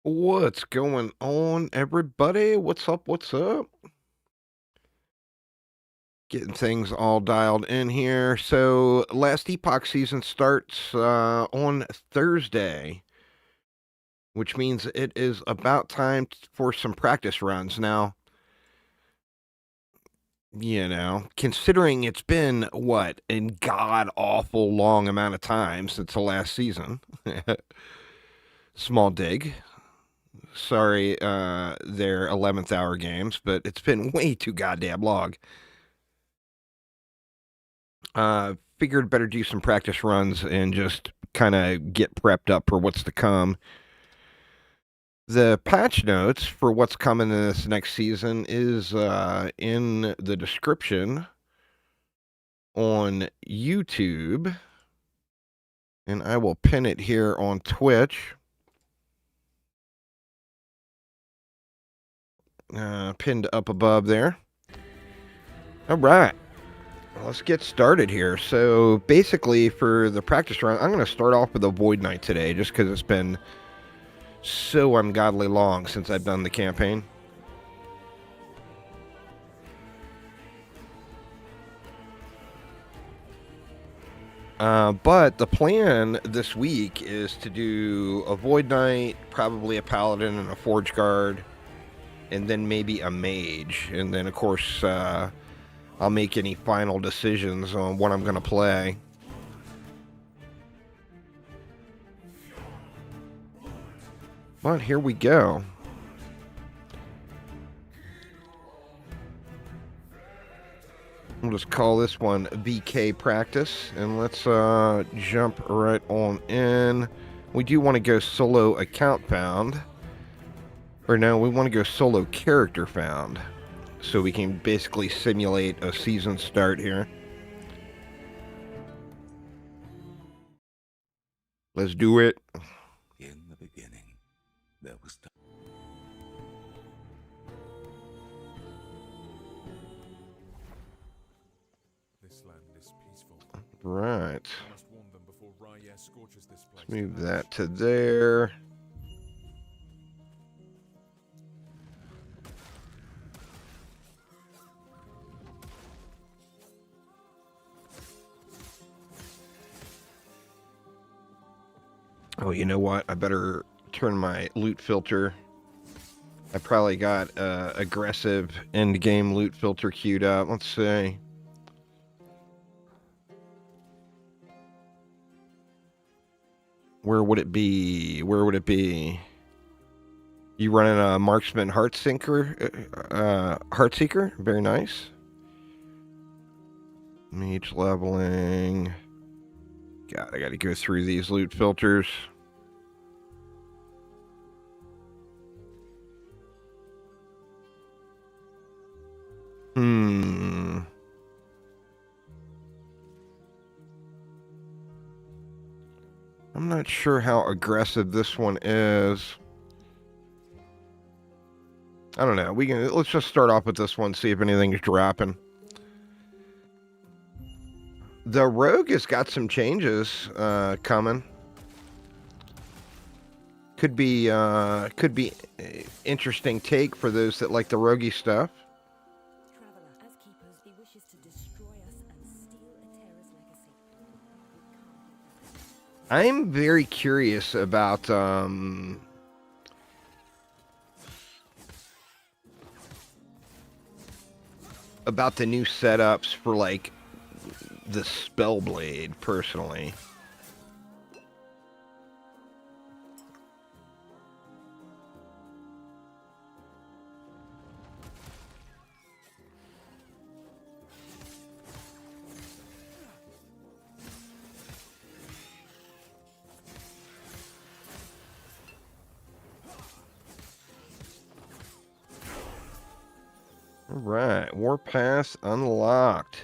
What's going on, everybody? What's up? What's up? Getting things all dialed in here. So, Last Epoch season starts on Thursday, which means it is about time for some practice runs. Now, considering it's been what a god awful long amount of time since the last season. Small dig. Sorry, their 11th hour games, but it's been way too goddamn long. Figured better do some practice runs and just kind of get prepped up for what's to come. The patch notes for what's coming in this next season is in the description on YouTube, and I will pin it here on Twitch. Pinned up above there. All right. Let's get started here. So basically for the practice run, I'm going to start off with a Void Knight today just because it's been so ungodly long since I've done the campaign. But the plan this week is to do a Void Knight, probably a Paladin and a Forge Guard, and then maybe a Mage. And then, of course, I'll make any final decisions on what I'm going to play. But here we go. We'll just call this one VK practice, and let's jump right on in. We do want to go solo account found. Or no, we want to go solo character found. So we can basically simulate a season start here. Let's do it. In the beginning, there was time. This land is peaceful. Right. I must warn them before Raya scorches this place. Let's move that to there. Oh, you know what? I better turn my loot filter. I probably got aggressive end game loot filter queued up. Let's see. Where would it be? Where would it be? You running a marksman Heartseeker? Heartseeker? Very nice. Mage leveling. God, I gotta go through these loot filters. I'm not sure how aggressive this one is. I don't know. Let's just start off with this one, see if anything's dropping. The rogue has got some changes coming. Could be interesting take for those that like the roguey stuff. Traveler, as keepers, he wishes to destroy us and steal Eterra's legacy. I'm very curious about the new setups for like the Spellblade, personally. All right, Warpath unlocked.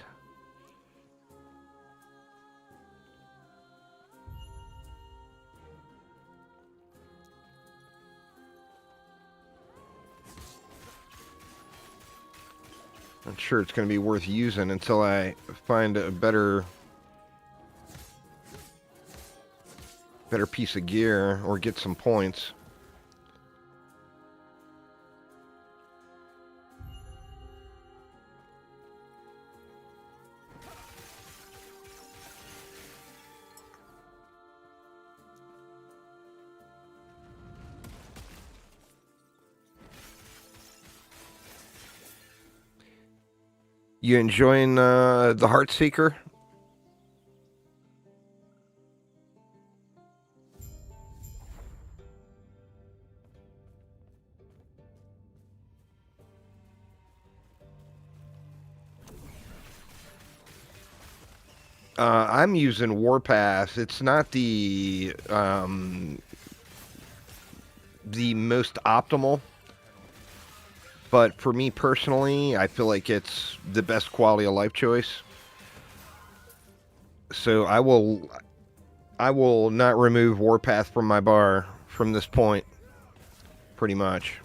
Not sure it's going to be worth using until I find a better piece of gear or get some points. You enjoying the Heartseeker? I'm using Warpath. It's not the most optimal, but for me personally, I feel like it's the best quality of life choice. So I will not remove Warpath from my bar from this point, pretty much.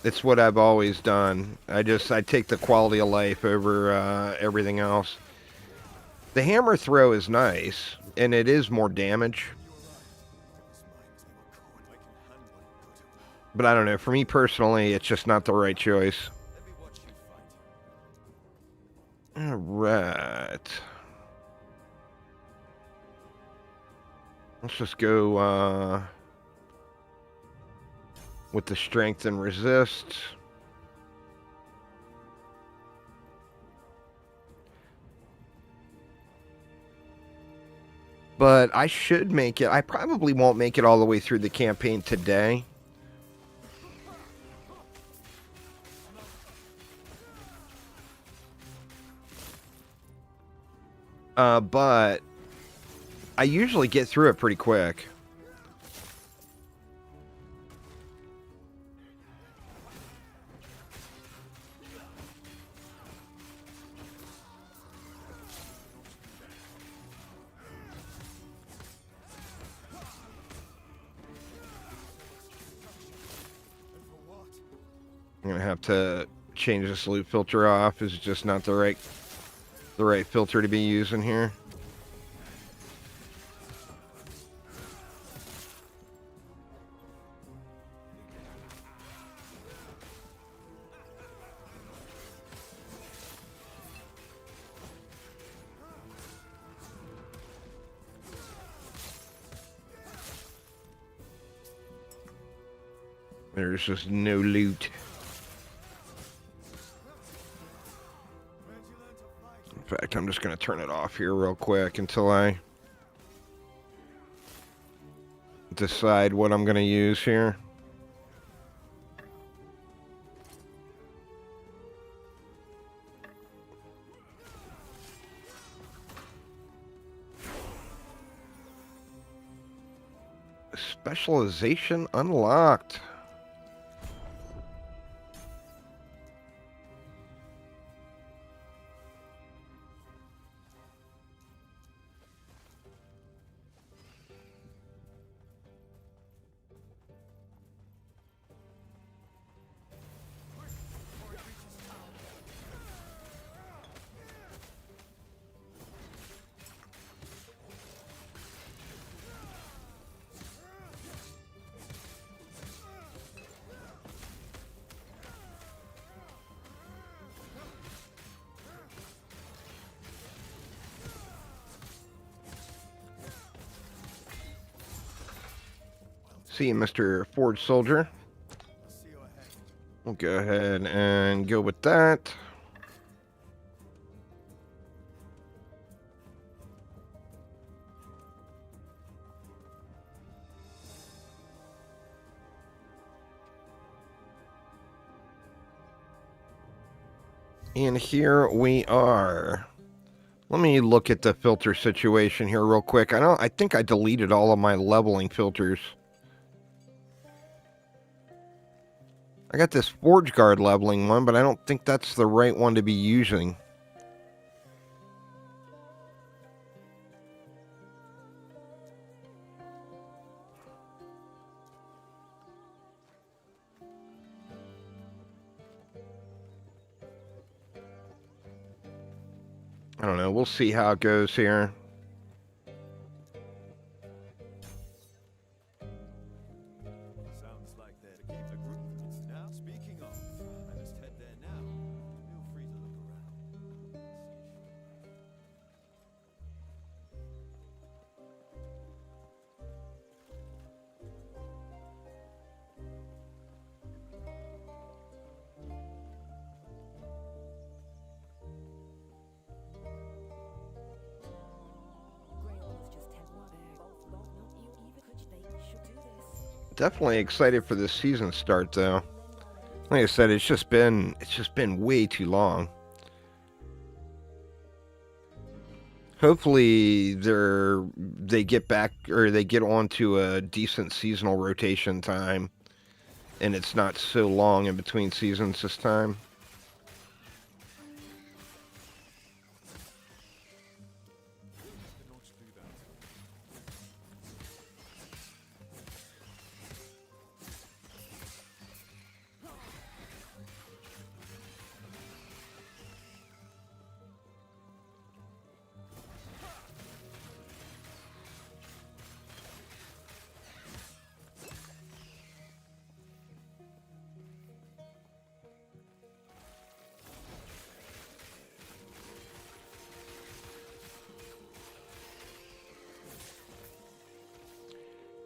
It's what I've always done. I take the quality of life over everything else. The hammer throw is nice, and it is more damage. But I don't know. For me personally, it's just not the right choice. All right. Let's just go with the strength and resist. But I should make it. I probably won't make it all the way through the campaign today. But I usually get through it pretty quick. I'm gonna have to change this loot filter off. It's just not the right filter to be using here. There's just no loot. In fact, I'm just going to turn it off here real quick until I decide what I'm going to use here. Specialization unlocked. See you, Mr. Ford Soldier. We'll go ahead and go with that. And here we are. Let me look at the filter situation here real quick. I think I deleted all of my leveling filters. I got this Forge Guard leveling one, but I don't think that's the right one to be using. I don't know. We'll see how it goes here. Sounds like they're to keep the group. Now, speaking of, I must head there now. Feel free to look around. Definitely excited for this season start, though. Like I said, it's just been way too long. Hopefully they get back, or they get onto a decent seasonal rotation time, and it's not so long in between seasons this time. Did not do that.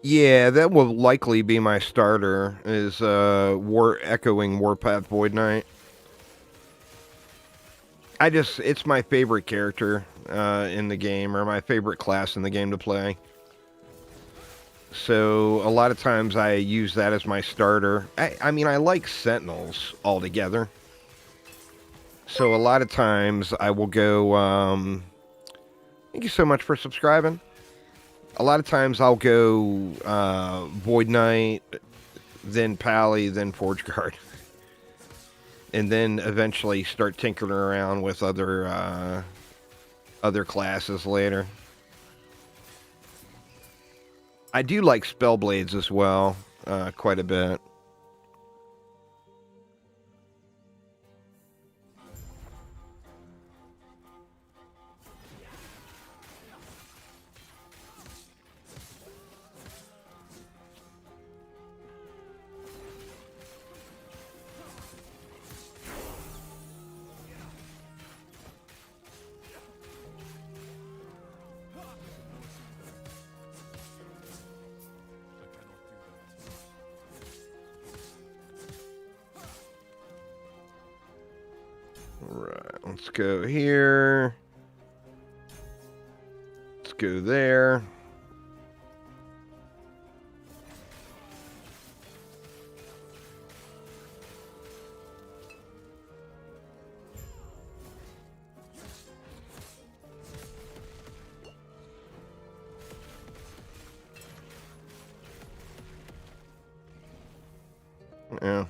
Yeah, that will likely be my starter, is Echoing Warpath Void Knight. It's my favorite character in the game, or my favorite class in the game to play. So a lot of times I use that as my starter. I mean, I like Sentinels altogether. So a lot of times I will go, thank you so much for subscribing. A lot of times I'll go Void Knight, then Pally, then Forge Guard. And then eventually start tinkering around with other classes later. I do like Spellblades as well, quite a bit. Right, let's go here. Let's go there. Yeah.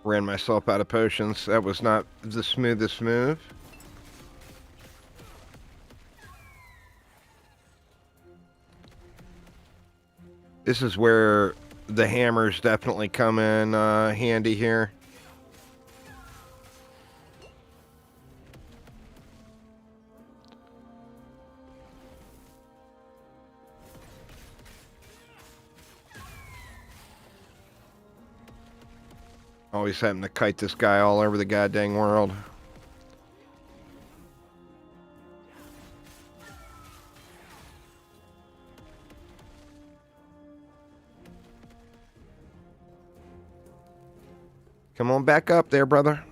Ran myself out of potions. That was not the smoothest move. This is where the hammers definitely come in handy here. Always having to kite this guy all over the goddamn world. Come on back up there, brother.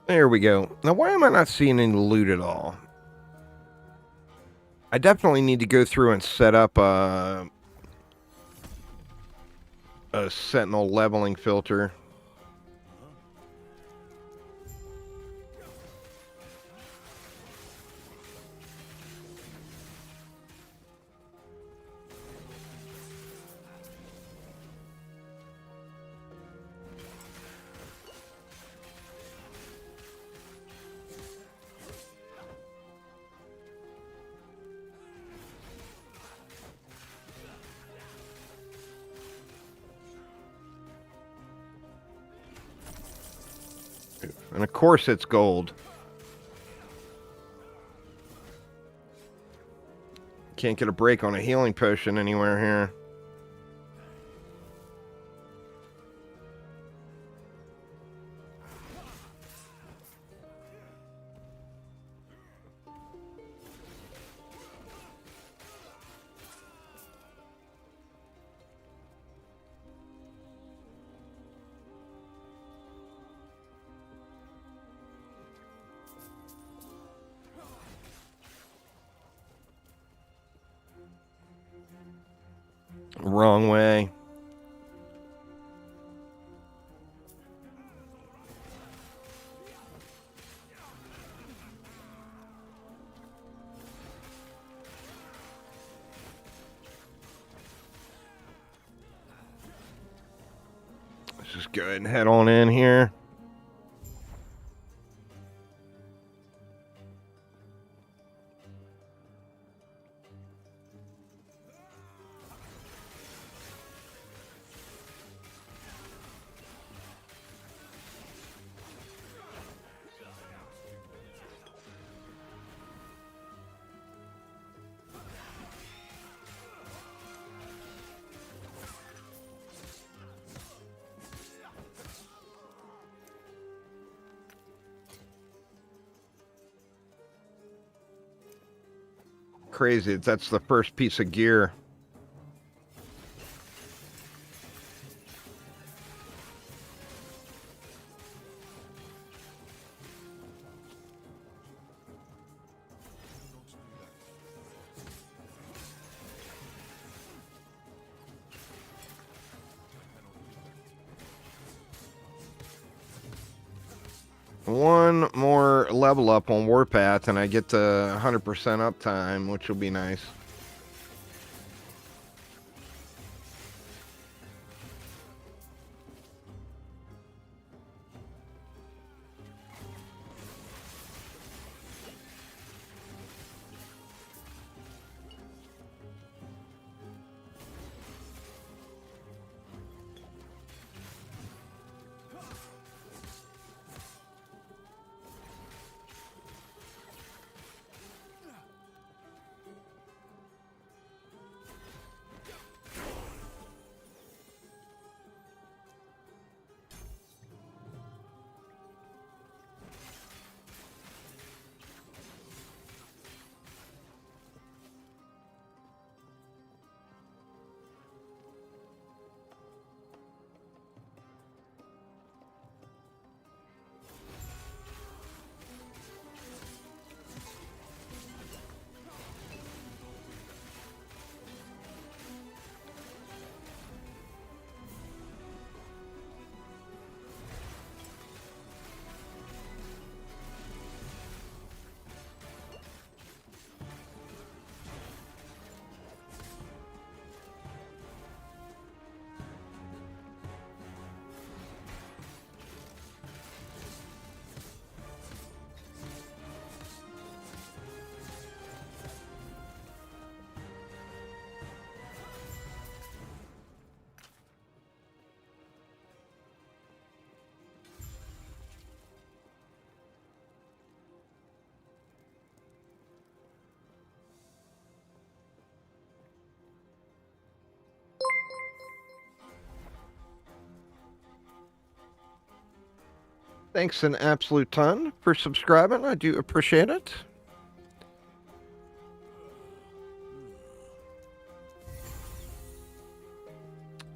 There we go. Now, why am I not seeing any loot at all? I definitely need to go through and set up a sentinel leveling filter. And of course it's gold. Can't get a break on a healing potion anywhere here. Wrong way. Let's just go ahead and head on in here. Crazy. That's the first piece of gear. One more level up on Warpath and I get to 100% uptime, which will be nice. Thanks an absolute ton for subscribing. I do appreciate it.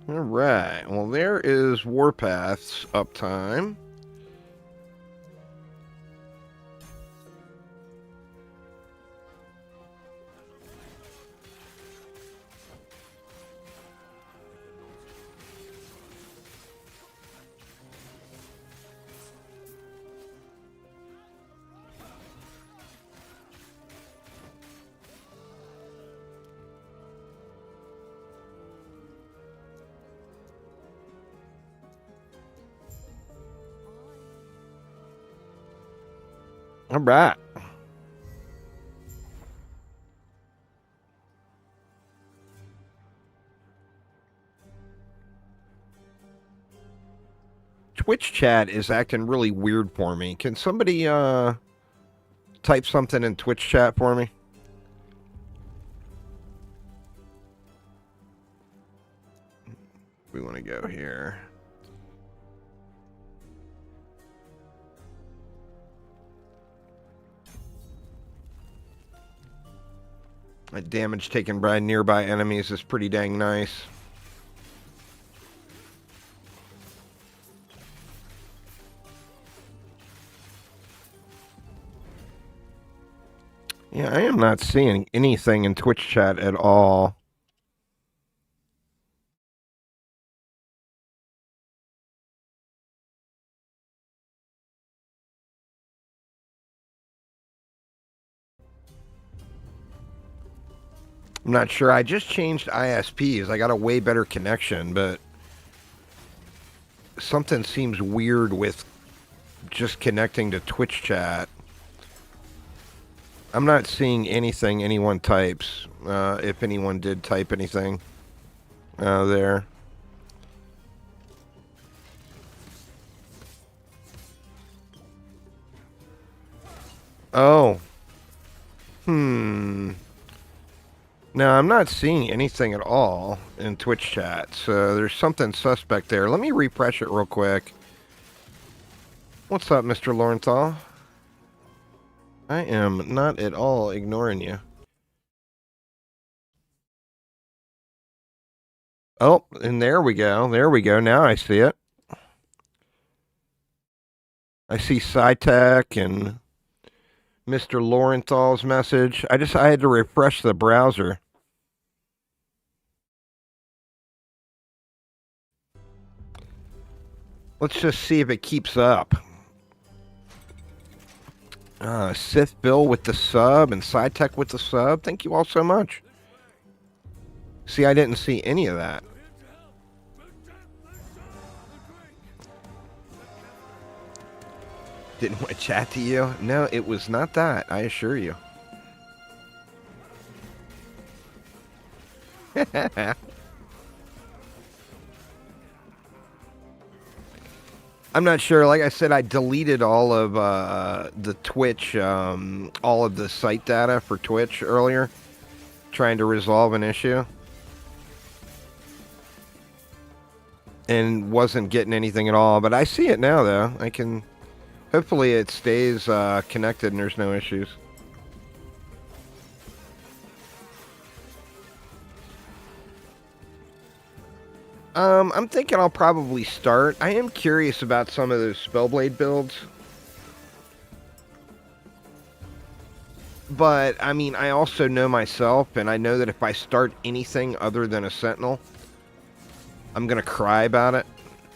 All right. Well, there is Warpath's uptime. All right. Twitch chat is acting really weird for me. Can somebody type something in Twitch chat for me? We want to go here. The damage taken by nearby enemies is pretty dang nice. Yeah, I am not seeing anything in Twitch chat at all. I'm not sure. I just changed ISPs. I got a way better connection, but something seems weird with just connecting to Twitch chat. I'm not seeing anything anyone types. If anyone did type anything there. Oh. No, I'm not seeing anything at all in Twitch chat, so there's something suspect there. Let me refresh it real quick. What's up, Mr. Lorenthal? I am not at all ignoring you. Oh, and there we go. There we go. Now I see it. I see SciTech and Mr. Lorenthal's message. I had to refresh the browser. Let's just see if it keeps up. Sith Bill with the sub and SciTech with the sub. Thank you all so much. See, I didn't see any of that. Didn't want to chat to you? No, it was not that, I assure you. I'm not sure. Like I said, I deleted all of the Twitch, all of the site data for Twitch earlier, trying to resolve an issue. And wasn't getting anything at all. But I see it now, though. I can... Hopefully it stays connected and there's no issues. I'm thinking I'll probably start. I am curious about some of those Spellblade builds. But, I mean, I also know myself, and I know that if I start anything other than a Sentinel, I'm going to cry about it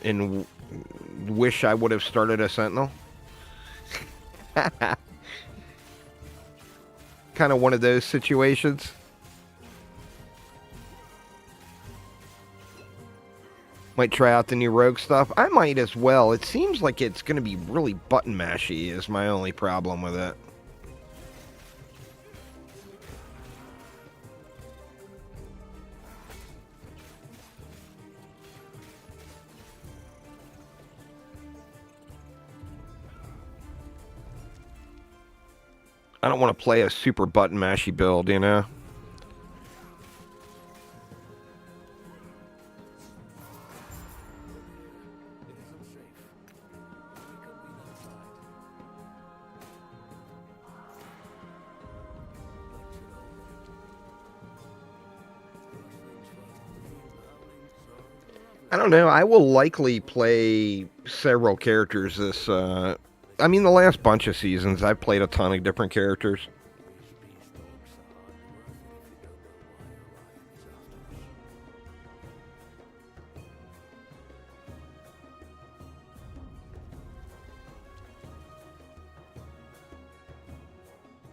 and wish I would have started a Sentinel. Kind of one of those situations. Might try out the new Rogue stuff. I might as well. It seems like it's going to be really button mashy is my only problem with it. I don't want to play a super button mashy build, you know? I don't know. I will likely play several characters this, I mean, the last bunch of seasons, I've played a ton of different characters.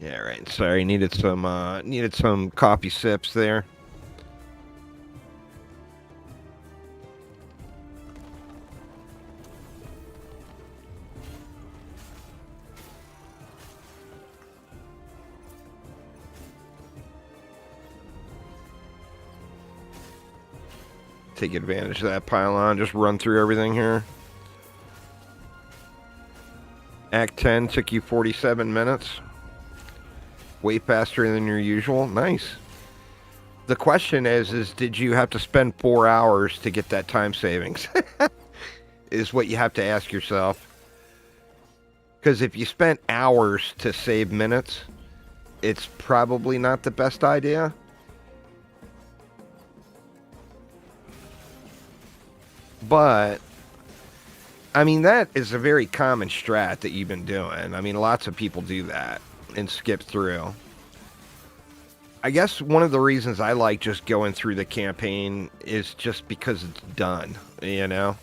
Yeah, right. Sorry, needed some coffee sips there. Take advantage of that pylon. Just run through everything here. Act 10 took you 47 minutes. Way faster than your usual. Nice. The question is did you have to spend 4 hours to get that time savings? Is what you have to ask yourself. Because if you spent hours to save minutes, it's probably not the best idea. But, I mean, that is a very common strat that you've been doing. I mean, lots of people do that and skip through. I guess one of the reasons I like just going through the campaign is just because it's done, you know?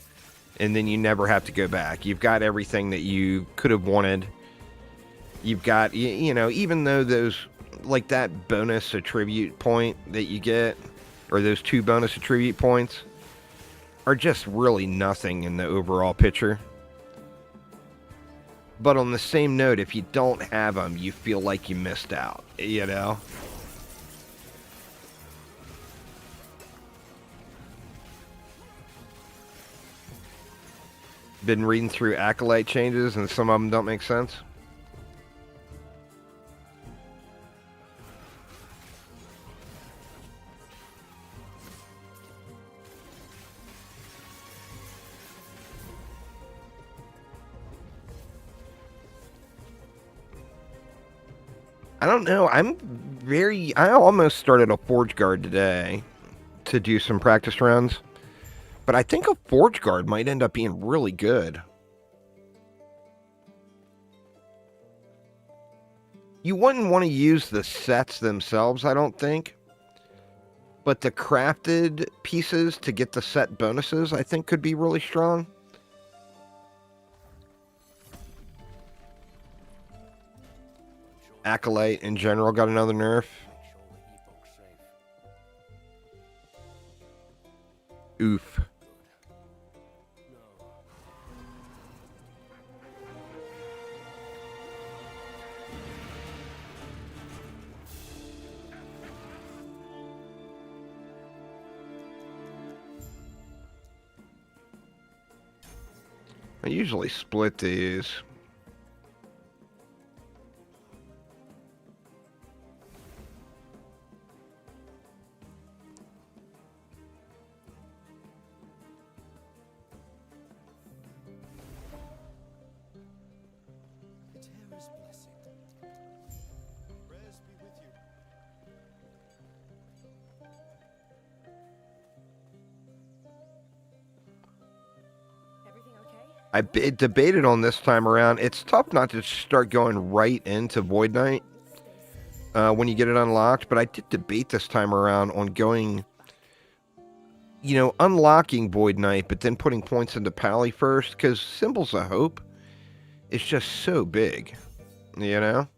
And then you never have to go back. You've got everything that you could have wanted. You've got, you know, even though those, like that bonus attribute point that you get, or those 2 bonus attribute points, are just really nothing in the overall picture. But on the same note, if you don't have them, you feel like you missed out, you know? Been reading through Acolyte changes, and some of them don't make sense. I don't know. I almost started a Forge Guard today to do some practice runs. But I think a Forge Guard might end up being really good. You wouldn't want to use the sets themselves, I don't think. But the crafted pieces to get the set bonuses, I think, could be really strong. Acolyte in general got another nerf. Oof. I usually split these. Terra's blessing. Prayers be with you. Everything okay? I debated on this time around. It's tough not to start going right into Void Knight when you get it unlocked, but I did debate this time around on going, you know, unlocking Void Knight, but then putting points into Pally first, because Symbols of Hope is just so big, you know?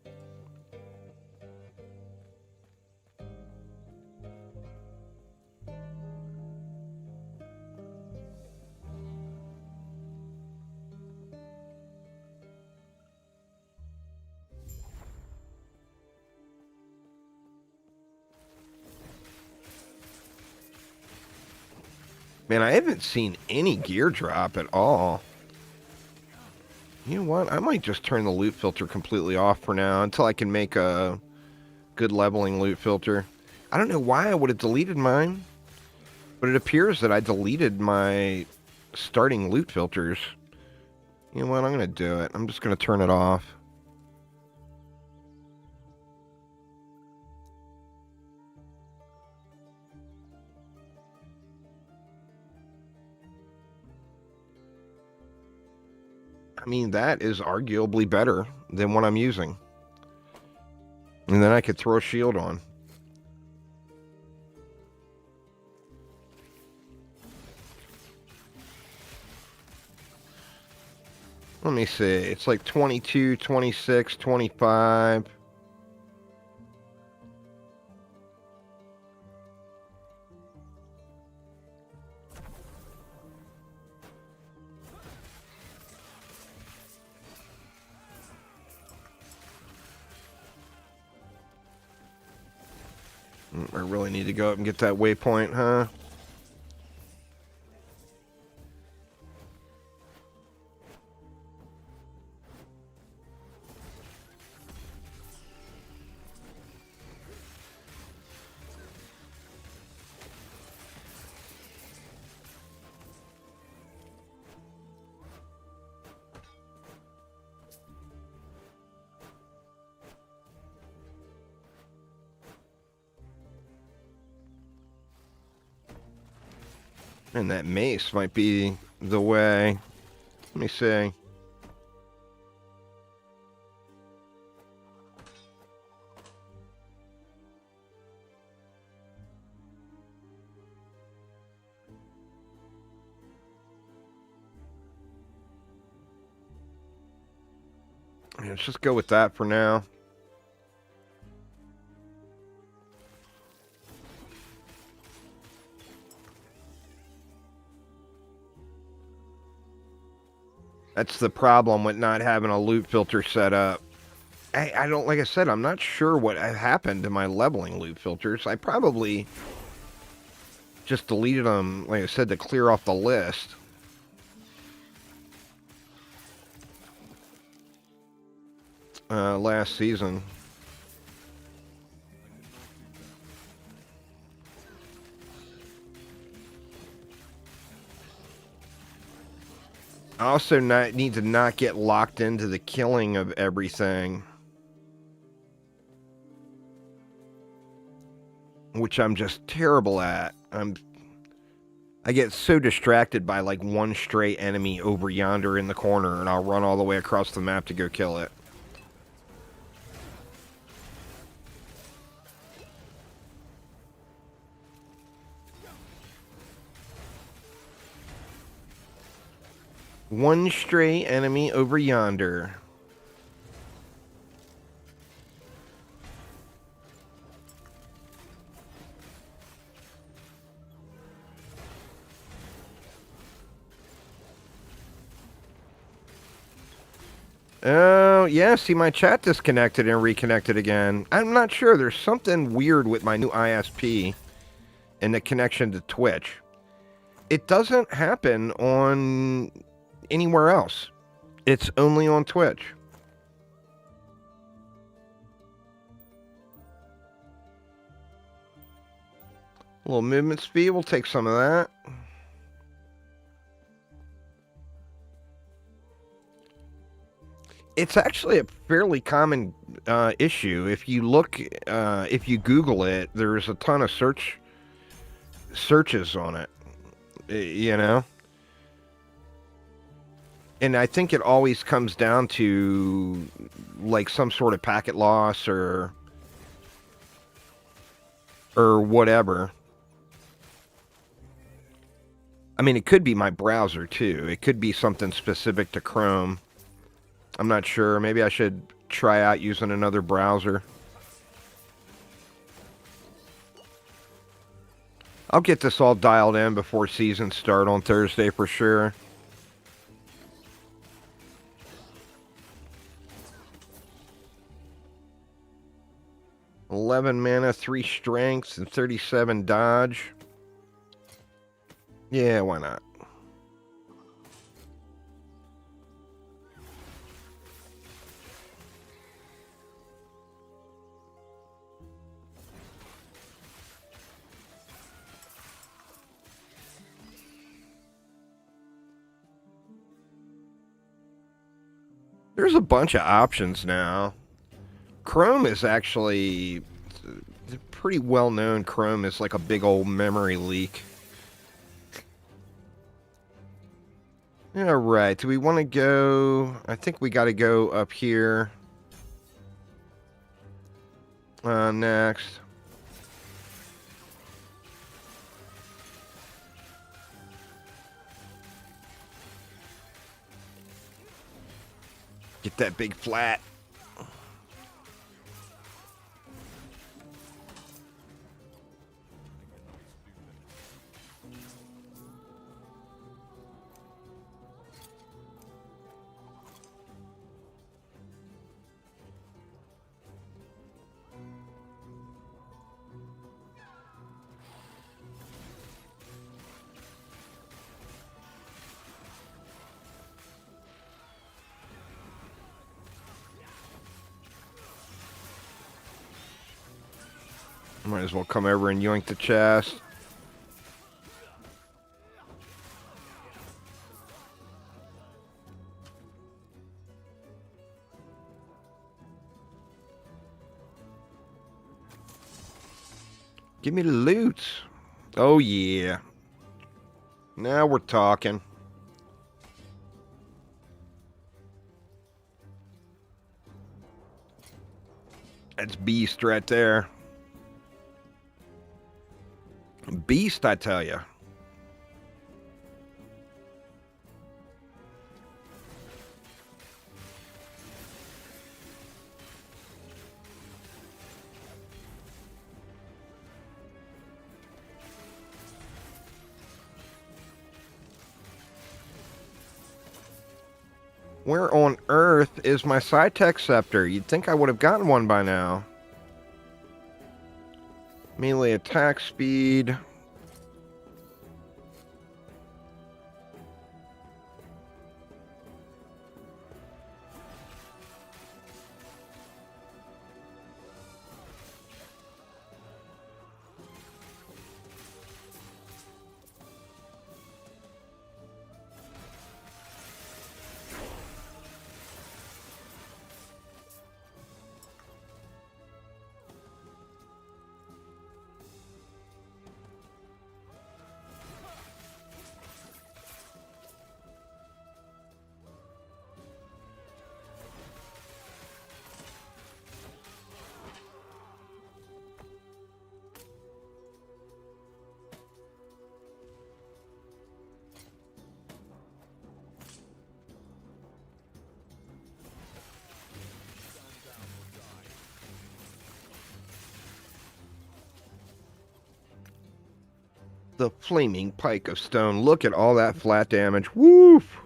Man, I haven't seen any gear drop at all. You know what? I might just turn the loot filter completely off for now until I can make a good leveling loot filter. I don't know why I would have deleted mine, but it appears that I deleted my starting loot filters. You know what? I'm going to do it. I'm just going to turn it off. I mean, that is arguably better than what I'm using. And then I could throw a shield on. Let me see. It's like 22, 26, 25. I really need to go up and get that waypoint, huh? And that mace might be the way. Let me see. Yeah, let's just go with that for now. That's the problem with not having a loot filter set up. I don't, like I said, I'm not sure what happened to my leveling loot filters. I probably just deleted them, like I said, to clear off the list. Last season. I also need to not get locked into the killing of everything, which I'm just terrible at. I get so distracted by like one stray enemy over yonder in the corner, and I'll run all the way across the map to go kill it. One stray enemy over yonder. Oh, yeah, see, my chat disconnected and reconnected again. I'm not sure. There's something weird with my new ISP and the connection to Twitch. It doesn't happen on anywhere else. It's only on Twitch. A little movement speed, we'll take some of that. It's actually a fairly common issue. If you look, if you Google it, there's a ton of searches on it, you know? And I think it always comes down to like some sort of packet loss or whatever. I mean, it could be my browser too. It could be something specific to Chrome. I'm not sure. Maybe I should try out using another browser. I'll get this all dialed in before seasons start on Thursday for sure. $11 mana, 3 strength, and 37 dodge. Yeah, why not? There's a bunch of options now. Chrome is actually pretty well known. Chrome is like a big old memory leak. All right, do we want to go? I think we got to go up here. Next. Get that big flat. Might as well come over and yoink the chest. Give me the loot. Oh, yeah. Now we're talking. That's beast right there. Beast, I tell you. Where on earth is my Psytech Scepter? You'd think I would have gotten one by now. Melee attack speed. The flaming pike of stone. Look at all that flat damage. Woof!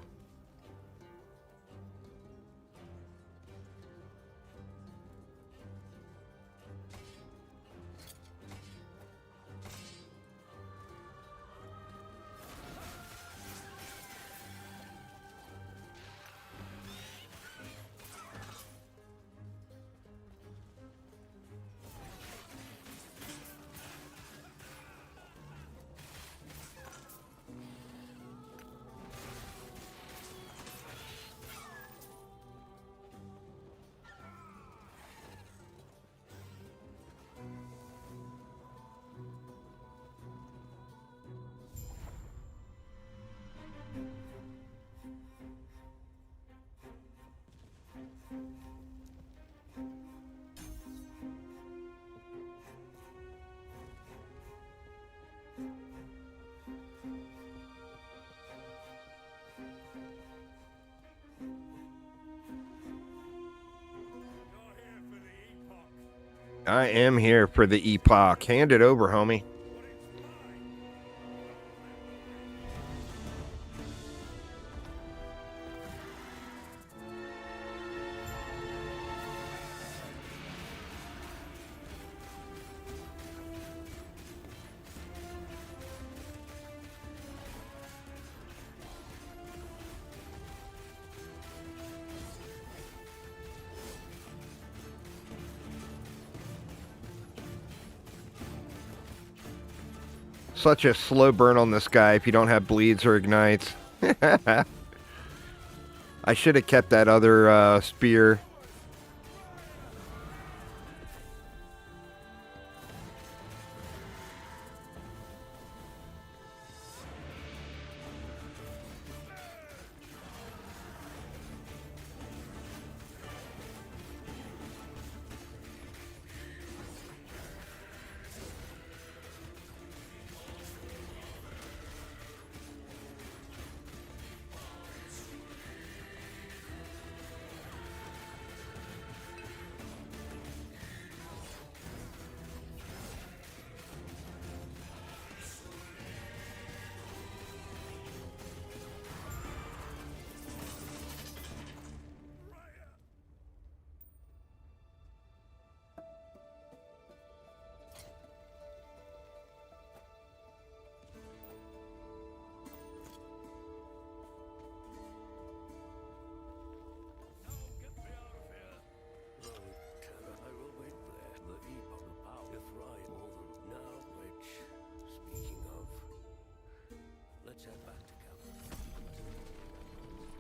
I am here for the Epoch. Hand it over, homie. Such a slow burn on this guy if you don't have bleeds or ignites. I should have kept that other spear.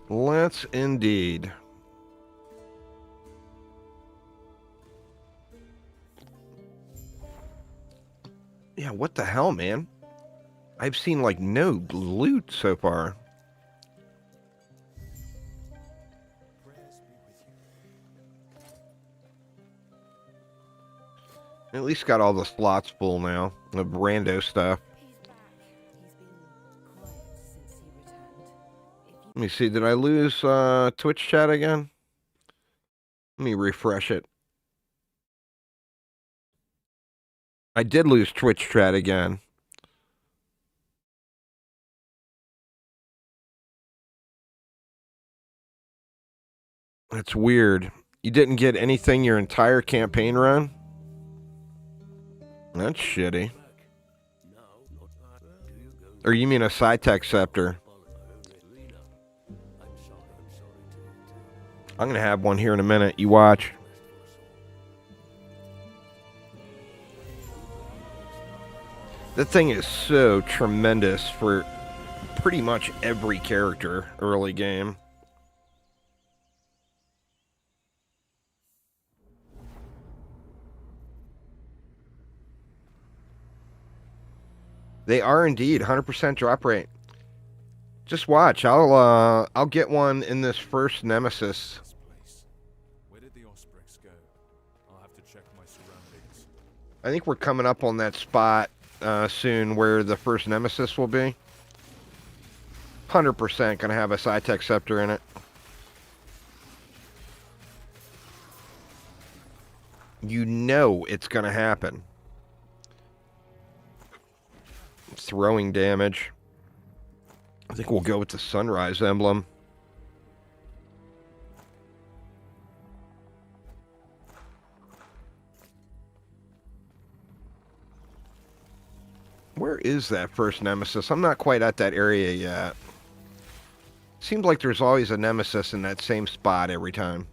Let's indeed. Yeah, what the hell, man? I've seen like no loot so far. Prayers be with you. At least got all the slots full now of rando stuff. He's back. He's been quiet since he returned. If you Let me see, did I lose Twitch chat again? Let me refresh it. I did lose Twitch chat again. That's weird. You didn't get anything your entire campaign run? That's shitty. Or you mean a Cytech scepter? I'm gonna have one here in a minute. You watch. That thing is so tremendous for pretty much every character early game. They are indeed 100% drop rate. Just watch. I'll get one in this first Nemesis. This place. Where did the Ospreys go? I'll have to check my surroundings. I think we're coming up on that spot soon where the first Nemesis will be. 100% gonna have a Cytech scepter in it. You know it's gonna happen. Throwing damage. I think we'll go with the Sunrise emblem. Where is that first Nemesis? I'm not quite at that area yet. Seems like there's always a Nemesis in that same spot every time.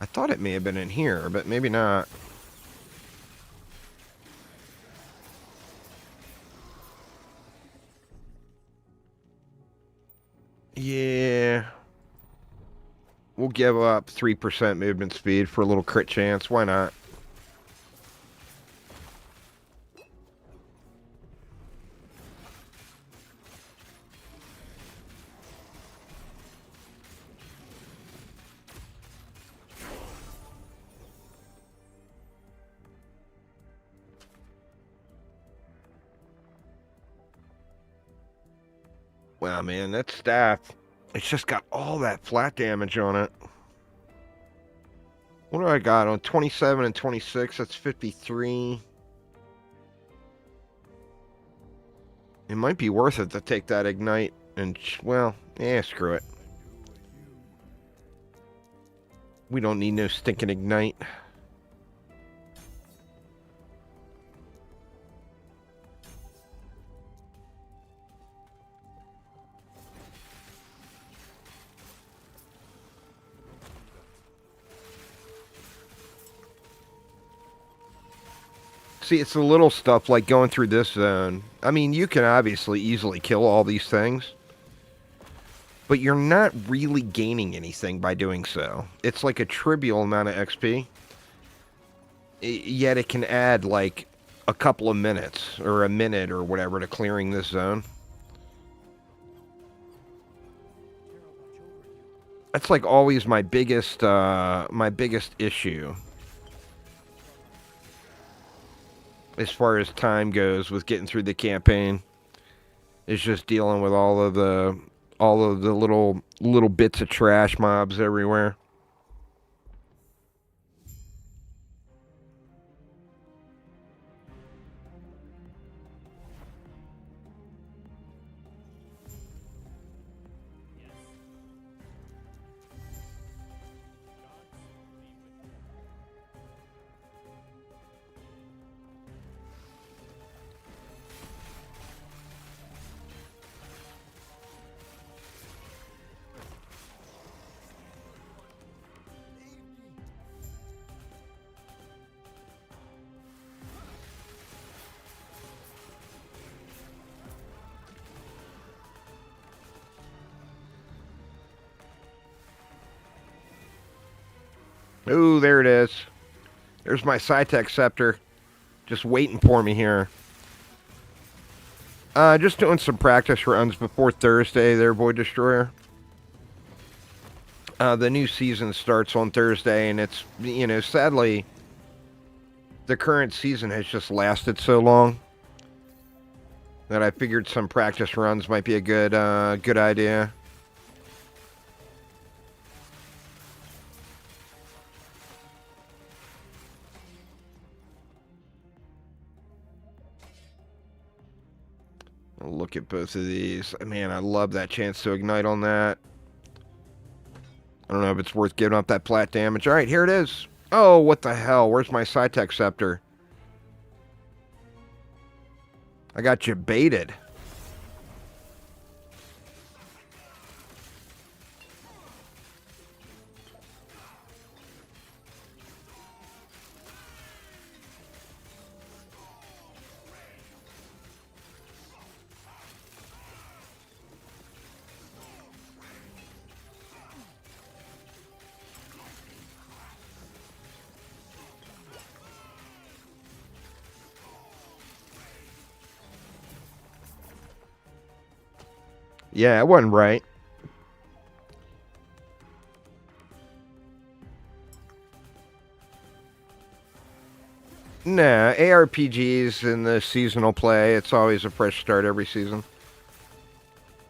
I thought it may have been in here, but maybe not. Yeah. We'll give up 3% movement speed for a little crit chance. Why not? Wow, man, that staff, it's just got all that flat damage on it. What do I got on 27 and 26? That's 53. It might be worth it to take that ignite and, well, screw it. We don't need no stinking ignite. See, it's the little stuff like going through this zone. I mean, you can obviously easily kill all these things, but you're not really gaining anything by doing so. It's like a trivial amount of XP, yet it can add like a couple of minutes or a minute or whatever to clearing this zone. That's like always my biggest issue as far as time goes with getting through the campaign. Is just dealing with all of the little bits of trash mobs everywhere. Ooh, there it is. There's my Sci-Tech Scepter. Just waiting for me here. Just doing some practice runs before Thursday there, Void Destroyer. The new season starts on Thursday, and it's, you know, sadly, the current season has just lasted so long that I figured some practice runs might be a good idea. Look at both of these. Man, I love that chance to ignite on that. I don't know if it's worth giving up that plat damage. All right, here it is. Oh, what the hell? Where's my Sci-Tech Scepter? I got you baited. Yeah, it wasn't right. Nah, ARPGs in the seasonal play, it's always a fresh start every season.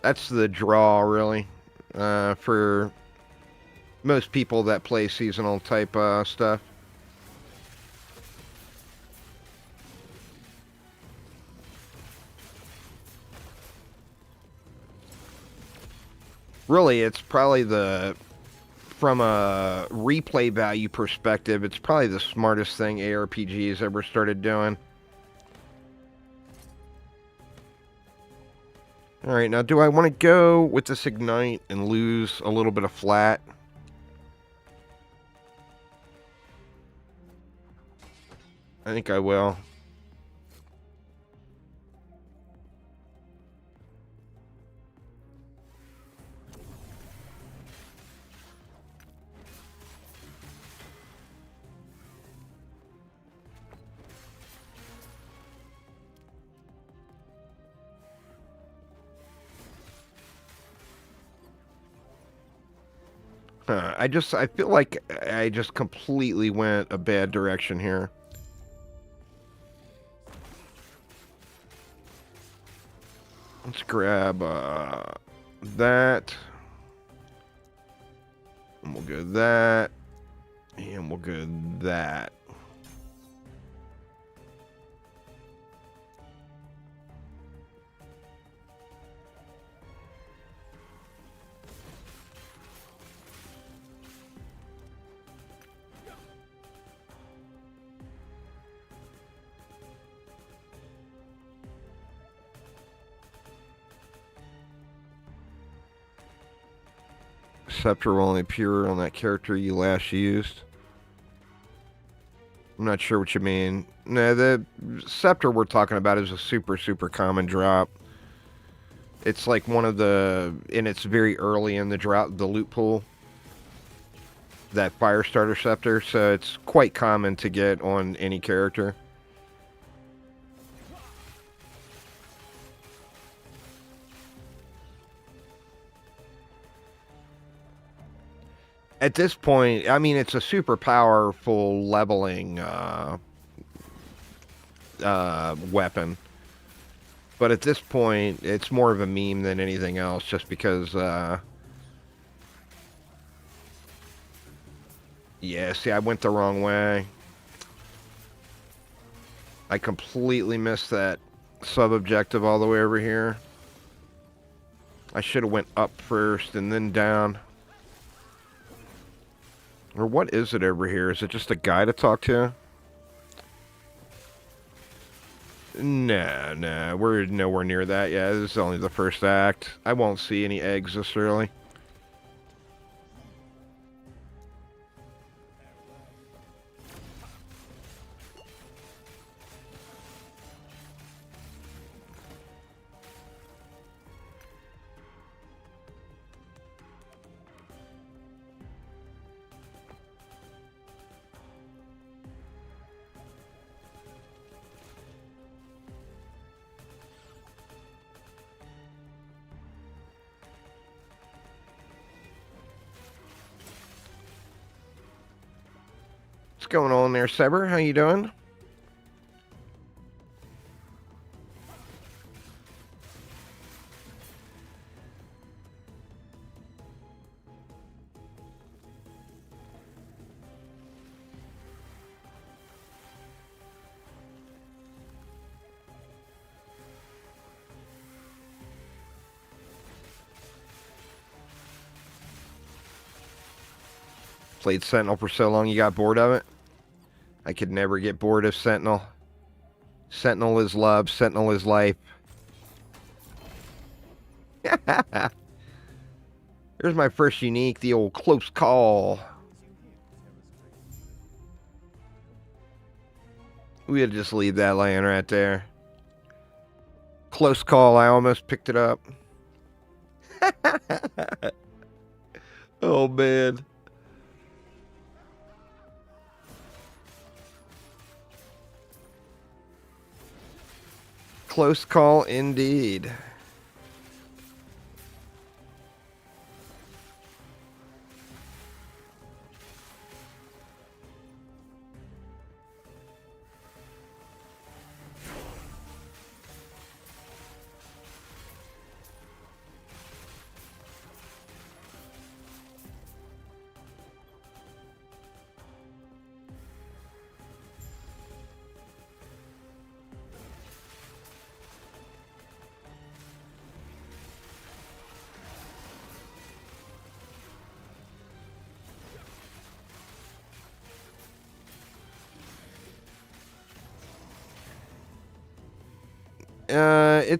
That's the draw, really, for most people that play seasonal type stuff. Really, it's probably from a replay value perspective, it's probably the smartest thing ARPGs ever started doing. Alright, now do I want to go with this Ignite and lose a little bit of flat? I think I will. I feel like I just completely went a bad direction here. Let's grab that. And we'll go that. And we'll go that. Scepter will only appear on that character you last used. I'm not sure what you mean. No, the Scepter we're talking about is a super common drop. It's like one of the, and it's very early in the drop, the loot pool. That Firestarter Scepter, so it's quite common to get on any character. At this point, I mean, it's a super powerful leveling weapon. But at this point, it's more of a meme than anything else, just because, yeah, see, I went the wrong way. I completely missed that sub-objective all the way over here. I should have went up first and then down. Or what is it over here? Is it just a guy to talk to? Nah, we're nowhere near that yet. This is only the first act. I won't see any eggs this early. What's going on there, Sever? How you doing? Played Sentinel for so long you got bored of it? I could never get bored of Sentinel. Sentinel is love. Sentinel is life. Here's my first unique, the old close call. We had to just leave that laying right there. Close call. I almost picked it up. Oh, man. Close call indeed.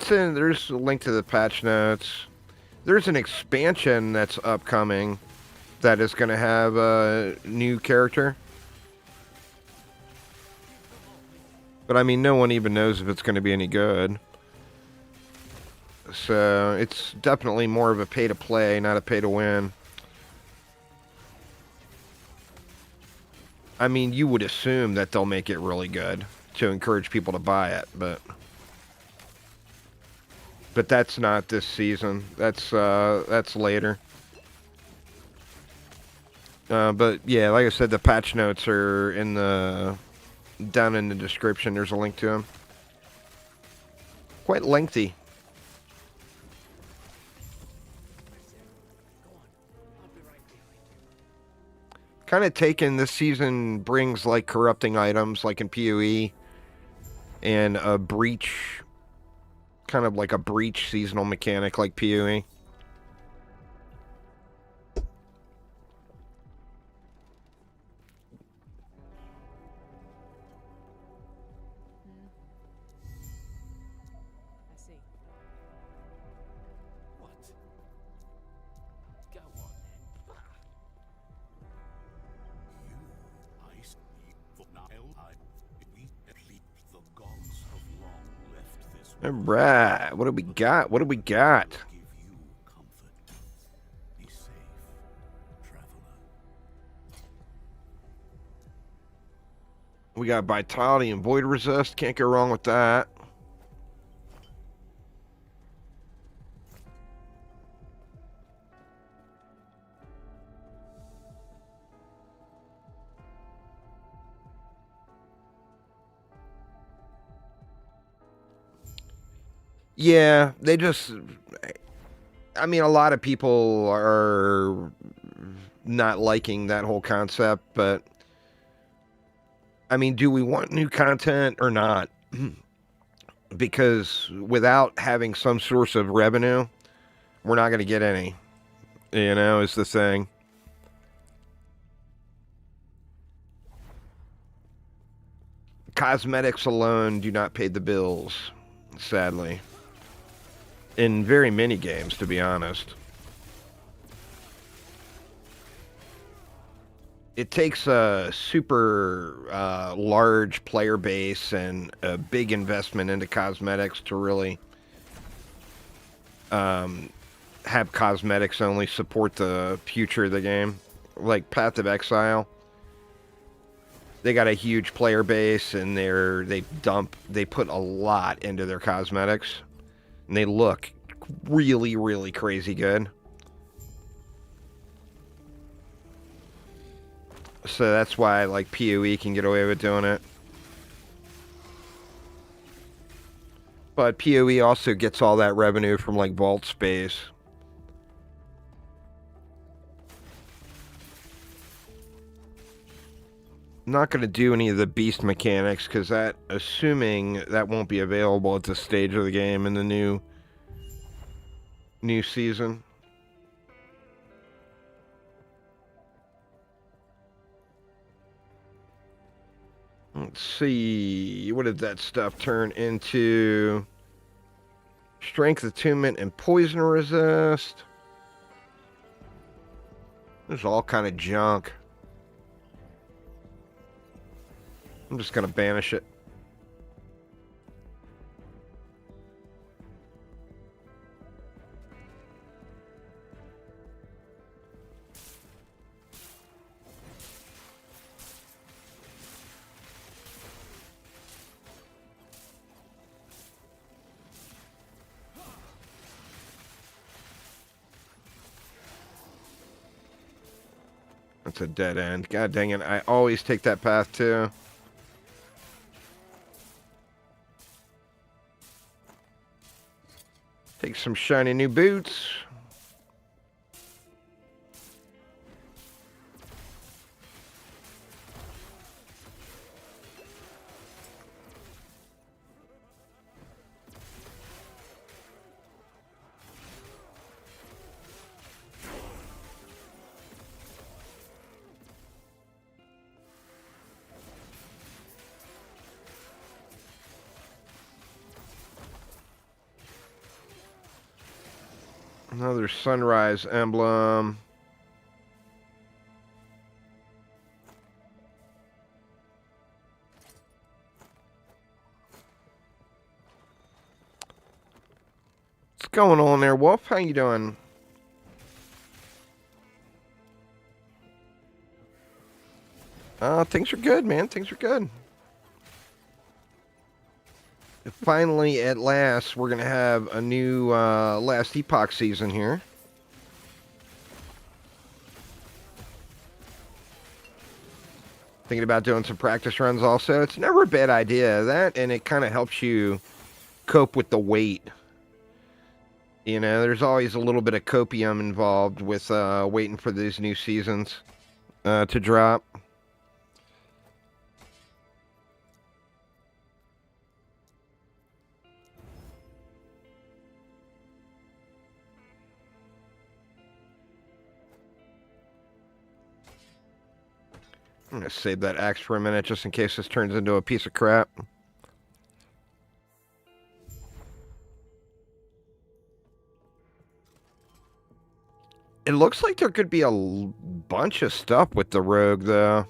There's a link to the patch notes. There's an expansion that's upcoming that is going to have a new character. But I mean, no one even knows if it's going to be any good. So it's definitely more of a pay to play, not a pay to win. I mean, you would assume that they'll make it really good to encourage people to buy it, but that's not this season. That's later. But yeah, like I said, the patch notes are down in the description. There's a link to them. Quite lengthy. Kind of taken, this season brings like corrupting items like in PoE and a breach, kind of like a breach seasonal mechanic like PoE. I see. What? Go on then. I speak for now. We at least the gods have long left this All right, what do we got? What do we got? give you comfort. Be safe, traveler. We got Vitality and Void Resist. Can't go wrong with that. Yeah, they just... I mean, a lot of people are not liking that whole concept, but... I mean, do we want new content or not? Because without having some source of revenue, we're not going to get any. You know, is the thing. Cosmetics alone do not pay the bills, sadly. In very many games, to be honest. It takes a super large player base and a big investment into cosmetics to really have cosmetics only support the future of the game. Like Path of Exile, they got a huge player base and they put a lot into their cosmetics, and they look really, really crazy good. So that's why, like, PoE can get away with doing it. But PoE also gets all that revenue from, like, vault space. I'm not going to do any of the beast mechanics, because that, assuming that won't be available at this stage of the game in the new season. Let's see, what did that stuff turn into? Strength, attunement, and poison resist. There's all kind of junk. I'm just gonna banish it. That's a dead end. God dang it. I always take that path too. Take some shiny new boots. Another sunrise emblem. What's going on there, Wolf? How you doing? Things are good, man. Things are good. Finally, at last, we're going to have a new Last Epoch season here. Thinking about doing some practice runs also. It's never a bad idea, that, and it kind of helps you cope with the wait. You know, there's always a little bit of copium involved with waiting for these new seasons to drop. I'm going to save that axe for a minute just in case this turns into a piece of crap. It looks like there could be a bunch of stuff with the rogue, though.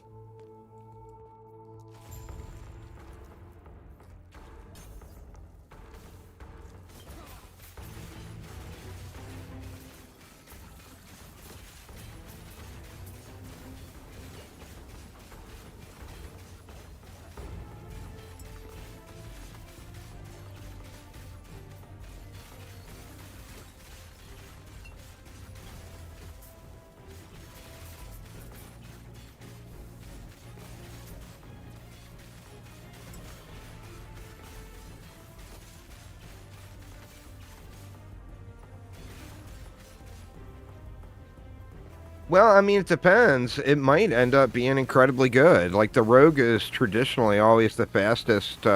Well, I mean, it depends. It might end up being incredibly good. Like, the rogue is traditionally always the fastest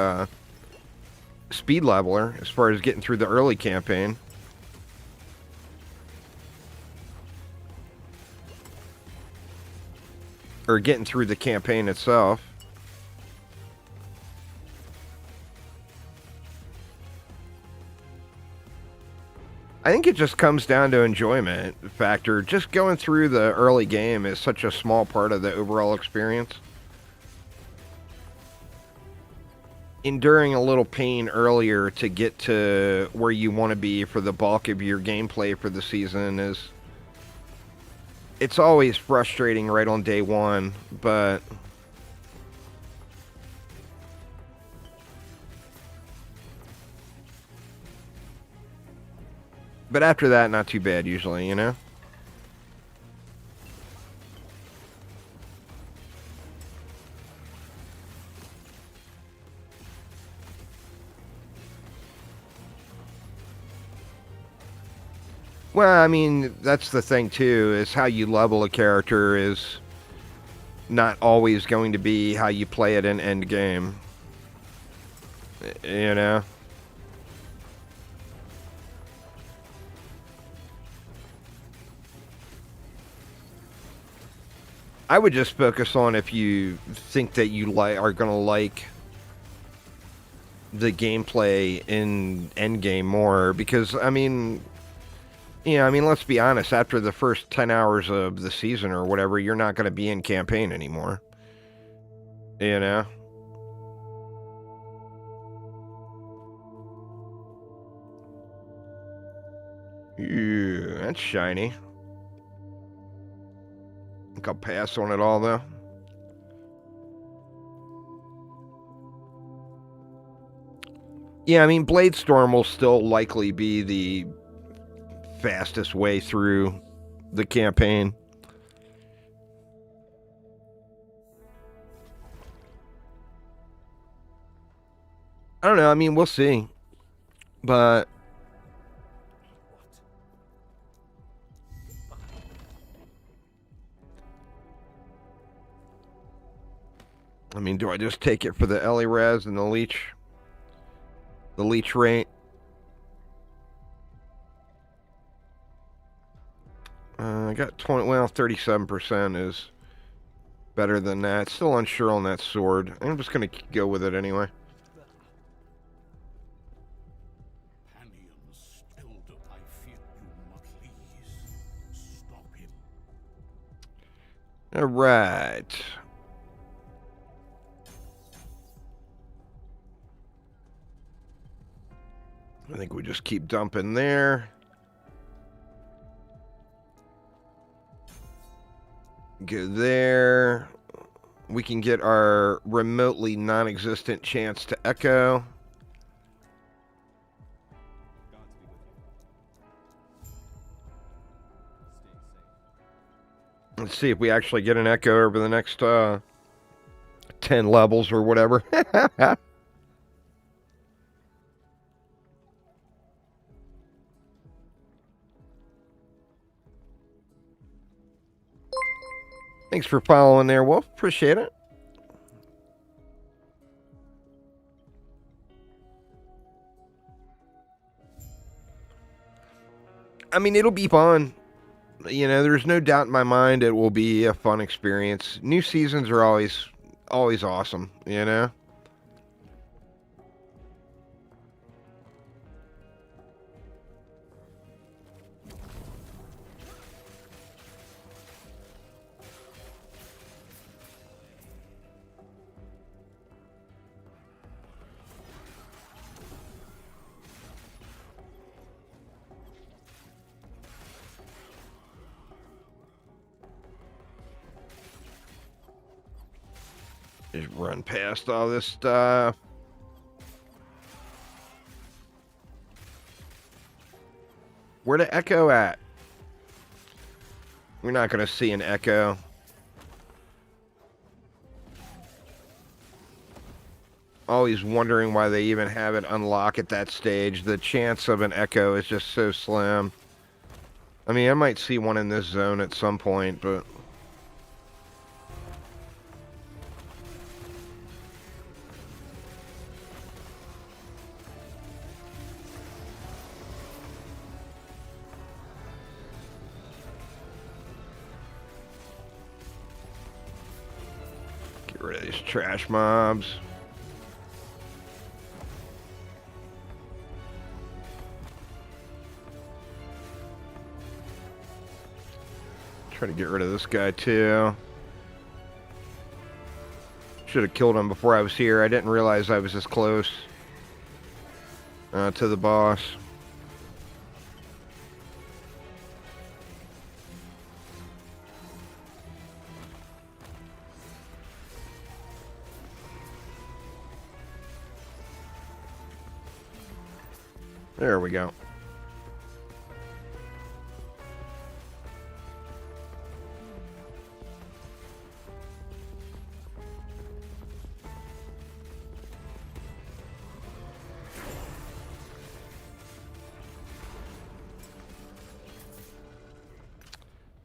speed leveler as far as getting through the early campaign. Or getting through the campaign itself. I think it just comes down to enjoyment factor. Just going through the early game is such a small part of the overall experience. Enduring a little pain earlier to get to where you want to be for the bulk of your gameplay for the season is... It's always frustrating right on day one, but... But after that, not too bad usually, you know? Well, I mean, that's the thing too, is how you level a character is not always going to be how you play it in endgame. You know? I would just focus on if you think that you are going to like the gameplay in endgame more, because I mean, yeah, I mean, let's be honest, after the first 10 hours of the season or whatever, you're not going to be in campaign anymore. You know? Yeah, that's shiny. I think I'll pass on it all, though. Yeah, I mean, Bladestorm will still likely be the fastest way through the campaign. I don't know, I mean, we'll see. But I mean, do I just take it for the Ellie Res and the leech? The leech rate? I got 20, well, 37% is better than that. Still unsure on that sword. I'm just going to go with it anyway. Panions, elder, I fear you must please stop him. All right. I think we just keep dumping there. Go there. We can get our remotely non-existent chance to echo. Let's see if we actually get an echo over the next 10 levels or whatever. Thanks for following there, Wolf. Appreciate it. I mean, it'll be fun. You know, there's no doubt in my mind it will be a fun experience. New seasons are always awesome, you know? Just run past all this stuff. Where the echo at? We're not going to see an echo. Always wondering why they even have it unlock at that stage. The chance of an echo is just so slim. I mean, I might see one in this zone at some point, but... Get rid of these trash mobs. Try to get rid of this guy too. Should have killed him before I was here. I didn't realize I was this close to the boss. There we go.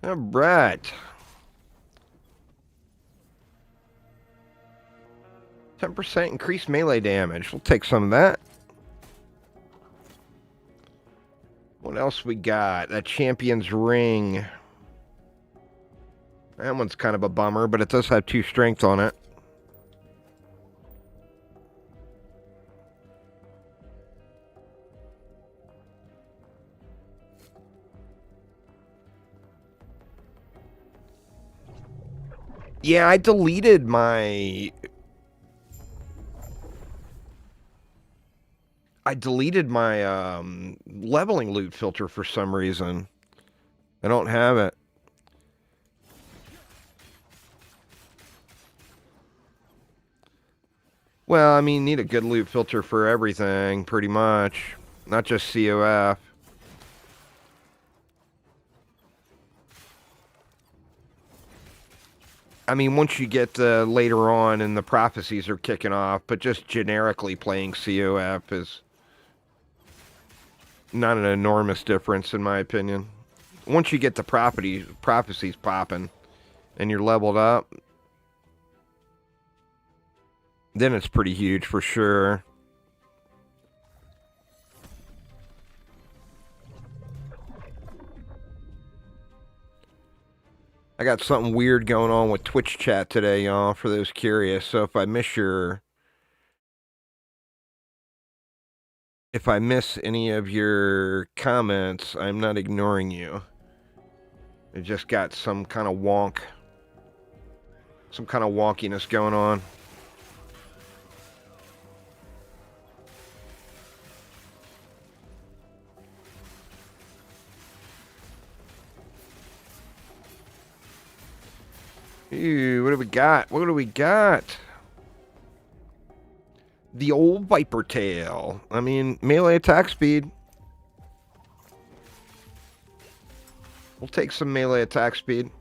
All right. 10% increased melee damage. We'll take some of that. What else we got? That Champion's Ring. That one's kind of a bummer, but it does have 2 strength on it. Yeah, I deleted my leveling loot filter for some reason. I don't have it. Well, I mean, need a good loot filter for everything, pretty much. Not just COF. I mean, once you get later on and the prophecies are kicking off, but just generically playing COF is not an enormous difference, in my opinion. Once you get the prophecies popping and you're leveled up, then it's pretty huge for sure. I got something weird going on with Twitch chat today, y'all, for those curious. So if I miss any of your comments, I'm not ignoring you. It just got some kind of wonkiness going on. Ooh, what do we got? What do we got? The old Viper Tail. I mean, melee attack speed. We'll take some melee attack speed.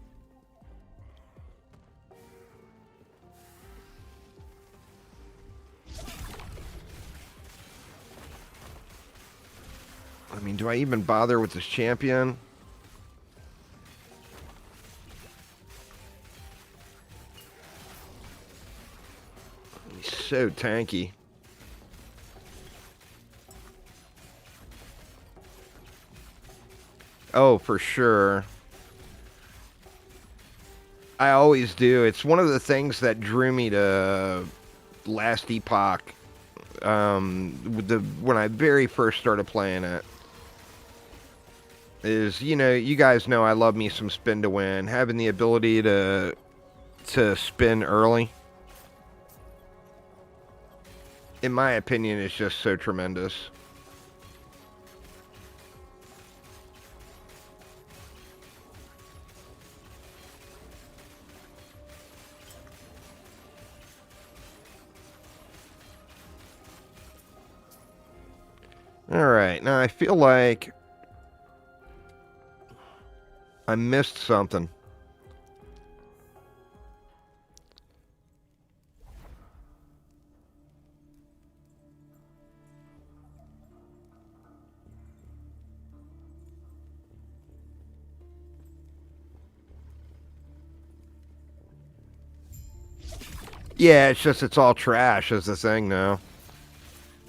I mean, do I even bother with this champion? He's so tanky. Oh, for sure. I always do. It's one of the things that drew me to Last Epoch. When I very first started playing it, is, you know, you guys know I love me some spin to win. Having the ability to spin early, in my opinion, is just so tremendous. Alright, now I feel like I missed something. Yeah, it's just it's all trash is the thing now.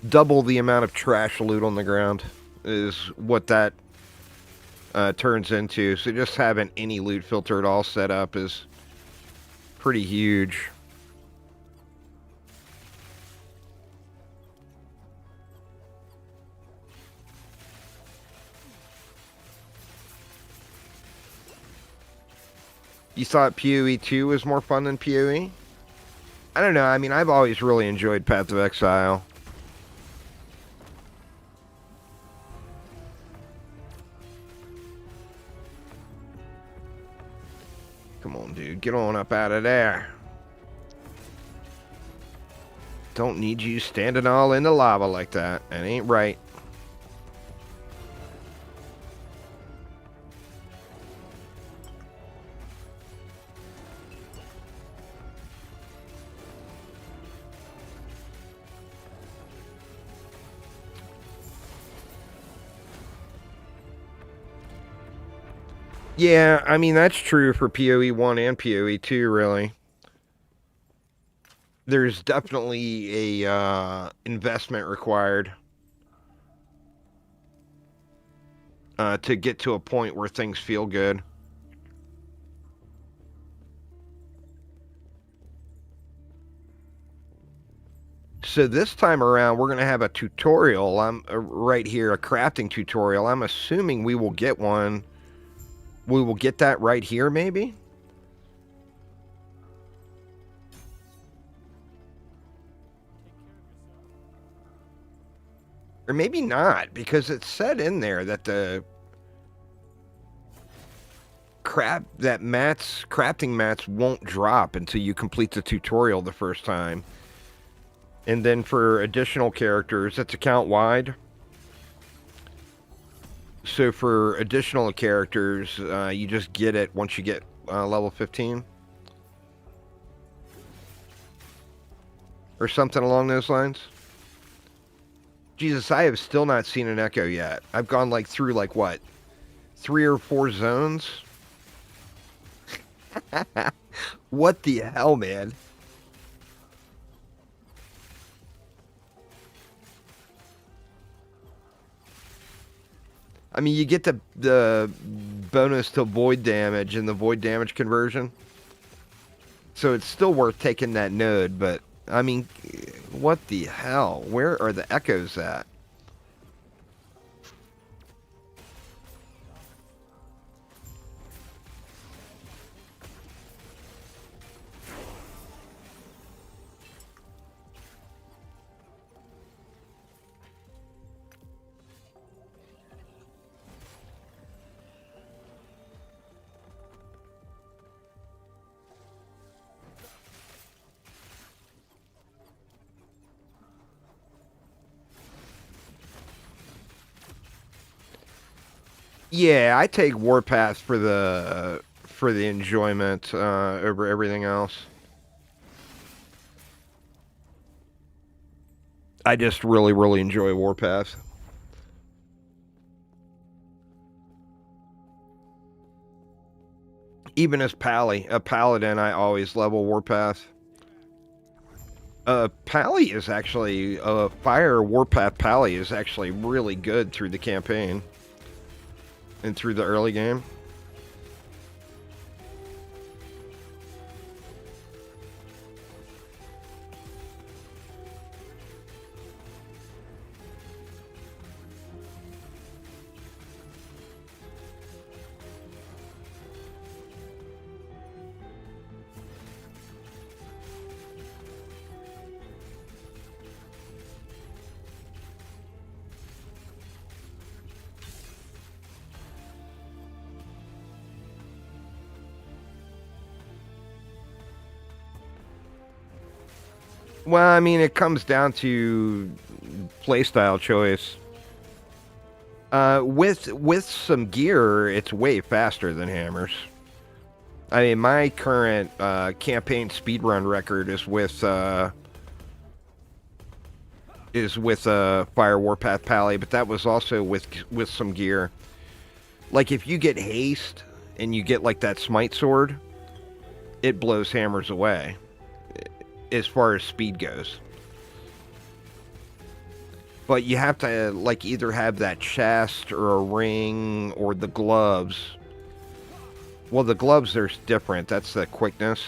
Double the amount of trash loot on the ground is what that turns into. So just having any loot filter at all set up is pretty huge. You thought PoE 2 was more fun than PoE? I don't know. I mean, I've always really enjoyed Path of Exile. Come on, dude. Get on up out of there. Don't need you standing all in the lava like that. That ain't right. Yeah, I mean, that's true for PoE 1 and PoE 2, really. There's definitely a investment required to get to a point where things feel good. So this time around, we're going to have a tutorial. I'm right here, a crafting tutorial. I'm assuming we will get one. We will get that right here, maybe? Or maybe not, because it said in there that the crafting mats won't drop until you complete the tutorial the first time. And then for additional characters, it's account wide. So for additional characters, you just get it once you get level 15. Or something along those lines. Jesus, I have still not seen an Echo yet. I've gone like through like what? 3 or 4 zones? What the hell, man? I mean, you get the bonus to void damage and the void damage conversion. So it's still worth taking that node, but I mean, what the hell? Where are the echoes at? Yeah, I take Warpath for the enjoyment over everything else. I just really, really enjoy Warpath. Even as a paladin, I always level Warpath. Pally is actually Fire Warpath Pally is actually really good through the campaign and through the early game. Well, I mean, it comes down to playstyle choice. With some gear, it's way faster than hammers. I mean, my current campaign speedrun record is with Fire Warpath Pally, but that was also with some gear. Like if you get haste and you get like that smite sword, it blows hammers away as far as speed goes. But you have to like either have that chest or a ring or the gloves. Well, the gloves are different. That's the quickness.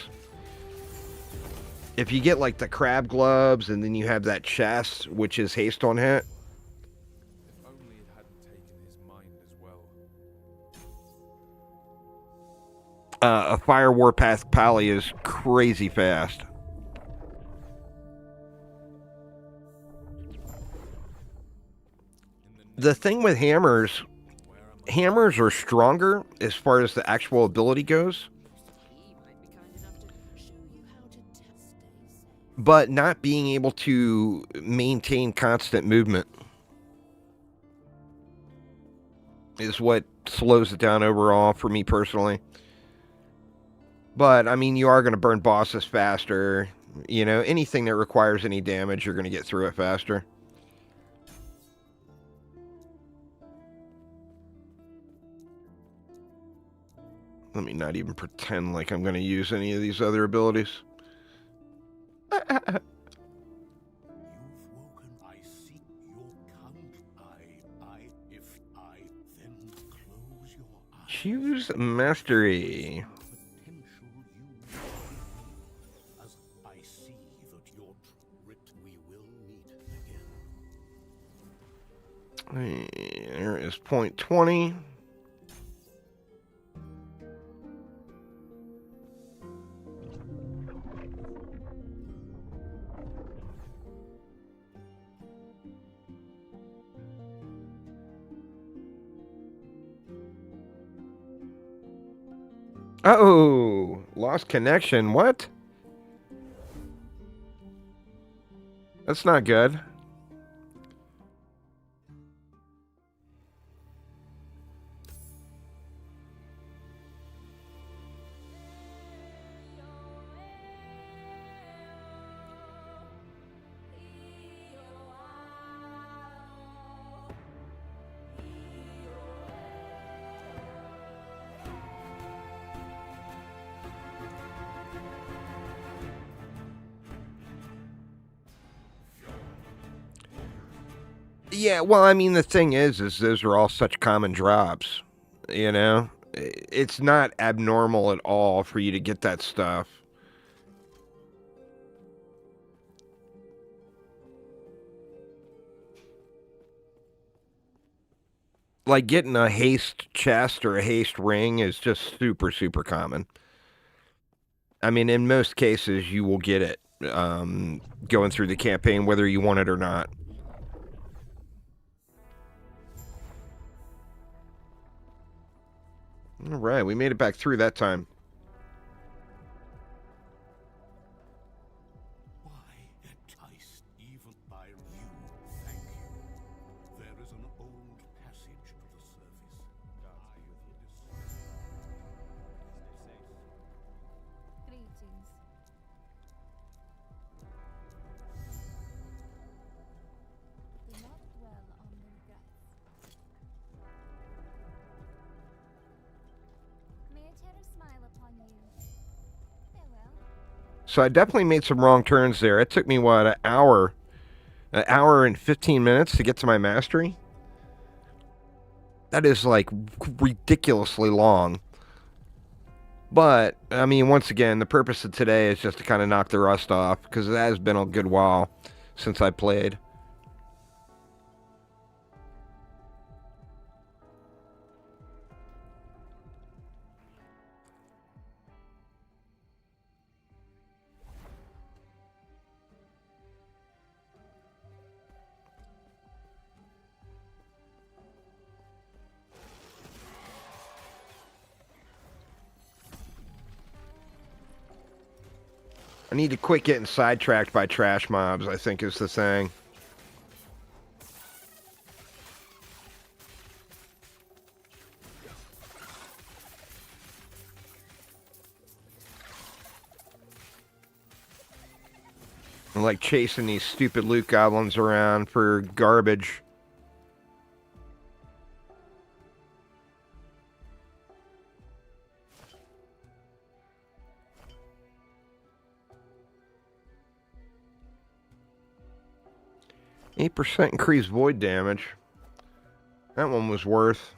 If you get like the crab gloves and then you have that chest, which is haste on hit. If only it hadn't taken his mind as well. A Fire Warpath Pally is crazy fast. The thing with hammers are stronger as far as the actual ability goes, He might be kind enough to show you how to test a but not being able to maintain constant movement is what slows it down overall for me personally. But I mean, you are going to burn bosses faster. You know, anything that requires any damage, you're going to get through it faster. Let me not even pretend like I'm going to use any of these other abilities. You've woken. I see your count. If I then close your eyes. Choose Mastery. Potential you will as I see that your writ we will meet again. There is point 20. Oh, lost connection. What? That's not good. Yeah, well, I mean, the thing is those are all such common drops, you know? It's not abnormal at all for you to get that stuff. Like, getting a haste chest or a haste ring is just super, super common. I mean, in most cases, you will get it going through the campaign, whether you want it or not. All right, we made it back through that time. Why enticed even by you? Thank you. There is an old passage to the surface. Greetings. Do not dwell on regrets. May a terror smile upon you. Farewell. So I definitely made some wrong turns there. It took me, what, an hour and 15 minutes to get to my mastery? That is, like, ridiculously long. But, I mean, once again, the purpose of today is just to kind of knock the rust off, because it has been a good while since I played. I need to quit getting sidetracked by trash mobs, I think is the thing. I'm like chasing these stupid loot goblins around for garbage. %8 increased void damage. That one was worth.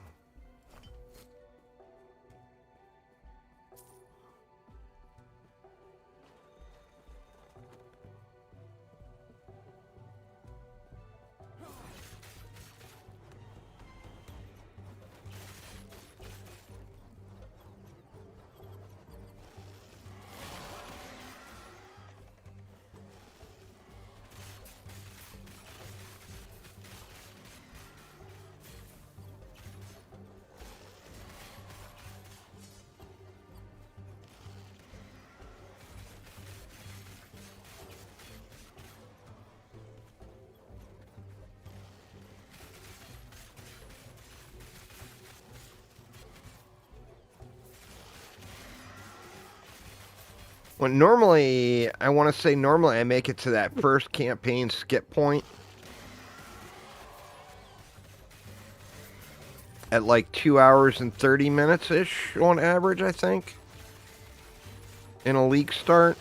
Well, normally, I want to say normally I make it to that first campaign skip point. at like 2 hours and 30 minutes-ish on average, I think, in a league start.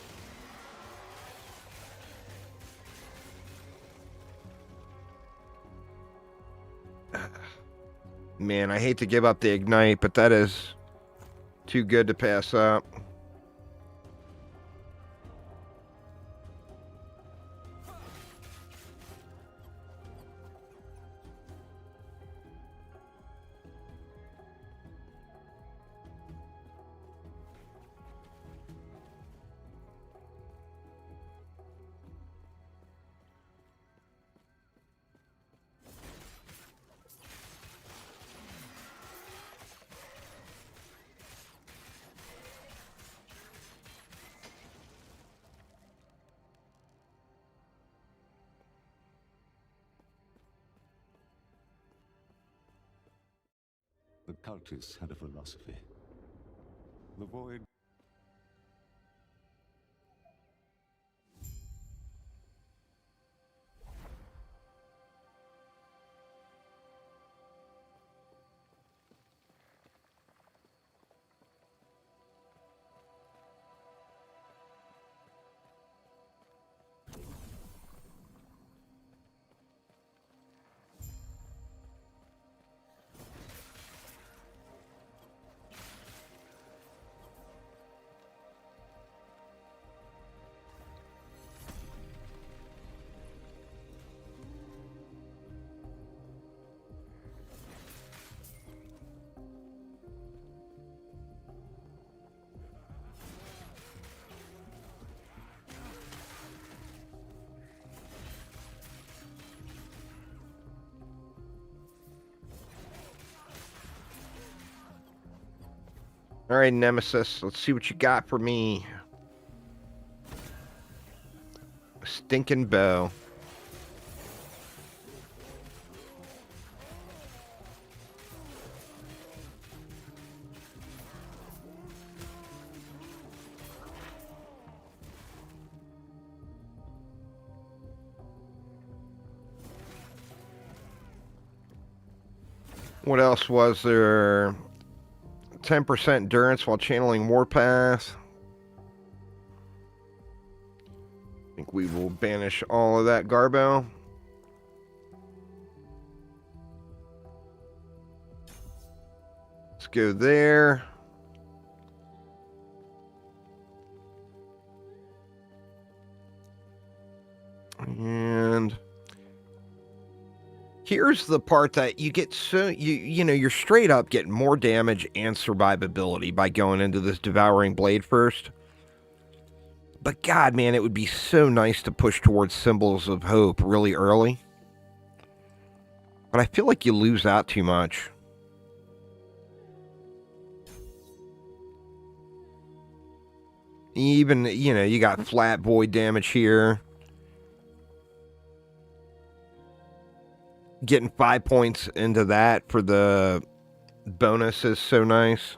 Man, I hate to give up the Ignite, but that is too good to pass up. The cultists had a philosophy. The void. All right, Nemesis, let's see what you got for me. Stinking bow. What else was there? 10% endurance while channeling Warpath. I think we will banish all of that Garbo. Let's go there. And here's the part that you get you're straight up getting more damage and survivability by going into this Devouring Blade first. But God, man, it would be so nice to push towards Symbols of Hope really early. But I feel like you lose out too much. Even, you got flat void damage here. Getting 5 points into that for the bonus is so nice.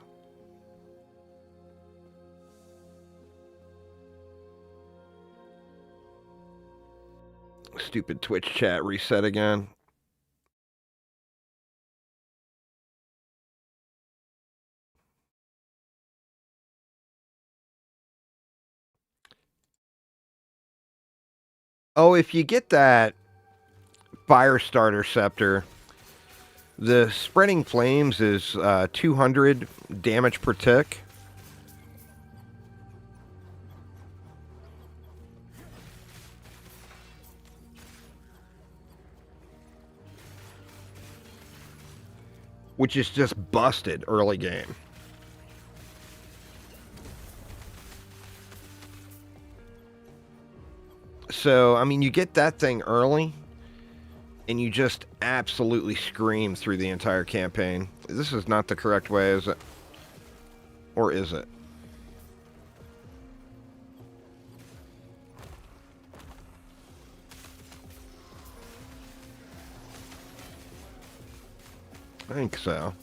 Stupid Twitch chat reset again. Oh, if you get that Firestarter Scepter, the Spreading Flames is 200 damage per tick. Which is just busted early game. So, I mean, you get that thing early, and you just absolutely scream through the entire campaign. This is not the correct way, is it? Or is it? I think so.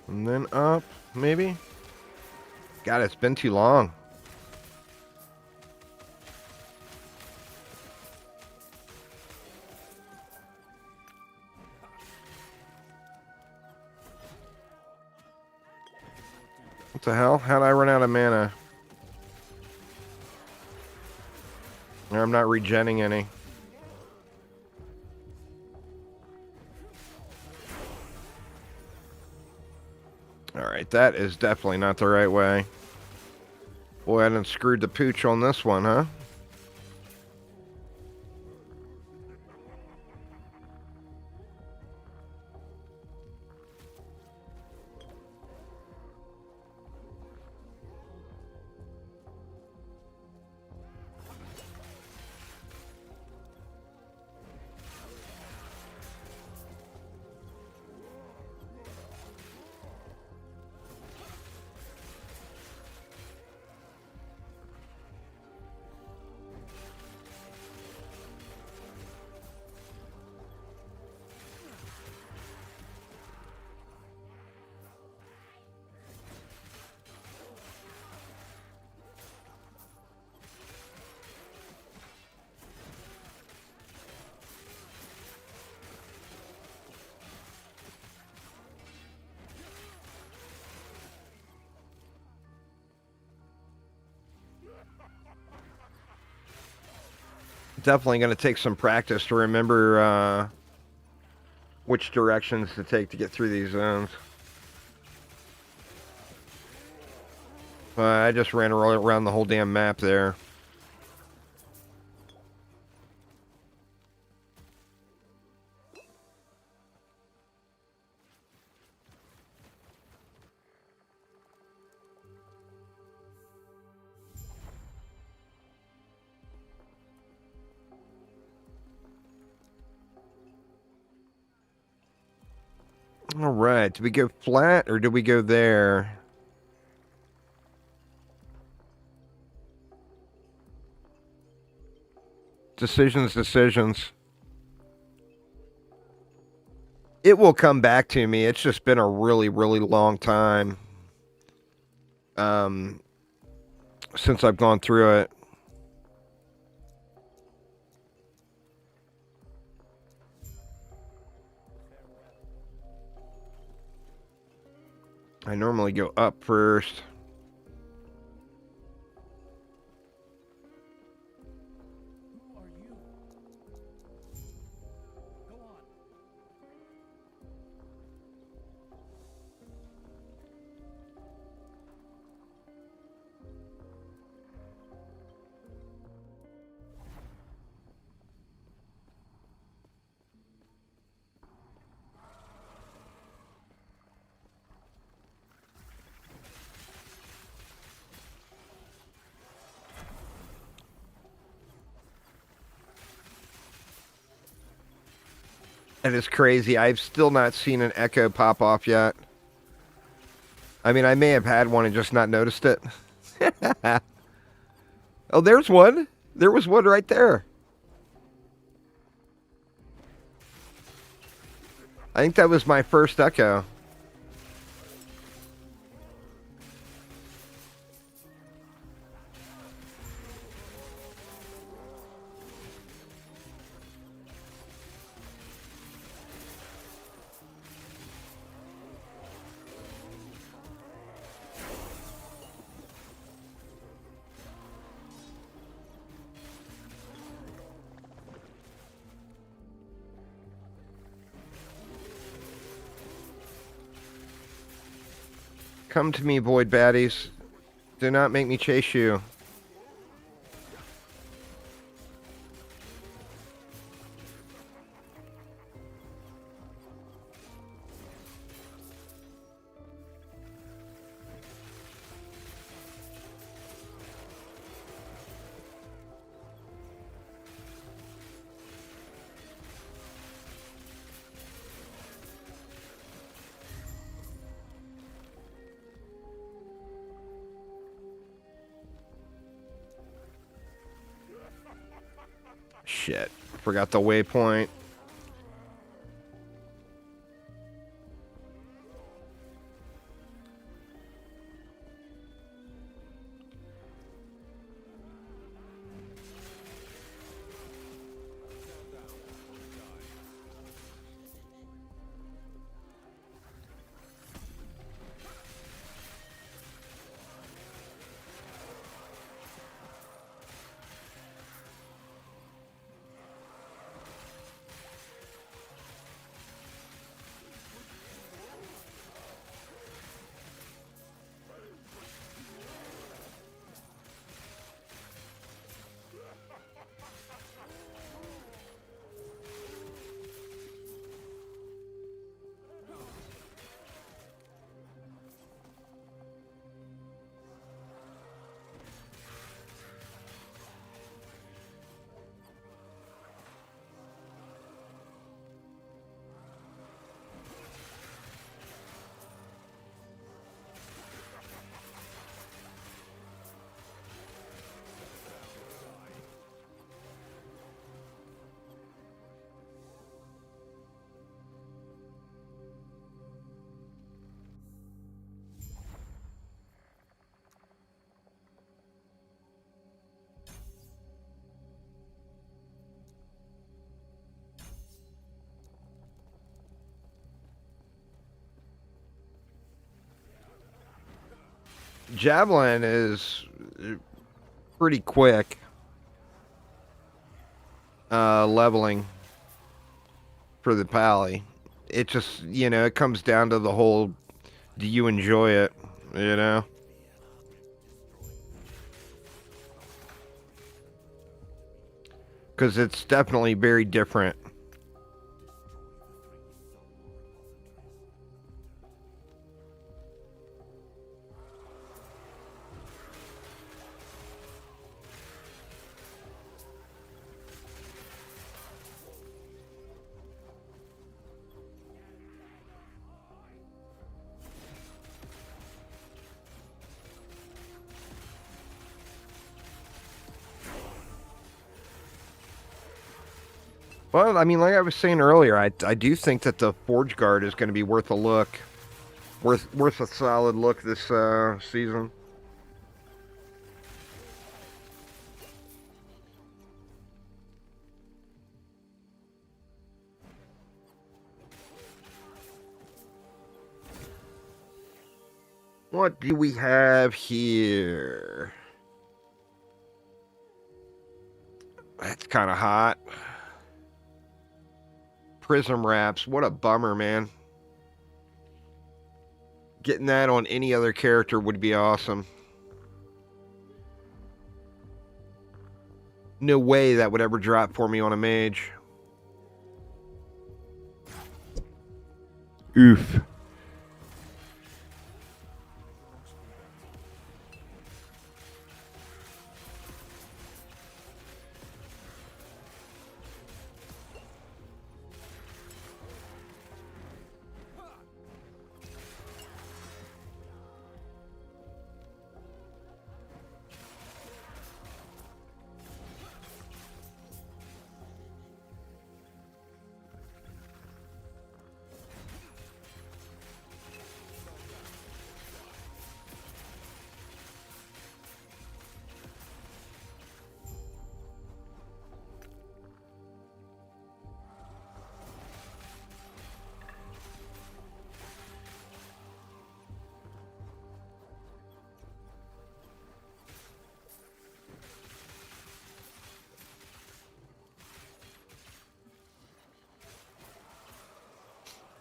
And then up, maybe? God, it's been too long. The hell? How'd I run out of mana? I'm not regenning any. Alright, that is definitely not the right way. Boy, I done screwed the pooch on this one, huh? Definitely going to take some practice to remember which directions to take to get through these zones. I just ran around the whole damn map there. All right, do we go flat or do we go there? Decisions. It will come back to me. It's just been a really, really long time since I've gone through it. I normally go up first. Who are you? Go on. That is crazy. I've still not seen an echo pop off yet. I mean, I may have had one and just not noticed it. Oh, there's one. There was one right there. I think that was my first echo. Come to me, void baddies. Do not make me chase you. Shit. Forgot the waypoint. Javelin is pretty quick leveling for the pally. It just, it comes down to the whole, do you enjoy it, you know? Because it's definitely very different. Well, I mean, like I was saying earlier, I do think that the Forge Guard is going to be worth a look, worth a solid look this season. What do we have here? That's kind of hot. Prism wraps. What a bummer, man. Getting that on any other character would be awesome. No way that would ever drop for me on a mage. Oof.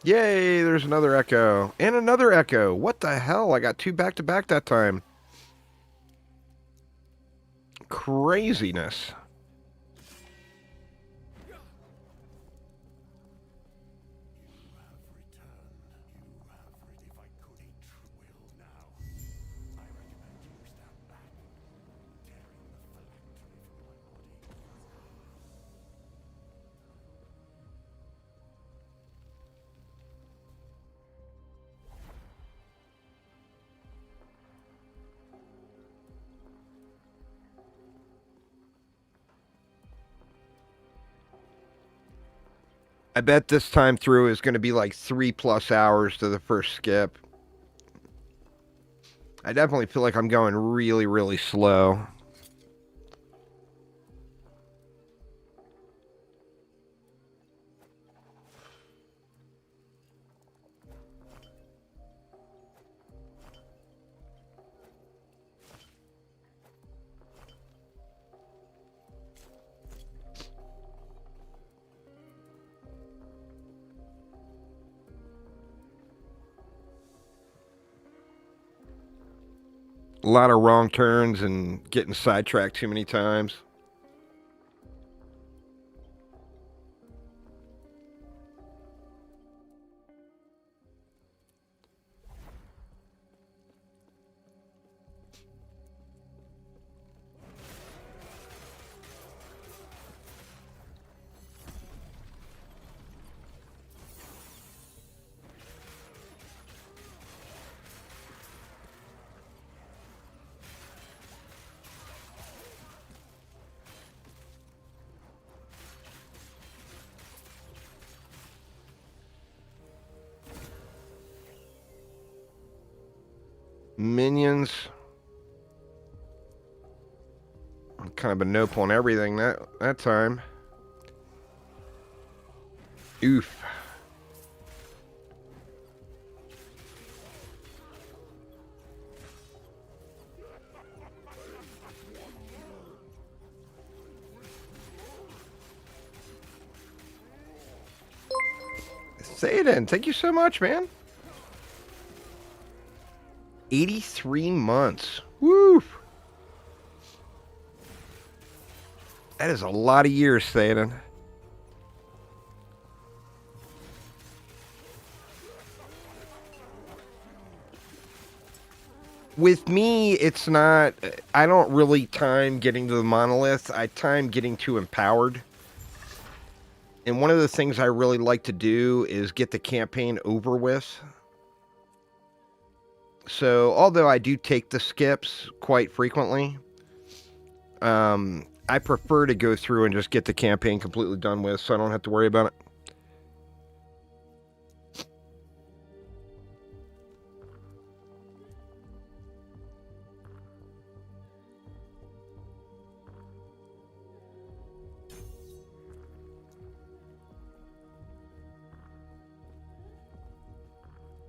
Yay, there's another echo. And another echo. What the hell? I got two back to back that time. Craziness. I bet this time through is going to be like 3+ hours to the first skip. I definitely feel like I'm going really, really slow. A lot of wrong turns and getting sidetracked too many times. Minions. Kind of a nope on everything that time. Oof. Thaden, thank you so much, man. 83 months. Woo! That is a lot of years, Thaden. With me, it's not... I don't really time getting to the monolith. I time getting to empowered. And one of the things I really like to do is get the campaign over with. So, although I do take the skips quite frequently, I prefer to go through and just get the campaign completely done with so I don't have to worry about it.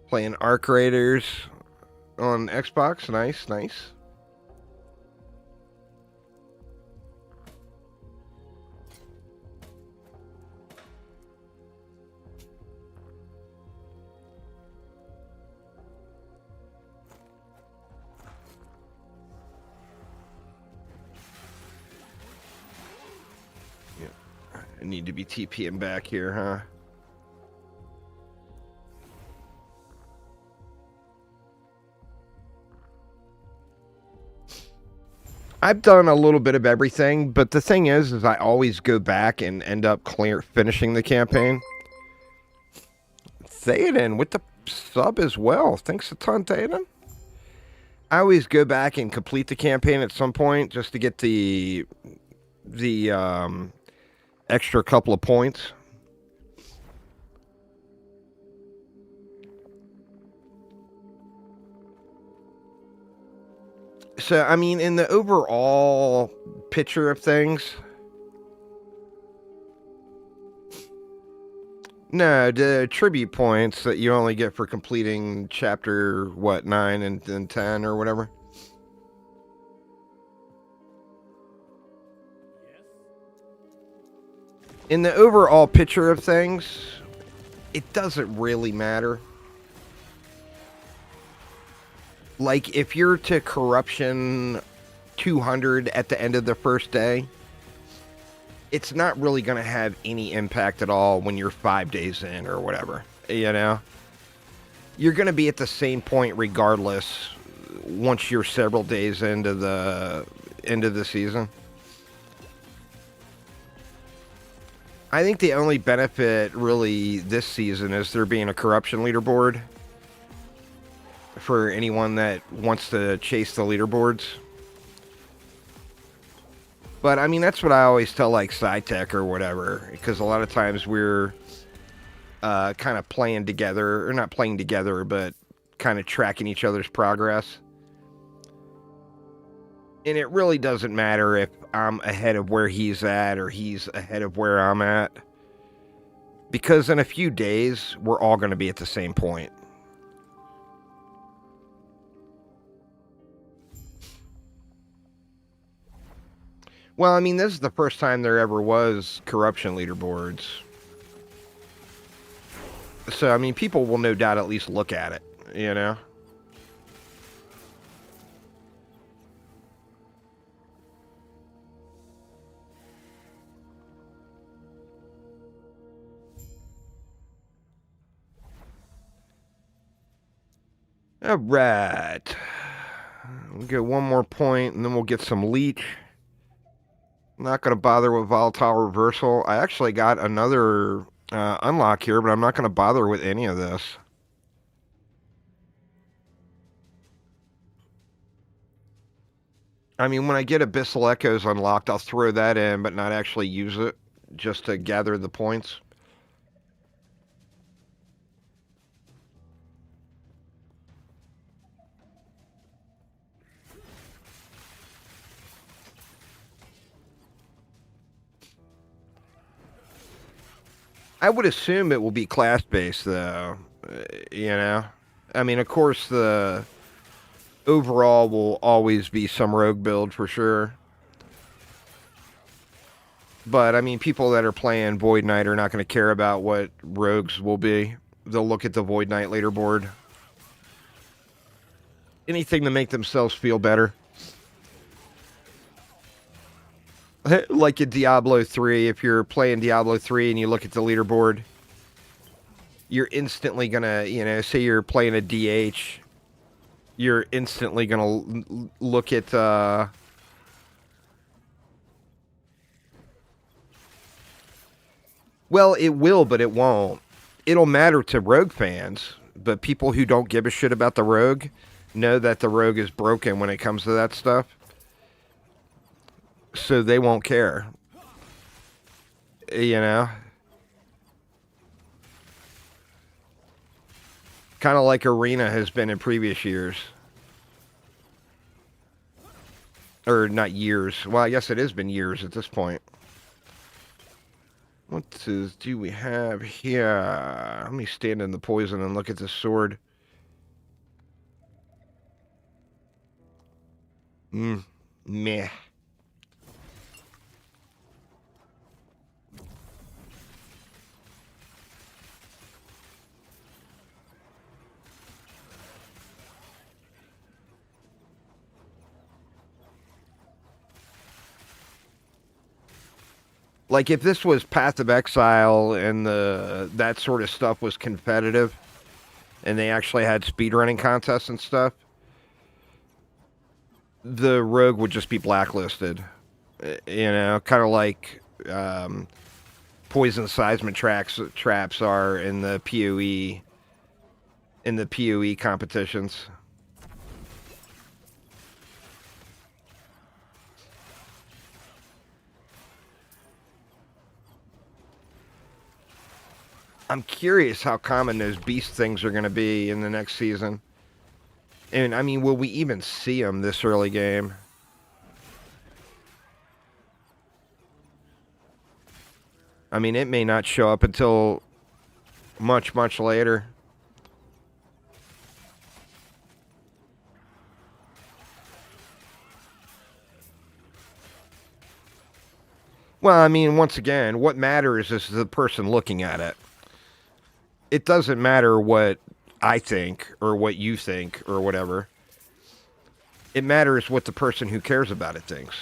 Playing Arc Raiders on Xbox. Nice, nice. Yeah. I need to be TPing back here, huh? I've done a little bit of everything, but the thing is I always go back and end up finishing the campaign. Thaden with the sub as well. Thanks a ton, Thaden. I always go back and complete the campaign at some point just to get the extra couple of points. So, I mean, in the overall picture of things, no, the tribute points that you only get for completing chapter, 9 and 10 or whatever. In the overall picture of things, it doesn't really matter. Like, if you're to corruption 200 at the end of the first day, it's not really going to have any impact at all when you're 5 days in or whatever, you know? You're going to be at the same point regardless once you're several days into the end of the season. I think the only benefit really this season is there being a corruption leaderboard for anyone that wants to chase the leaderboards. But, I mean, that's what I always tell, like, SciTech or whatever, because a lot of times we're kind of playing together, or not playing together, but kind of tracking each other's progress. And it really doesn't matter if I'm ahead of where he's at or he's ahead of where I'm at, because in a few days, we're all going to be at the same point. Well, I mean, this is the first time there ever was corruption leaderboards. So, I mean, people will no doubt at least look at it, you know? All right. We'll get one more point, and then we'll get some leech. I'm not going to bother with volatile reversal. I actually got another unlock here, but I'm not going to bother with any of this. I mean, when I get Abyssal Echoes unlocked, I'll throw that in, but not actually use it, just to gather the points. I would assume it will be class-based, though, you know? I mean, of course, the overall will always be some rogue build for sure. But, I mean, people that are playing Void Knight are not going to care about what rogues will be. They'll look at the Void Knight leaderboard. Anything to make themselves feel better. Like in Diablo 3, if you're playing Diablo 3 and you look at the leaderboard, you're instantly going to, you know, say you're playing a DH, you're instantly going to look at... Well, it will, but it won't. It'll matter to Rogue fans, but people who don't give a shit about the Rogue know that the Rogue is broken when it comes to that stuff. So they won't care. You know? Kind of like Arena has been in previous years. Or not years. Well, I guess it has been years at this point. What do we have here? Let me stand in the poison and look at the sword. Meh. Like, if this was Path of Exile and that sort of stuff was competitive, and they actually had speedrunning contests and stuff, the Rogue would just be blacklisted. You know, kind of like poison seismic traps are in the PoE competitions. I'm curious how common those beast things are going to be in the next season. And, I mean, will we even see them this early game? I mean, it may not show up until much, much later. Well, I mean, once again, what matters is the person looking at it. It doesn't matter what I think or what you think or whatever. It matters what the person who cares about it thinks.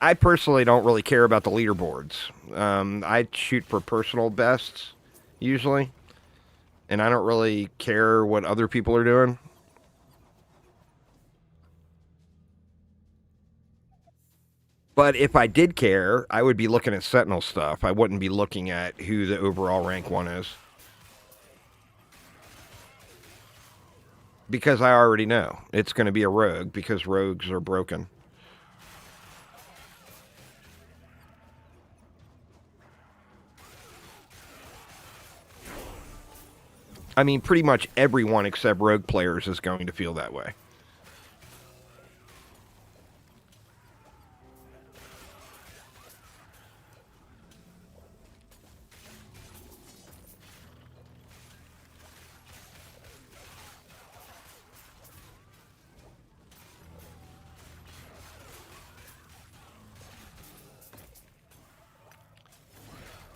I personally don't really care about the leaderboards. I shoot for personal bests, usually. And I don't really care what other people are doing. But if I did care, I would be looking at Sentinel stuff. I wouldn't be looking at who the overall rank one is. Because I already know. It's going to be a rogue, because rogues are broken. I mean, pretty much everyone except rogue players is going to feel that way.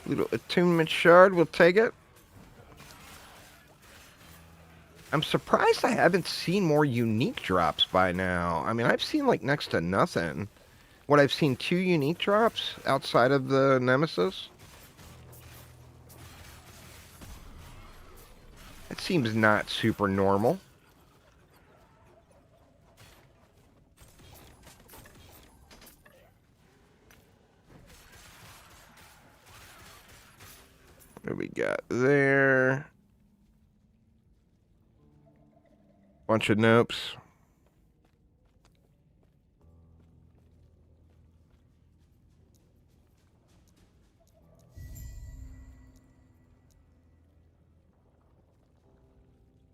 Little attunement shard, we'll take it. I'm surprised I haven't seen more unique drops by now. I mean, I've seen like next to nothing. What, I've seen 2 unique drops outside of the Nemesis? It seems not super normal. What do we got there? Bunch of nopes.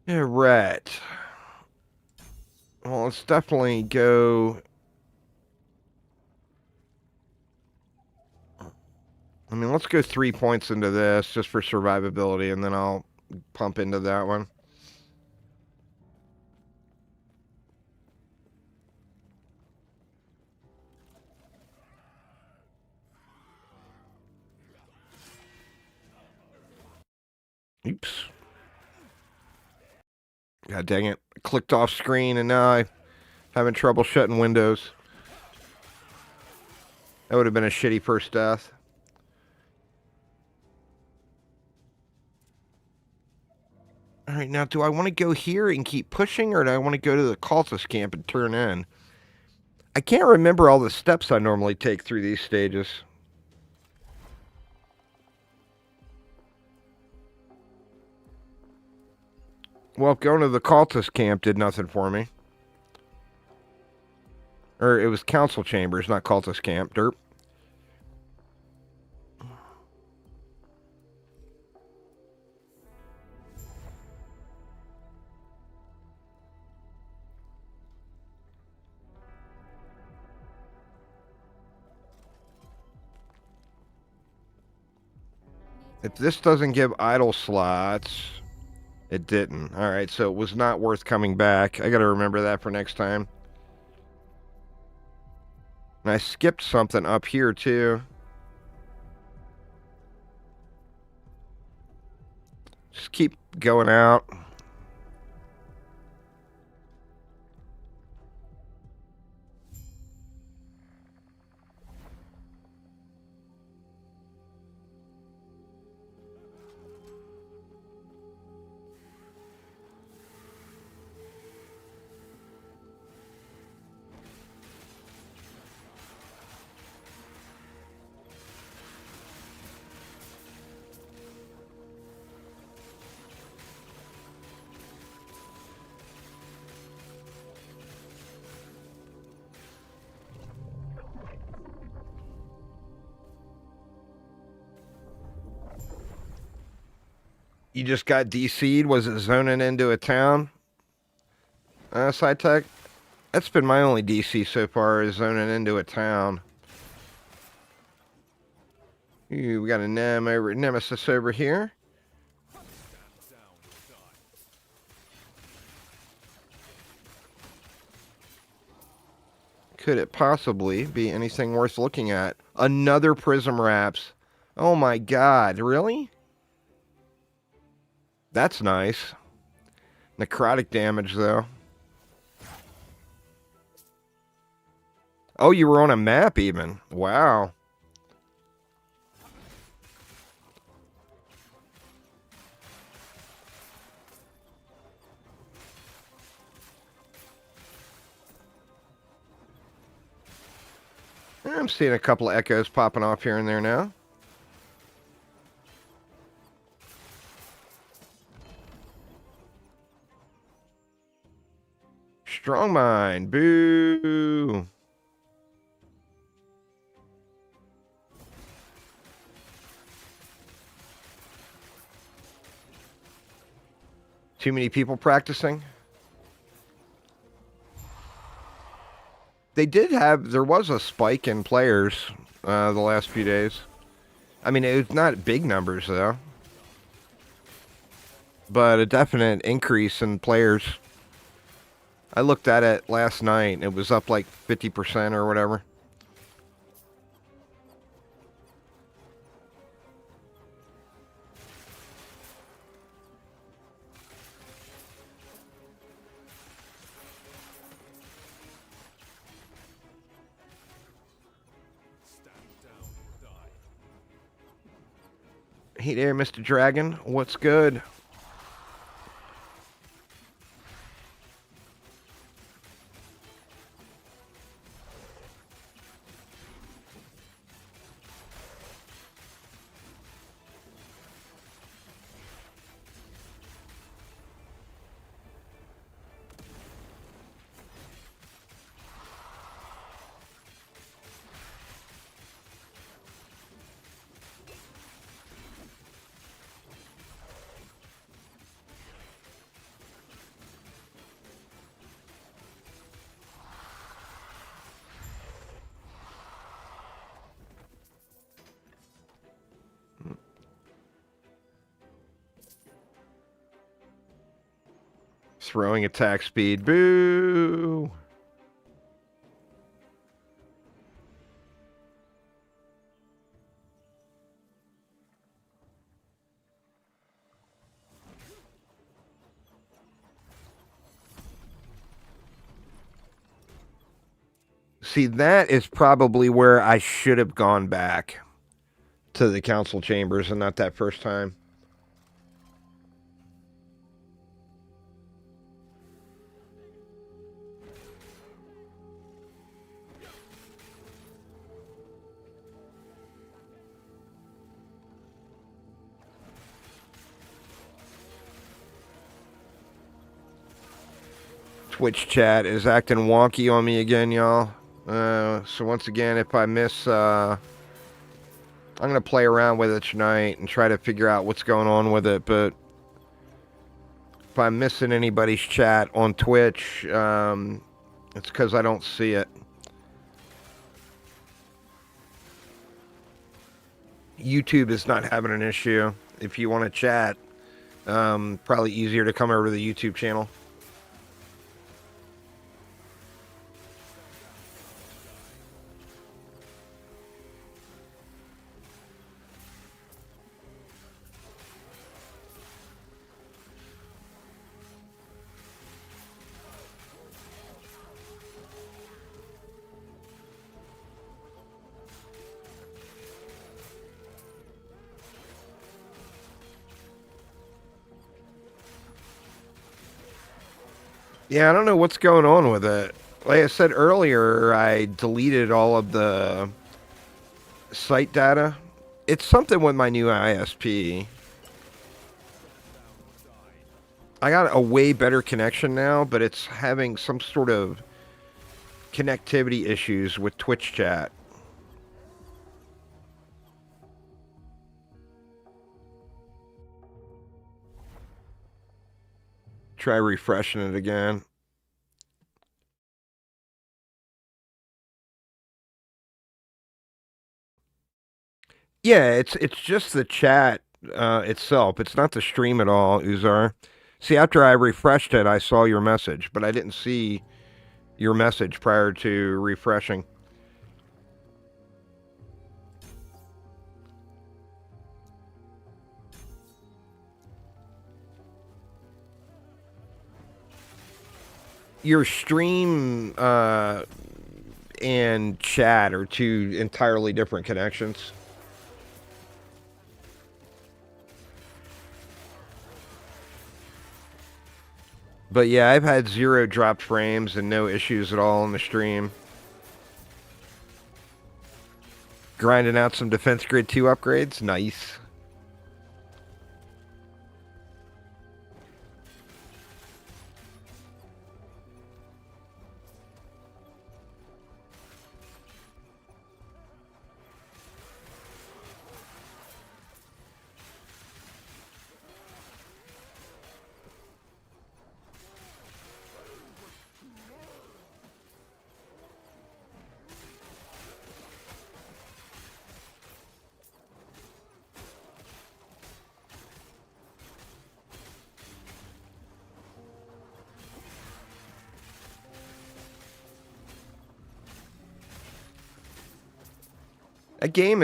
Yeah, right. Well, let's definitely go. I mean, let's go 3 points into this just for survivability, and then I'll pump into that one. Oops. God dang it. Clicked off screen and now I'm having trouble shutting windows. That would have been a shitty first death. Alright, now do I want to go here and keep pushing, or do I want to go to the cultist camp and turn in? I can't remember all the steps I normally take through these stages. Well, going to the cultist camp did nothing for me. Or it was council chambers, not cultist camp. Derp. If this doesn't give idle slots, it didn't. Alright, so it was not worth coming back. I gotta remember that for next time. And I skipped something up here, too. Just keep going out. You just got DC'd? Was it zoning into a town? Side tech? That's been my only DC so far, is zoning into a town. Ooh, we got a nemesis over here. Could it possibly be anything worth looking at? Another Prism Wraps. Oh my god, really? That's nice. Necrotic damage, though. Oh, you were on a map, even. Wow. I'm seeing a couple of echoes popping off here and there now. Strong mind. Boo. Too many people practicing? There was a spike in players the last few days. I mean, it was not big numbers, though. But a definite increase in players. I looked at it last night. It was up like 50% or whatever. Hey there, Mr. Dragon. What's good? Throwing attack speed. Boo! See, that is probably where I should have gone back to the council chambers and not that first time. Twitch chat is acting wonky on me again, y'all. So once again, if I miss, I'm going to play around with it tonight and try to figure out what's going on with it. But if I'm missing anybody's chat on Twitch, it's because I don't see it. YouTube is not having an issue. If you want to chat, probably easier to come over to the YouTube channel. Yeah, I don't know what's going on with it. Like I said earlier, I deleted all of the site data. It's something with my new ISP. I got a way better connection now, but it's having some sort of connectivity issues with Twitch chat. Try refreshing it again. Yeah, it's just the chat itself. It's not the stream at all, Uzar. See, after I refreshed it, I saw your message, but I didn't see your message prior to refreshing. Your stream and chat are two entirely different connections. But yeah, I've had 0 dropped frames and no issues at all on the stream. Grinding out some Defense Grid 2 upgrades. Nice. A game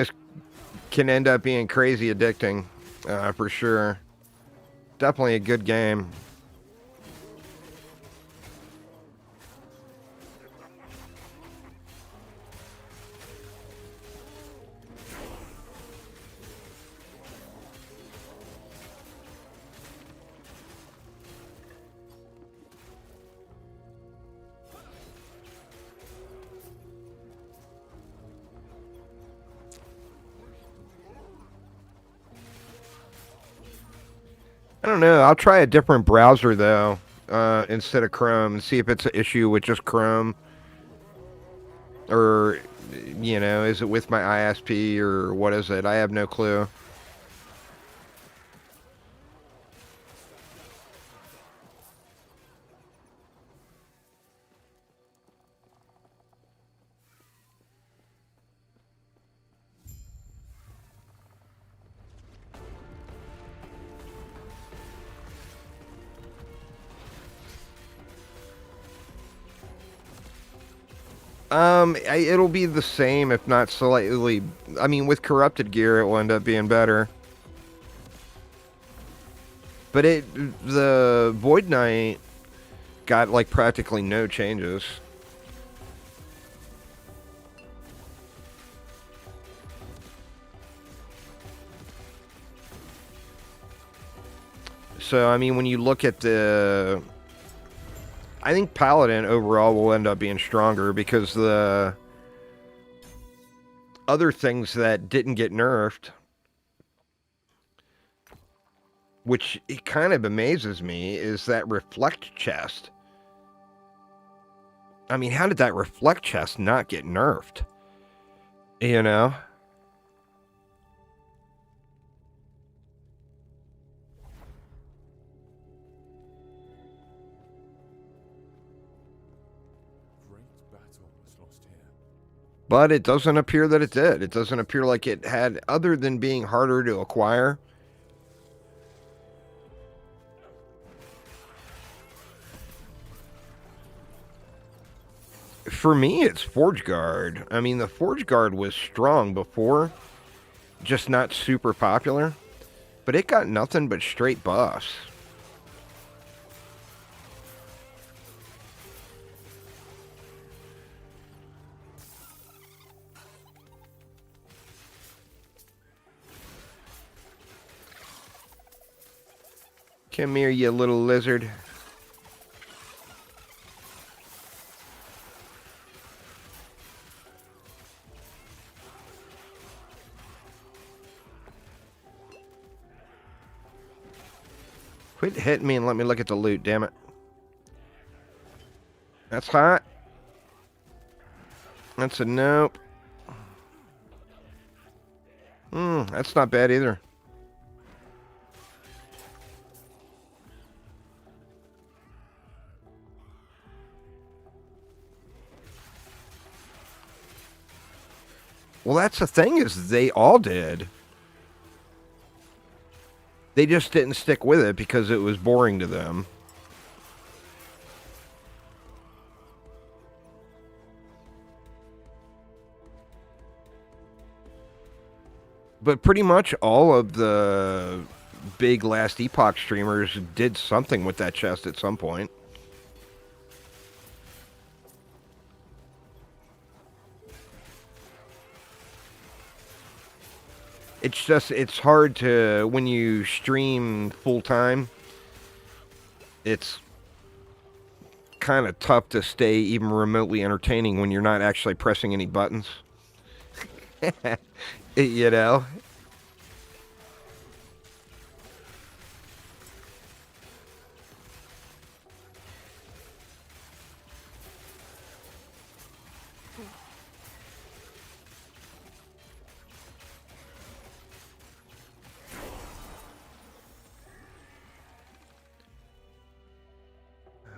can end up being crazy addicting, for sure. Definitely a good game. I don't know. I'll try a different browser, though, instead of Chrome, and see if it's an issue with just Chrome. Or, you know, is it with my ISP, or what is it? I have no clue. It'll be the same, if not slightly. I mean, with corrupted gear, it will end up being better. But the Void Knight got like practically no changes. So, I mean, when you look at the... I think Paladin overall will end up being stronger because the other things that didn't get nerfed, which it kind of amazes me, is that Reflect chest. I mean, how did that Reflect chest not get nerfed? You know? Great battle was lost here. But it doesn't appear that it did. It doesn't appear like it had, other than being harder to acquire. For me, it's Forge Guard. I mean, the Forge Guard was strong before, just not super popular. But it got nothing but straight buffs. Come here, you little lizard. Quit hitting me and let me look at the loot, damn it. That's hot. That's a nope. That's not bad either. Well, that's the thing, is they all did. They just didn't stick with it because it was boring to them. But pretty much all of the big Last Epoch streamers did something with that chest at some point. It's just, it's hard to, when you stream full time, it's kind of tough to stay even remotely entertaining when you're not actually pressing any buttons. You know?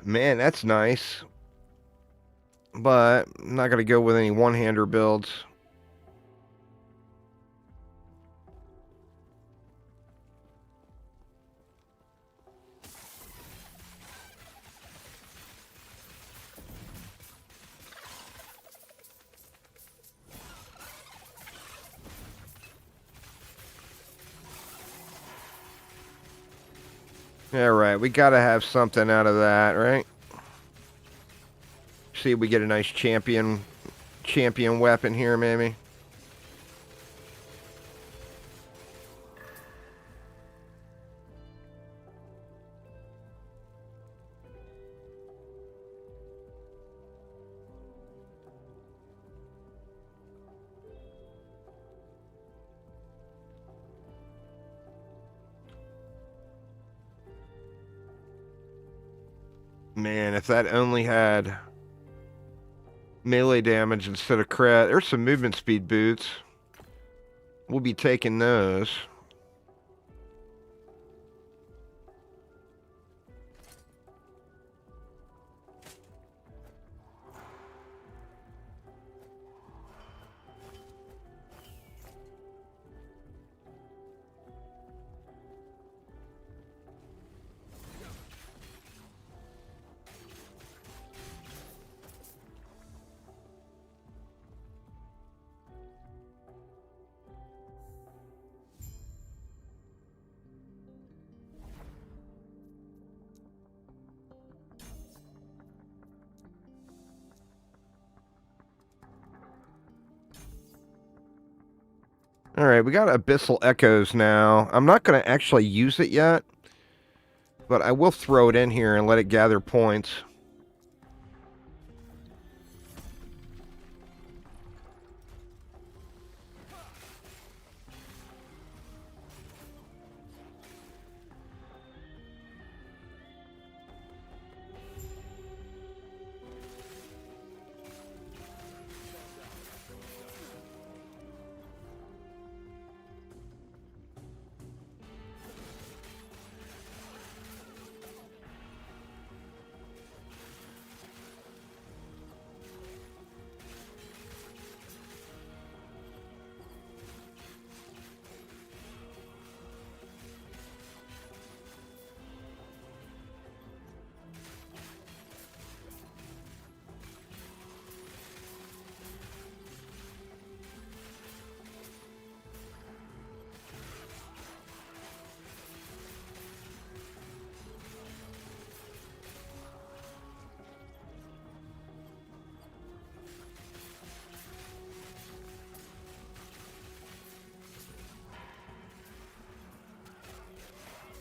Man, that's nice. But I'm not going to go with any one-hander builds. Alright, we gotta have something out of that, right? See if we get a nice champion weapon here, maybe. Man, if that only had melee damage instead of crit. There's some movement speed boots. We'll be taking those. Alright, we got Abyssal Echoes now. I'm not going to actually use it yet. But I will throw it in here and let it gather points.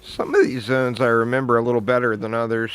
Some of these zones I remember a little better than others.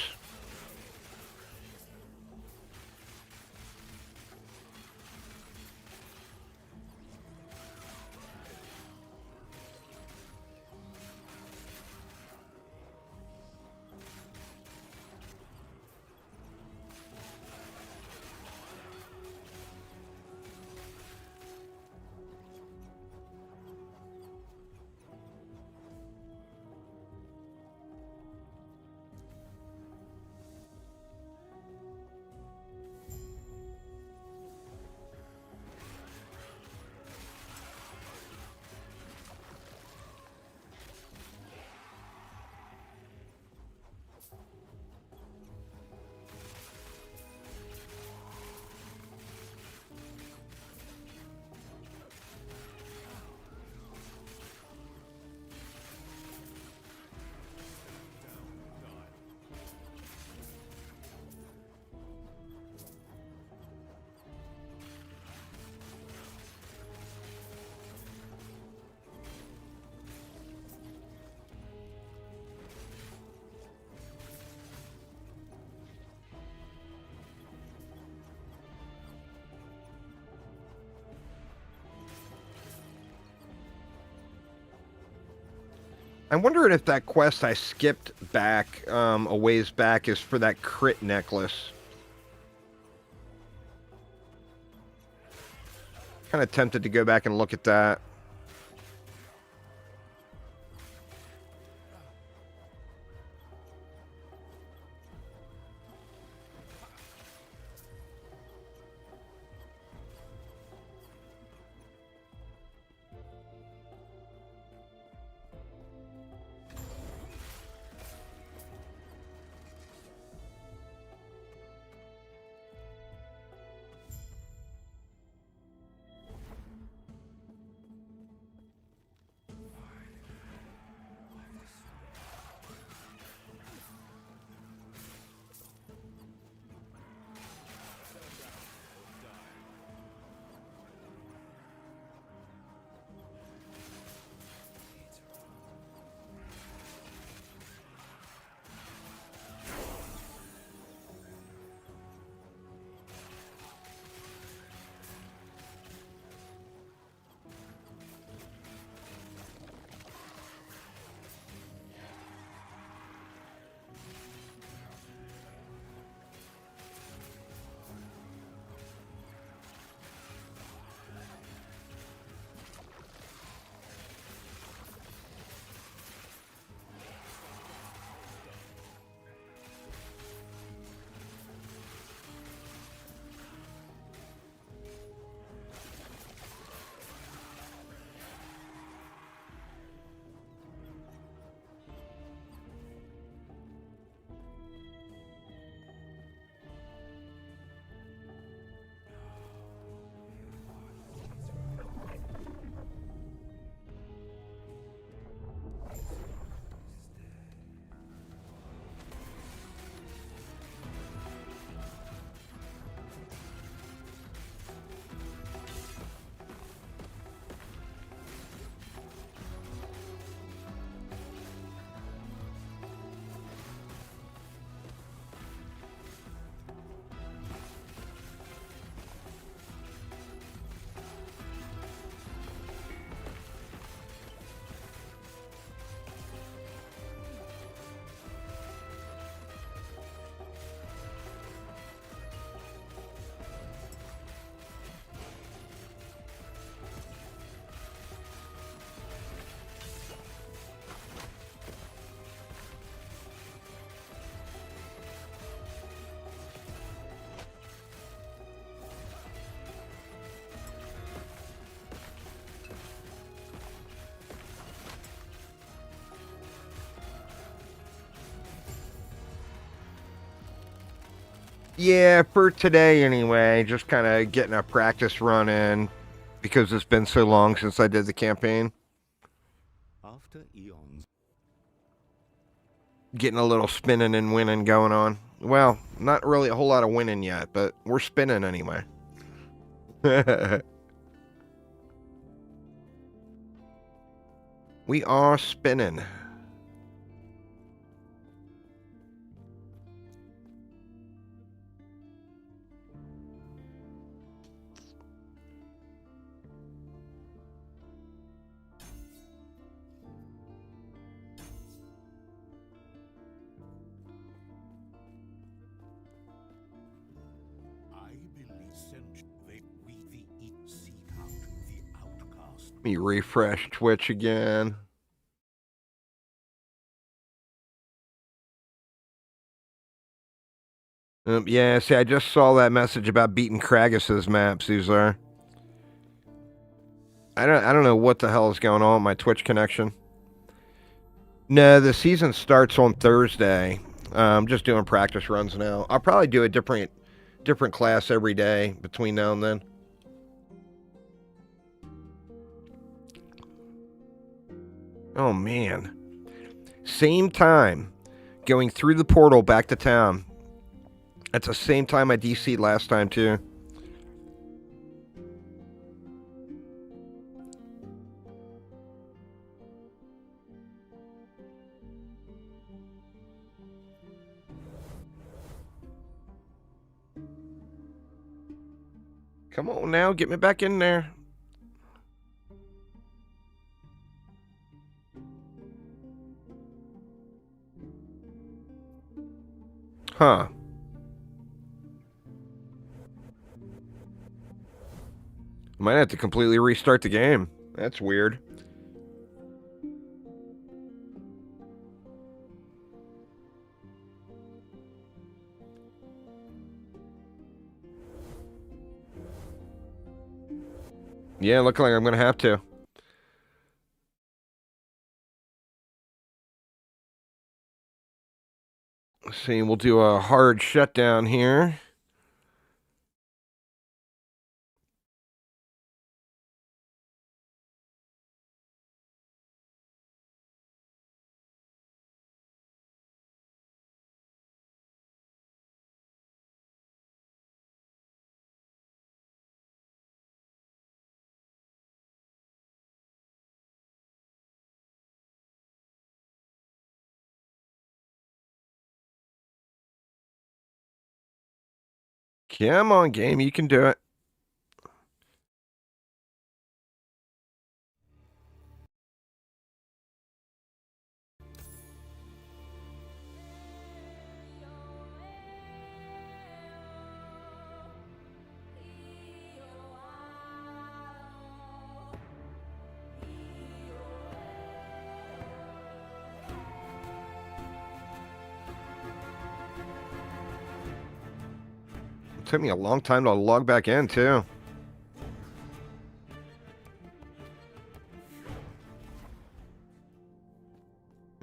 I'm wondering if that quest I skipped back, a ways back, is for that crit necklace. Kind of tempted to go back and look at that. Yeah, for today anyway, just kind of getting a practice run in because it's been so long since I did the campaign. After eons. Getting a little spinning and winning going on. Well, not really a whole lot of winning yet, but we're spinning anyway. We are spinning. I believe we seek out the outcast. Let me refresh Twitch again. Yeah, see, I just saw that message about beating Kragus's map, Suzar. I don't know what the hell is going on with my Twitch connection. No, the season starts on Thursday. I'm just doing practice runs now. I'll probably do a different class every day between now and then. Oh man. Same time going through the portal back to town. That's the same time I DC'd last time too. Come on now, get me back in there. Huh. Might have to completely restart the game. That's weird. Yeah, looking like I'm gonna have to. Let's see, we'll do a hard shutdown here. Come on, game, you can do it. It took me a long time to log back in, too.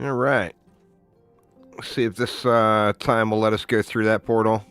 All right. Let's see if this time will let us go through that portal.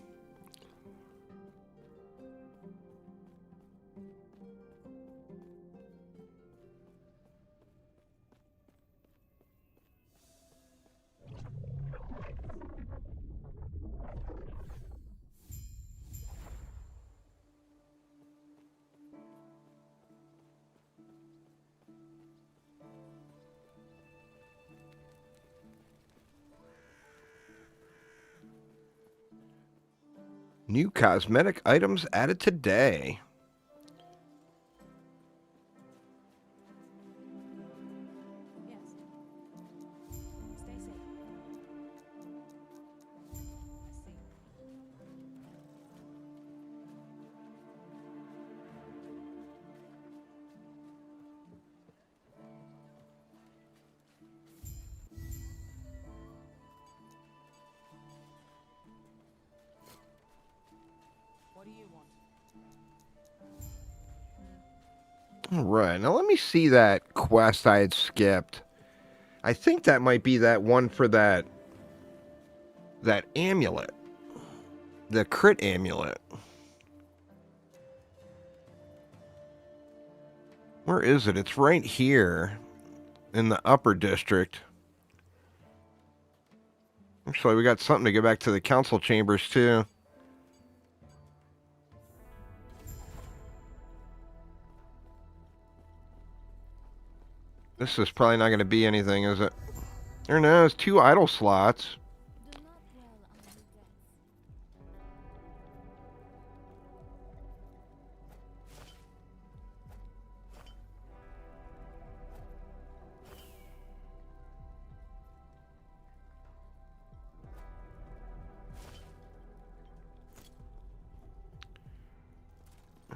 New cosmetic items added today. Yes. Stay safe. I see. What do you want? All right, now let me see that quest I had skipped. I think that might be that one for that amulet. The crit amulet. Where is it? It's right here in the upper district. Actually, we got something to go back to the council chambers, too. This is probably not going to be anything, is it? There no, it's 2 idle slots. Do not dwell on regrets.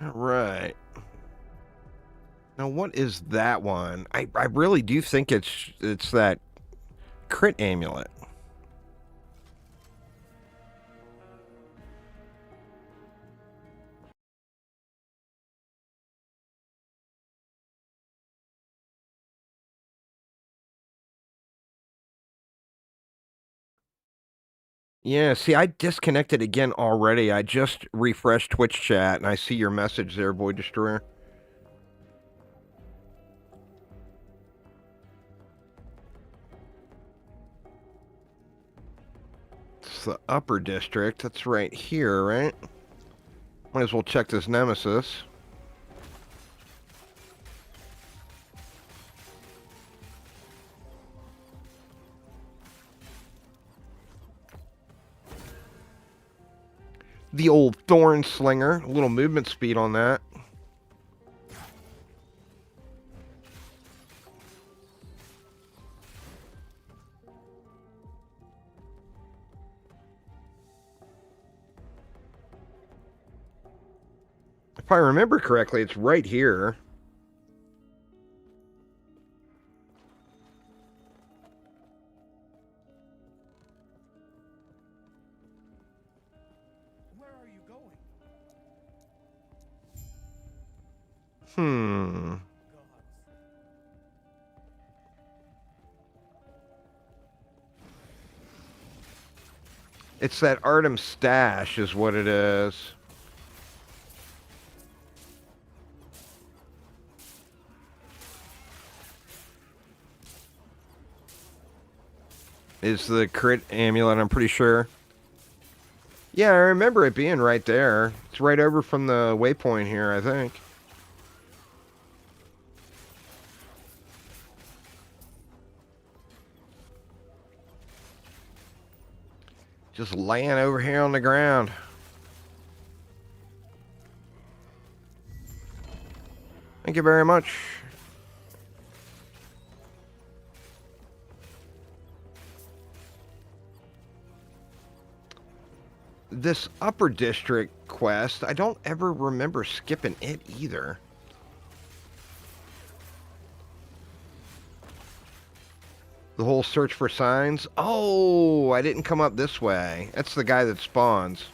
All right. Now, what is that one? I really do think it's that crit amulet. Yeah, see, I disconnected again already. I just refreshed Twitch chat, and I see your message there, Void Destroyer. It's the upper district. That's right here, right? Might as well check this nemesis. The old Thorn Slinger. A little movement speed on that. If I remember correctly, it's right here. Where are you going? Hmm. It's that Artem stash is what it is. Is the crit amulet, I'm pretty sure. Yeah, I remember it being right there. It's right over from the waypoint here, I think. Just laying over here on the ground. Thank you very much. This upper district quest, I don't ever remember skipping it either. The whole search for signs? Oh, I didn't come up this way. That's the guy that spawns.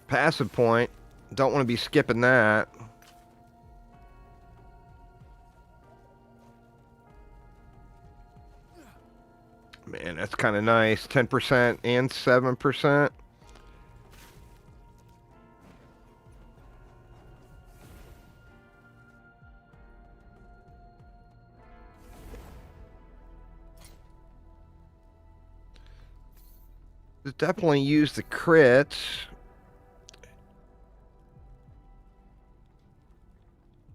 Passive point. Don't want to be skipping that. Man, that's kind of nice. 10% and 7%. Definitely use the crits.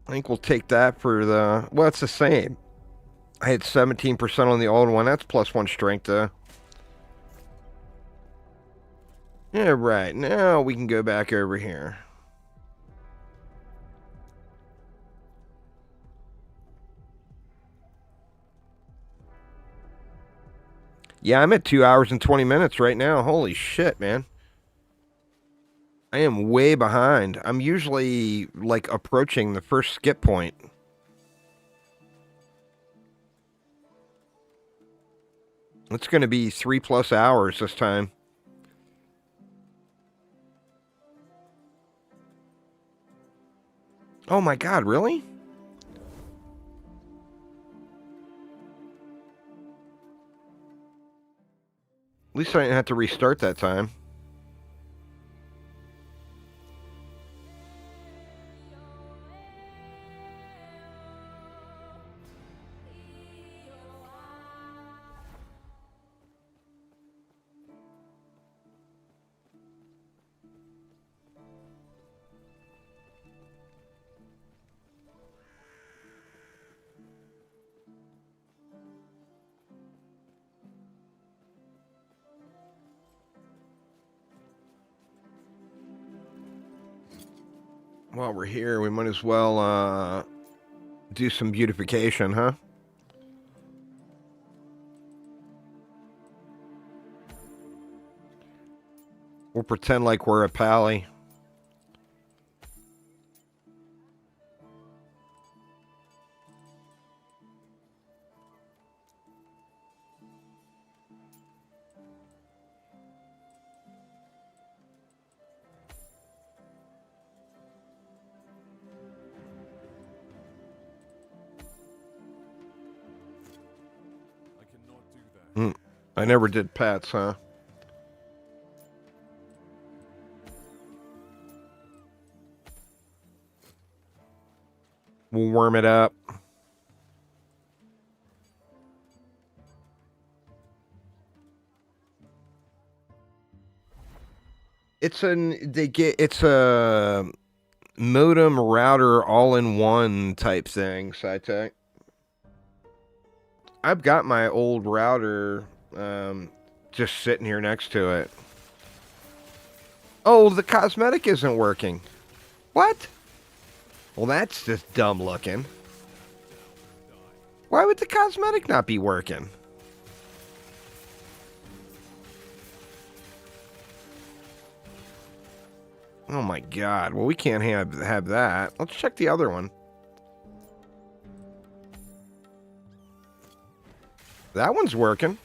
I think we'll take that for the... Well, it's the same. I had 17% on the old one. That's +1 strength, though. Yeah, right. Now we can go back over here. Yeah, I'm at 2 hours and 20 minutes right now. Holy shit, man. I am way behind. I'm usually, like, approaching the first skip point. It's going to be 3+ hours this time. Oh my god, really? At least I didn't have to restart that time. While we're here, we might as well do some beautification, huh? We'll pretend like we're a pally. I cannot do that. I never did pets, huh? We'll warm it up. It's a modem router all-in-one type thing, SciTech. I've got my old router just sitting here next to it. Oh, the cosmetic isn't working. What? Well, that's just dumb looking. Why would the cosmetic not be working? Oh my god. Well, we can't have that. Let's check the other one. That one's working.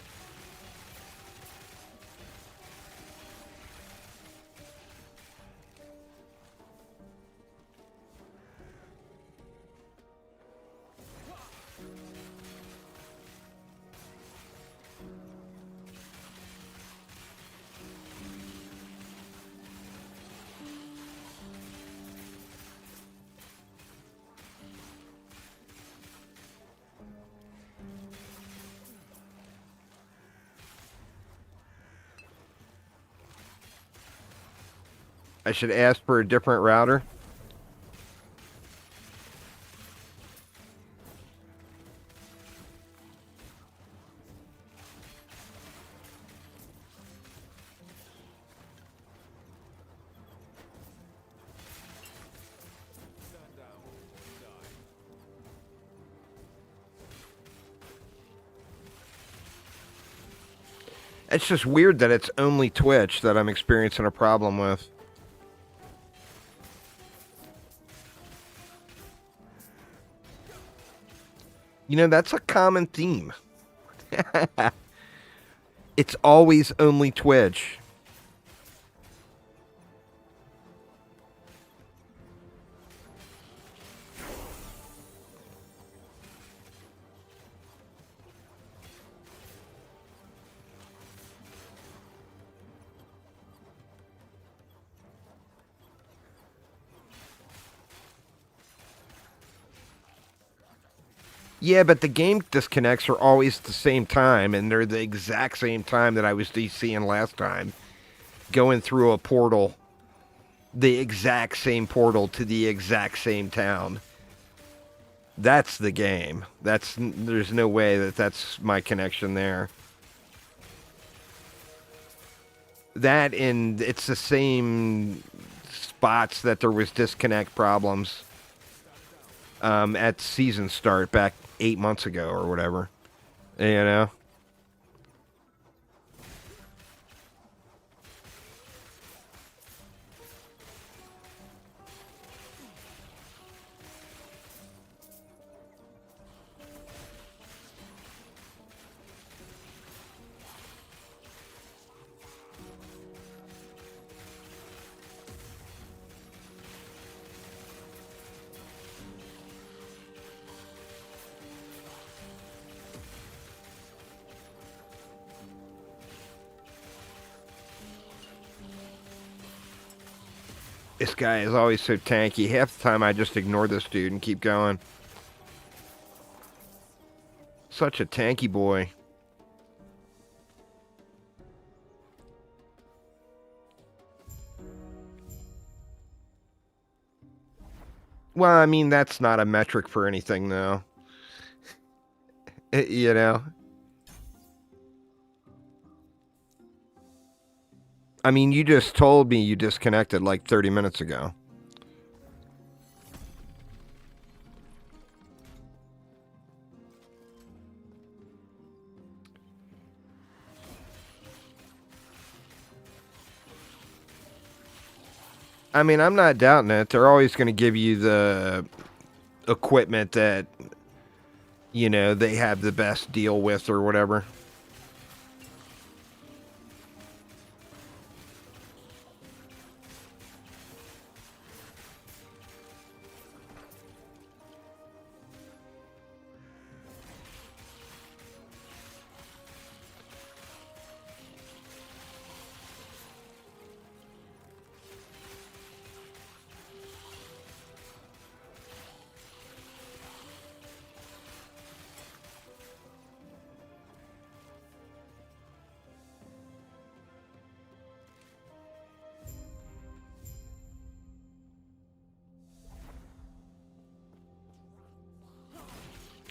I should ask for a different router. It's just weird that it's only Twitch that I'm experiencing a problem with. You know, that's a common theme. It's always only Twitch. Yeah, but the game disconnects are always the same time, and they're the exact same time that I was DCing last time. Going through a portal. The exact same portal to the exact same town. That's the game. There's no way that that's my connection there. That and it's the same spots that there was disconnect problems at season start back 8 months ago or whatever. You know? This guy is always so tanky. Half the time I just ignore this dude and keep going. Such a tanky boy. Well, I mean, that's not a metric for anything, though. You know? I mean, you just told me you disconnected like 30 minutes ago. I mean, I'm not doubting it. They're always going to give you the equipment that, you know, they have the best deal with or whatever.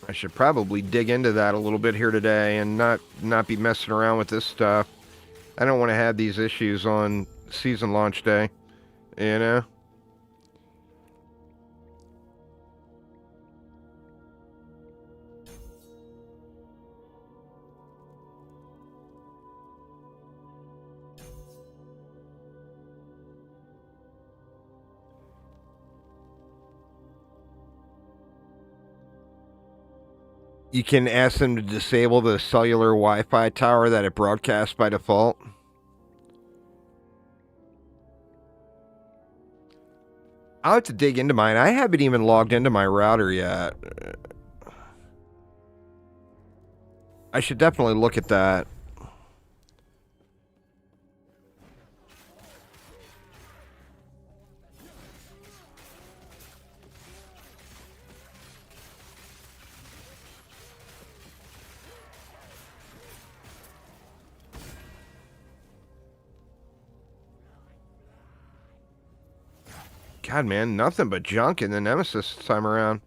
I should probably dig into that a little bit here today and not be messing around with this stuff. I don't want to have these issues on season launch day, you know? You can ask them to disable the cellular Wi-Fi tower that it broadcasts by default. I'll have to dig into mine. I haven't even logged into my router yet. I should definitely look at that. God, man, nothing but junk in the Nemesis this time around.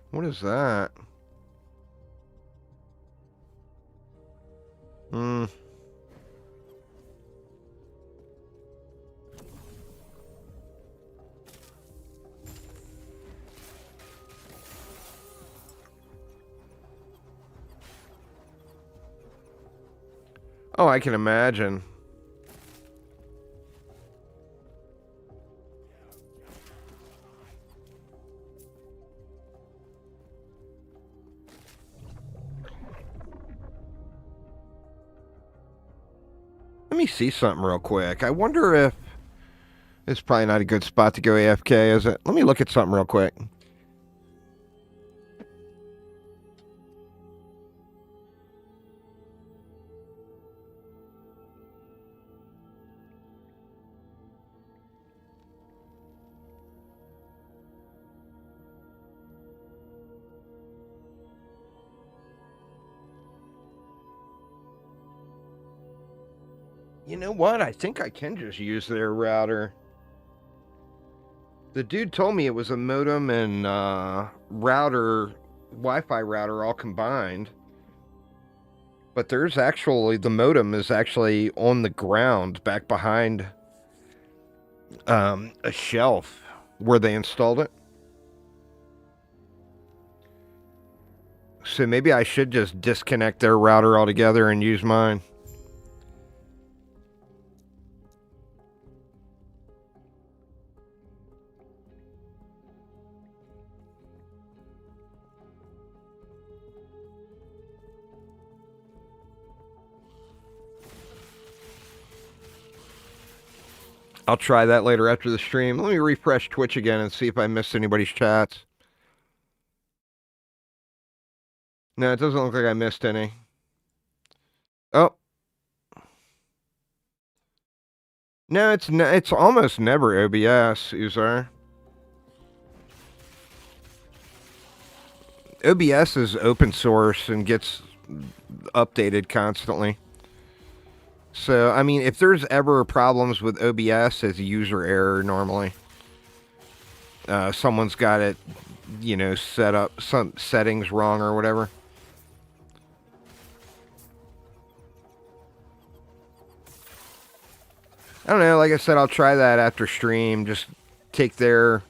What is that? Hmm. Oh, I can imagine. Let me see something real quick. I wonder if... It's probably not a good spot to go AFK, is it? Let me look at something real quick. You know what? I think I can just use their router. The dude told me it was a modem and router, Wi-Fi router all combined. But there's actually, the modem is actually on the ground back behind a shelf where they installed it. So maybe I should just disconnect their router altogether and use mine. I'll try that later after the stream. Let me refresh Twitch again and see if I missed anybody's chats. No, it doesn't look like I missed any. Oh. No, it's almost never OBS, Uzar. OBS is open source and gets updated constantly. So, I mean, if there's ever problems with OBS, it's a user error normally. Someone's got it, you know, set up some settings wrong or whatever. I don't know, like I said, I'll try that after stream. Just take their...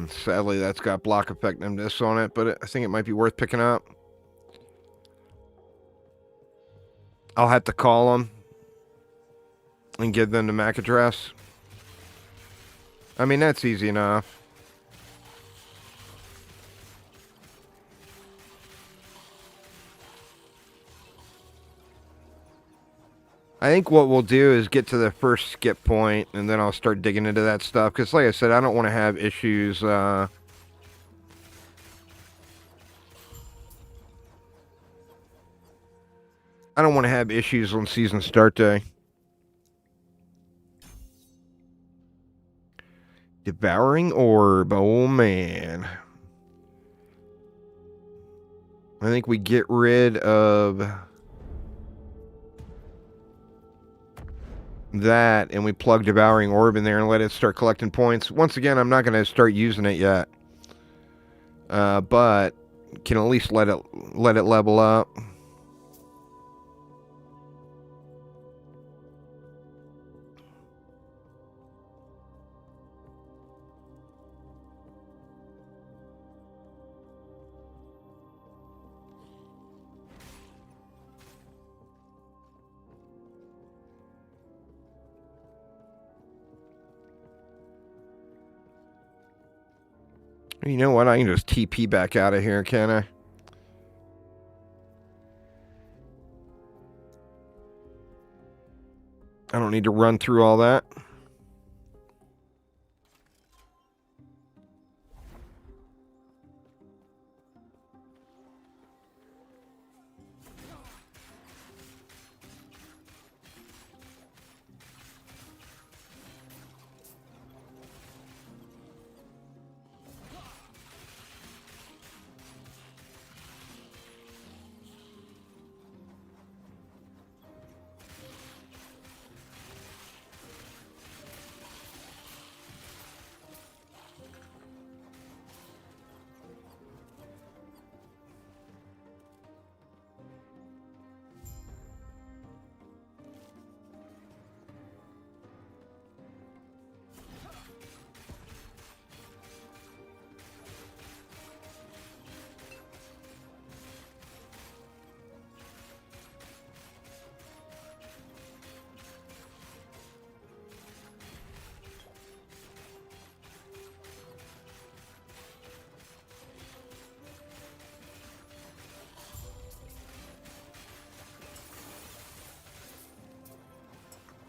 Sadly, that's got block effectiveness on it, but I think it might be worth picking up. I'll have to call them and give them the MAC address. I mean, that's easy enough. I think what we'll do is get to the first skip point, and then I'll start digging into that stuff. Because, like I said, I don't want to have issues. I don't want to have issues on season start day. Devouring Orb. Oh, man. I think we get rid of that, and we plug Devouring Orb in there and let it start collecting points. Once again, I'm not going to start using it yet, but can at least let it level up. You know what? I can just TP back out of here, can I? I don't need to run through all that.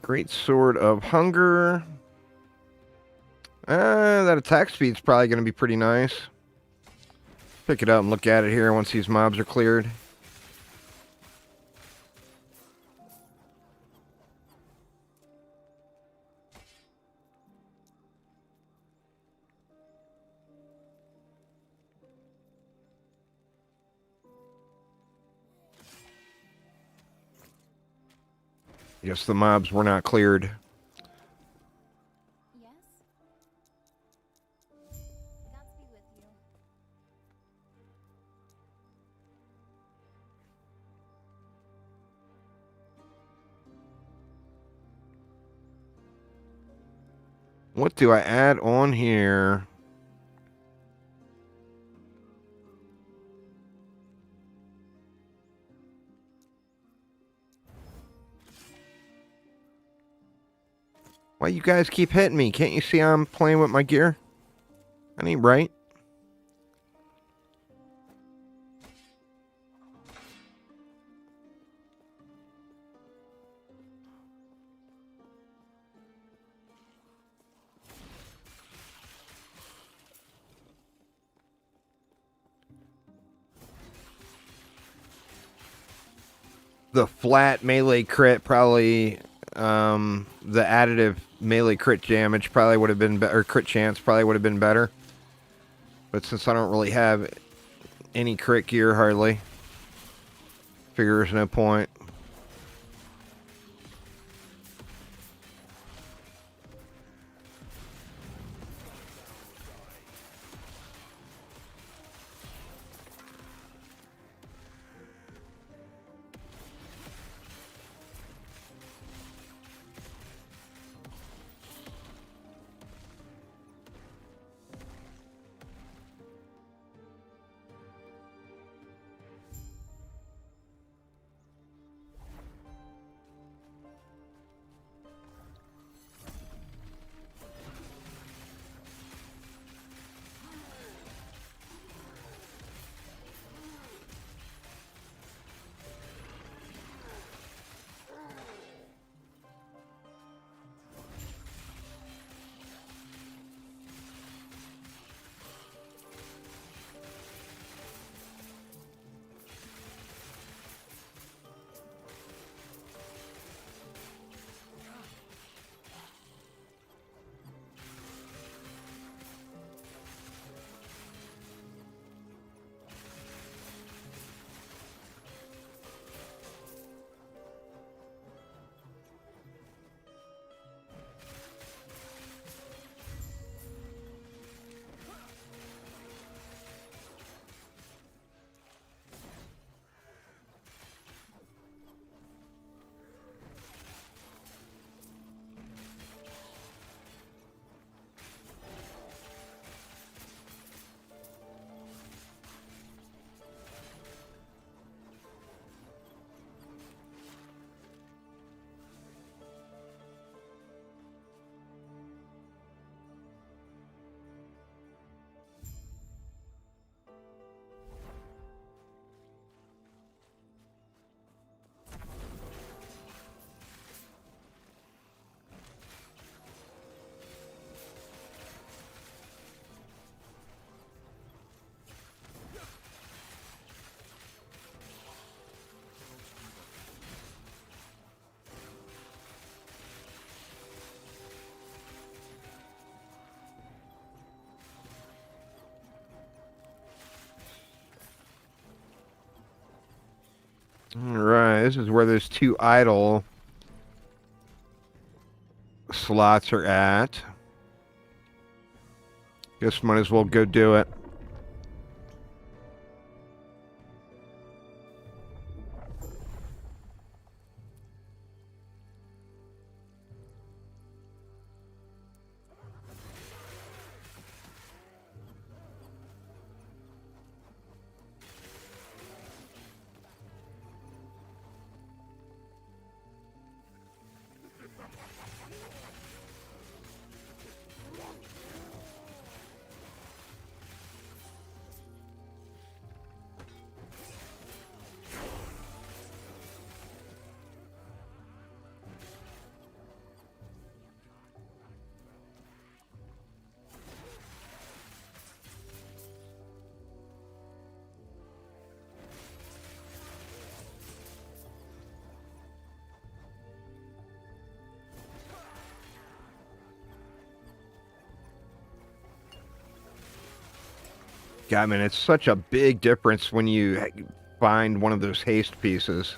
Great Sword of Hunger. That attack speed's probably going to be pretty nice. Pick it up and look at it here once these mobs are cleared. Yes, the mobs were not cleared. Yes? Godspeed with you. What do I add on here? Why you guys keep hitting me? Can't you see I'm playing with my gear? That ain't right. the flat melee crit probably, the additive melee crit damage probably would have been better, or crit chance probably would have been better. But since I don't really have any crit gear hardly, figure there's no point. Alright, this is where those 2 idle slots are at. Guess might as well go do it. God, man, it's such a big difference when you find one of those haste pieces.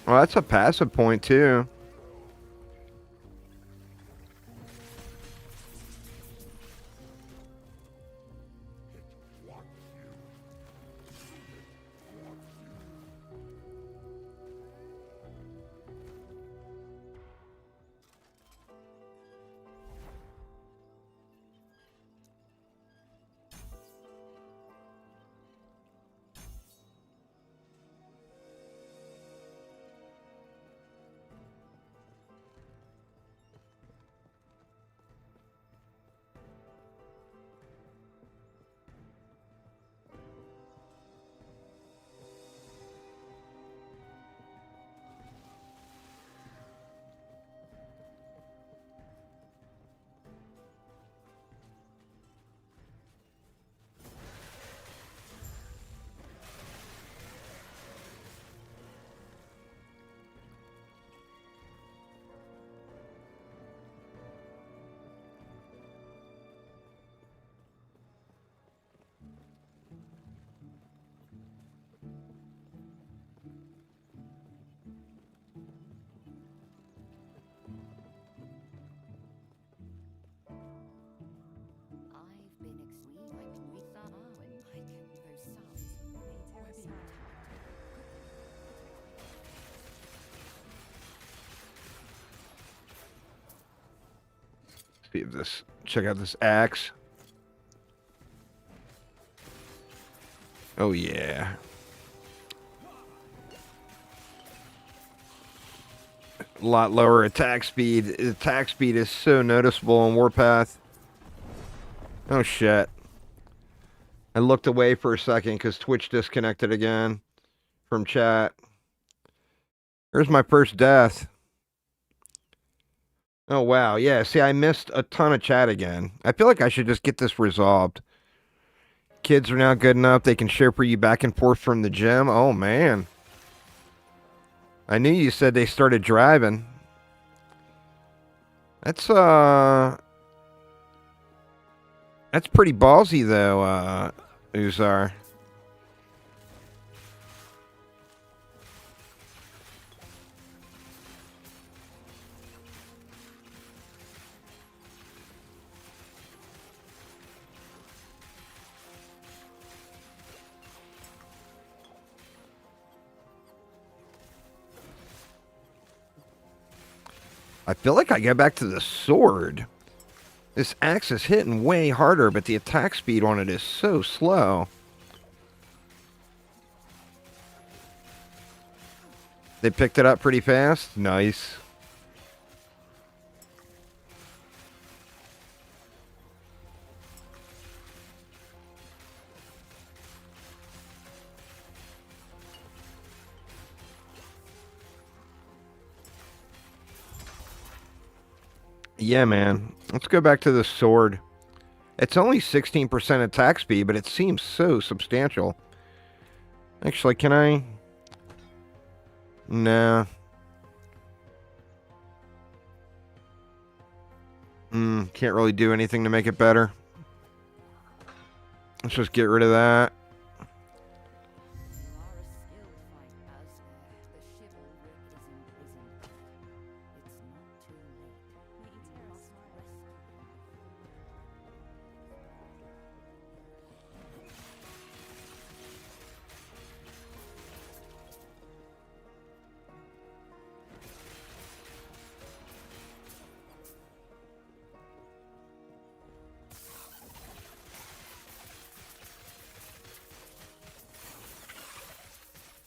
Well, that's a passive point, too. I've been with Summer when I can those sounds. See if this. Check out this axe. Oh, yeah. A lot lower attack speed. Attack speed is so noticeable on Warpath. Oh, shit. I looked away for a second because Twitch disconnected again from chat. There's my first death. Oh, wow. Yeah, see, I missed a ton of chat again. I feel like I should just get this resolved. Kids are now good enough. They can share for you back and forth from the gym. Oh, man. I knew you said they started driving. That's pretty ballsy, though, Uzar. I feel like I go back to the sword. This axe is hitting way harder, but the attack speed on it is so slow. They picked it up pretty fast. Nice. Yeah, man. Let's go back to the sword. It's only 16% attack speed, but it seems so substantial. Actually, can I? Nah. Can't really do anything to make it better. Let's just get rid of that.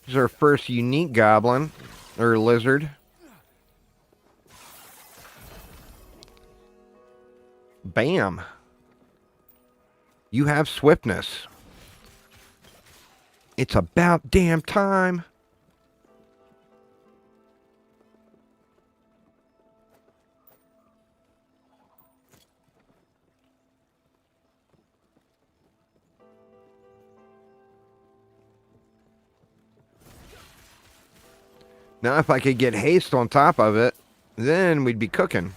This is our first unique goblin, or lizard. Bam. You have swiftness. It's about damn time. Now, if I could get haste on top of it, then we'd be cooking.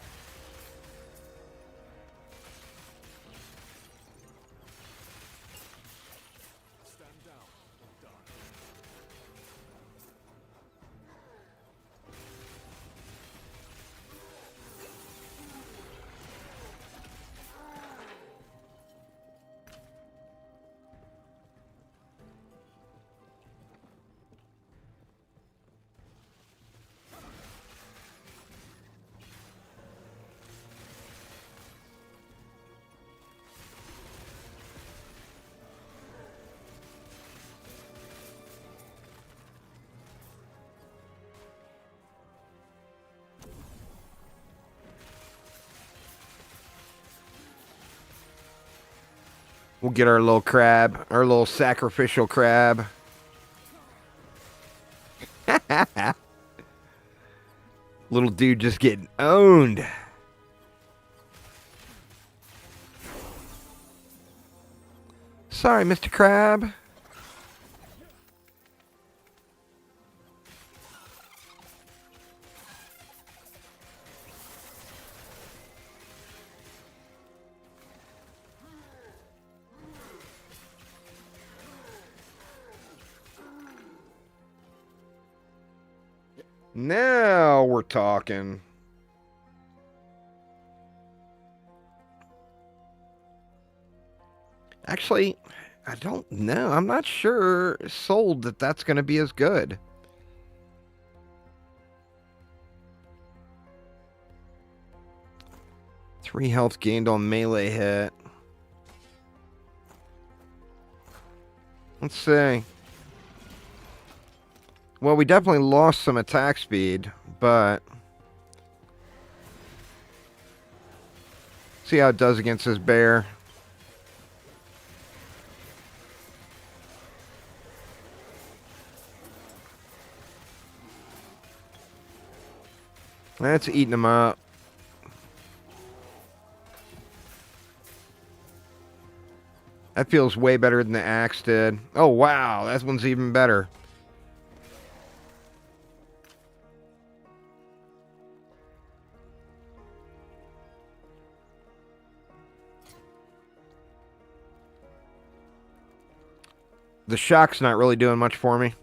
We'll get our little crab, our little sacrificial crab. Little dude just getting owned. Sorry, Mr. Crab. Now we're talking. Actually, I don't know. I'm not sure sold that that's going to be as good. Three health gained on melee hit. Let's see. Well, we definitely lost some attack speed, but see how it does against this bear. That's eating him up. That feels way better than the axe did. Oh, wow. That one's even better. The shock's not really doing much for me.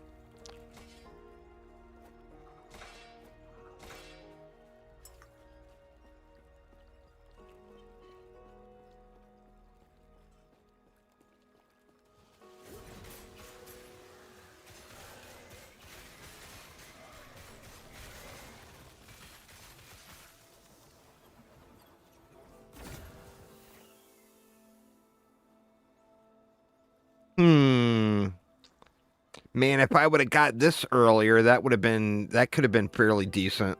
Man, if I would have got this earlier, that could have been fairly decent.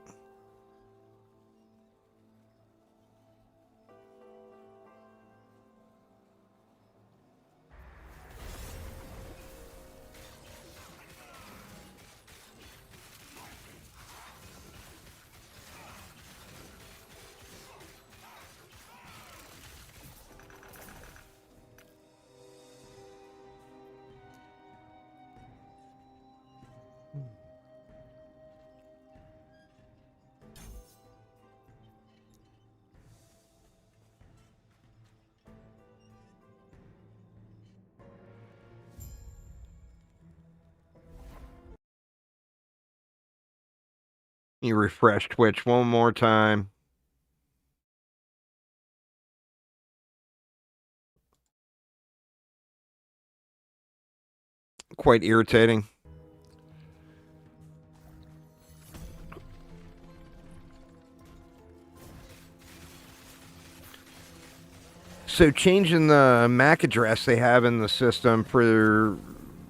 You refresh Twitch one more time. Quite irritating. So changing the MAC address they have in the system for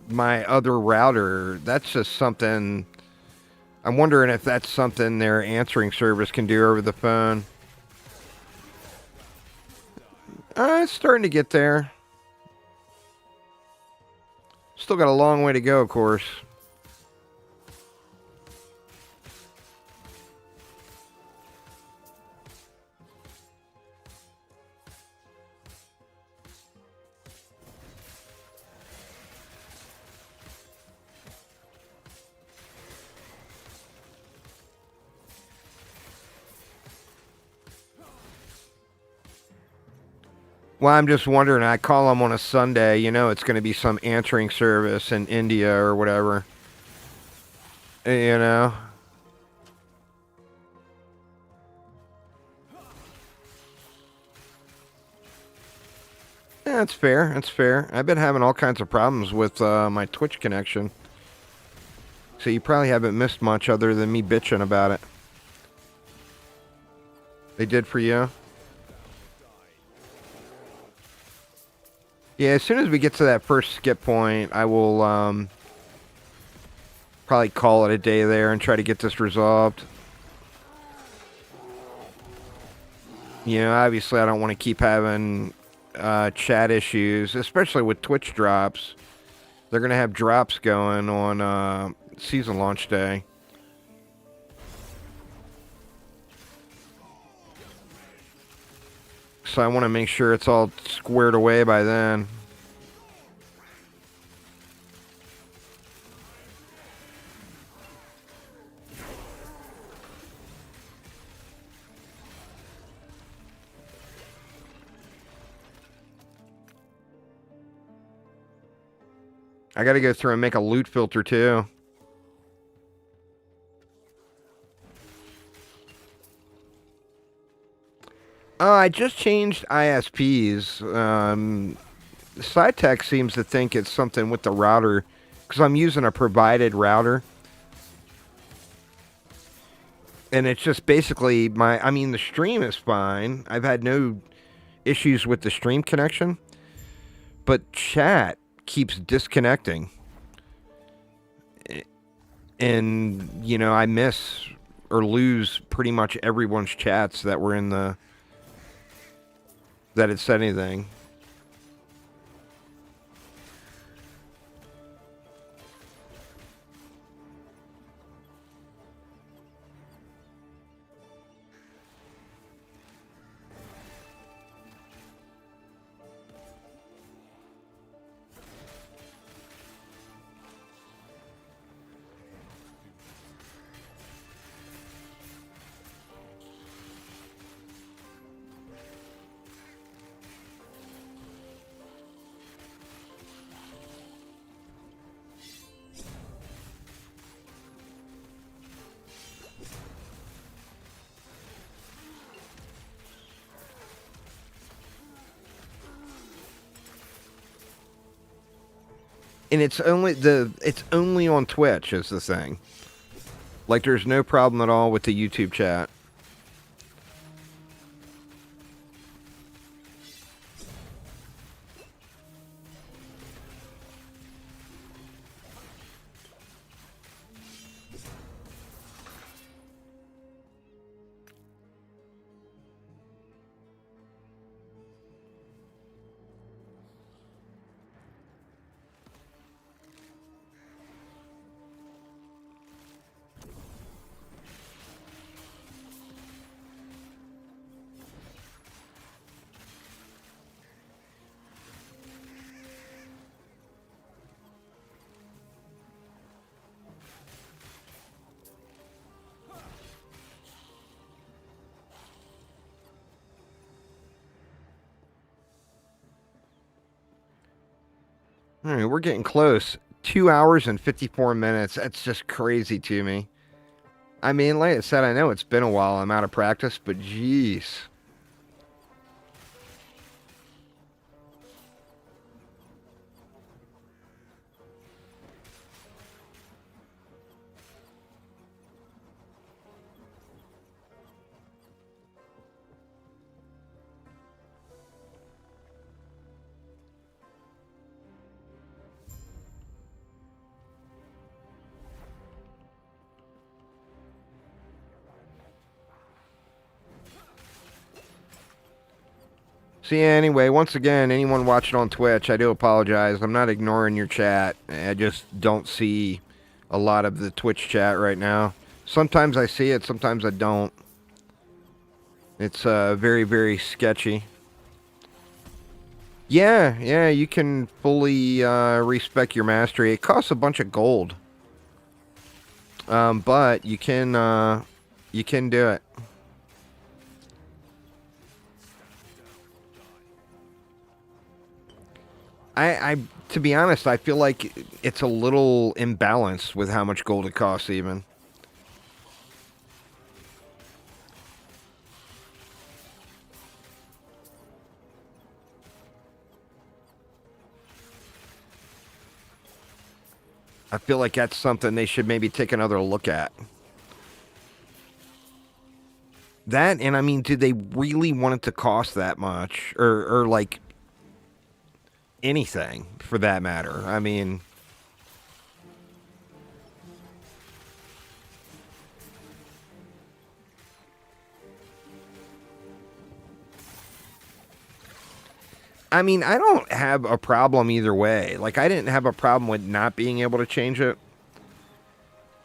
my other router, that's just something... I'm wondering if that's something their answering service can do over the phone. It's starting to get there. Still got a long way to go, of course. Well, I'm just wondering, I call them on a Sunday, you know, it's going to be some answering service in India or whatever. You know? Yeah, that's fair. That's fair. I've been having all kinds of problems with my Twitch connection. So you probably haven't missed much other than me bitching about it. They did for you? Yeah, as soon as we get to that first skip point, I will probably call it a day there and try to get this resolved. You know, obviously I don't want to keep having chat issues, especially with Twitch drops. They're going to have drops going on season launch day. So I want to make sure it's all squared away by then. I got to go through and make a loot filter too. I just changed ISPs. SciTech seems to think it's something with the router because I'm using a provided router. And it's just basically I mean, the stream is fine. I've had no issues with the stream connection. But chat keeps disconnecting. And, you know, I miss or lose pretty much everyone's chats that were in the... that had said anything. And it's only on Twitch is the thing. Like, there's no problem at all with the YouTube chat. All right, we're getting close. 2 hours and 54 minutes. That's just crazy to me. I mean, like I said, I know it's been a while. I'm out of practice, but jeez. So yeah, anyway, once again, anyone watching on Twitch, I do apologize. I'm not ignoring your chat. I just don't see a lot of the Twitch chat right now. Sometimes I see it, sometimes I don't. It's very, very sketchy. Yeah, you can fully respec your mastery. It costs a bunch of gold. But you can do it. I to be honest, I feel like it's a little imbalanced with how much gold it costs even. I feel like that's something they should maybe take another look at. That, and I mean, did they really want it to cost that much? Or like, anything, for that matter. I mean... I mean, I don't have a problem either way. Like, I didn't have a problem with not being able to change it.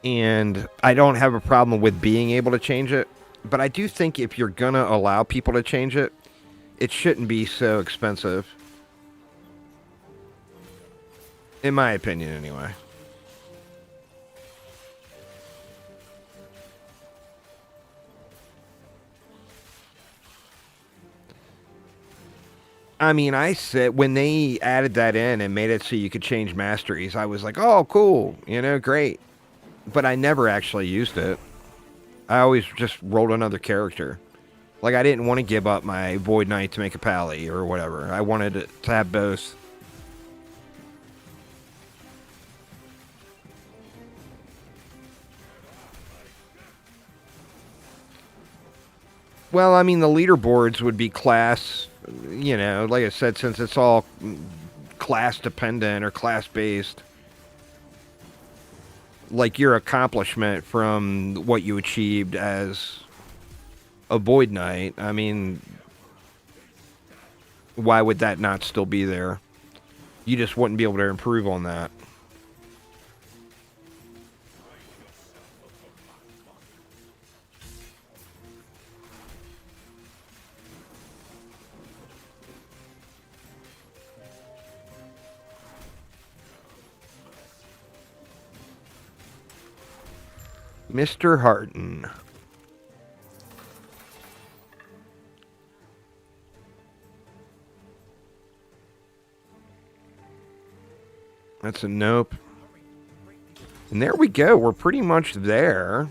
And I don't have a problem with being able to change it. But I do think if you're going to allow people to change it, it shouldn't be so expensive. In my opinion, anyway. I mean, I said when they added that in and made it so you could change masteries, I was like, oh, cool, you know, great. But I never actually used it. I always just rolled another character. Like, I didn't want to give up my Void Knight to make a Pally or whatever. I wanted it to have both. Well, I mean, the leaderboards would be class, you know, like I said, since it's all class dependent or class based. Like your accomplishment from what you achieved as a Void Knight. I mean, why would that not still be there? You just wouldn't be able to improve on that. Mr. Harton. That's a nope. And there we go. We're pretty much there.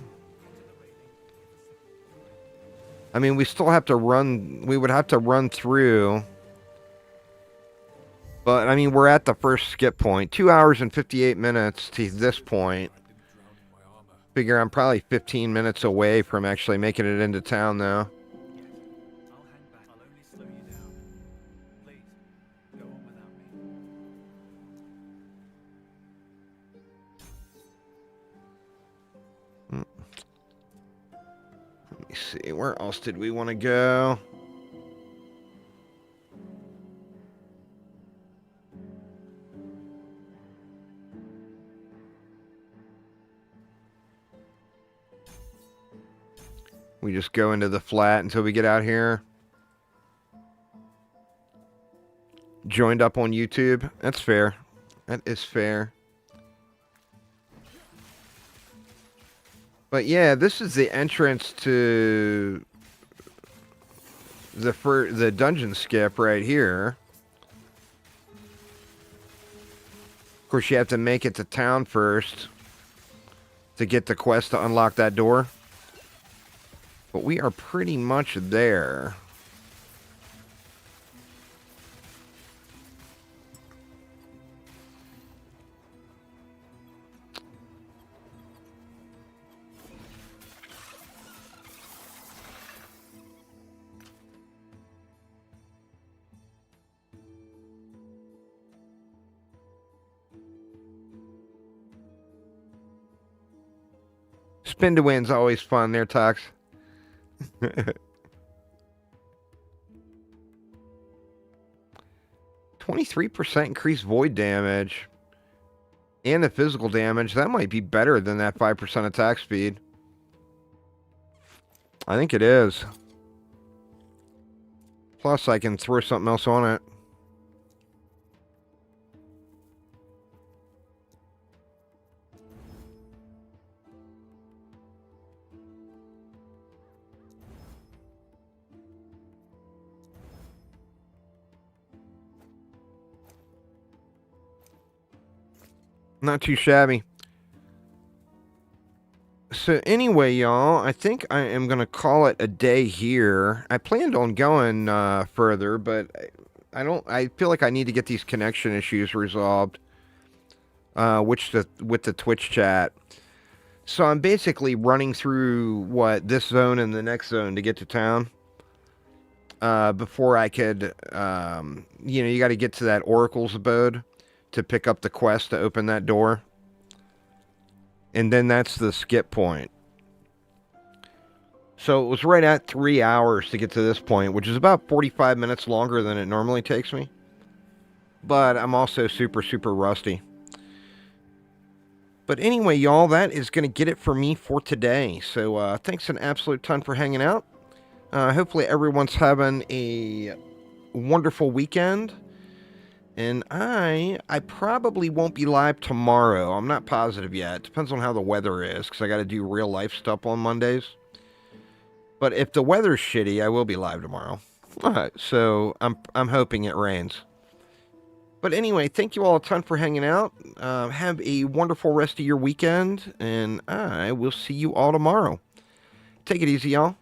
I mean, we still have to run. We would have to run through. But, I mean, we're at the first skip point. 2 hours and 58 minutes to this point. Figure I'm probably 15 minutes away from actually making it into town, though. I'll hang back. I'll only slow you down. Please, go on without me. Let me see. Where else did we want to go? We just go into the flat until we get out here. Joined up on YouTube. That's fair. That is fair. But yeah, this is the entrance to the dungeon skip right here. Of course, you have to make it to town first to get the quest to unlock that door. But we are pretty much there. Spin to win's always fun there, Tox. 23% increased void damage. And the physical damage. That might be better than that 5% attack speed. I think it is. Plus, I can throw something else on it. Not too shabby. So anyway, y'all, I think I am going to call it a day here. I planned on going further, but I feel like I need to get these connection issues resolved with the Twitch chat. So I'm basically running through this zone and the next zone to get to town. Before I could, you got to get to that Oracle's abode to pick up the quest to open that door. And then that's the skip point. So it was right at 3 hours to get to this point, which is about 45 minutes longer than it normally takes me. but I'm also super, super rusty. But anyway, y'all, that is going to get it for me for today. So thanks an absolute ton for hanging out. Hopefully everyone's having a wonderful weekend. And I probably won't be live tomorrow. I'm not positive yet. Depends on how the weather is, because I got to do real life stuff on Mondays. But if the weather's shitty, I will be live tomorrow. So I'm hoping it rains. But anyway, thank you all a ton for hanging out. Have a wonderful rest of your weekend, and I will see you all tomorrow. Take it easy, y'all.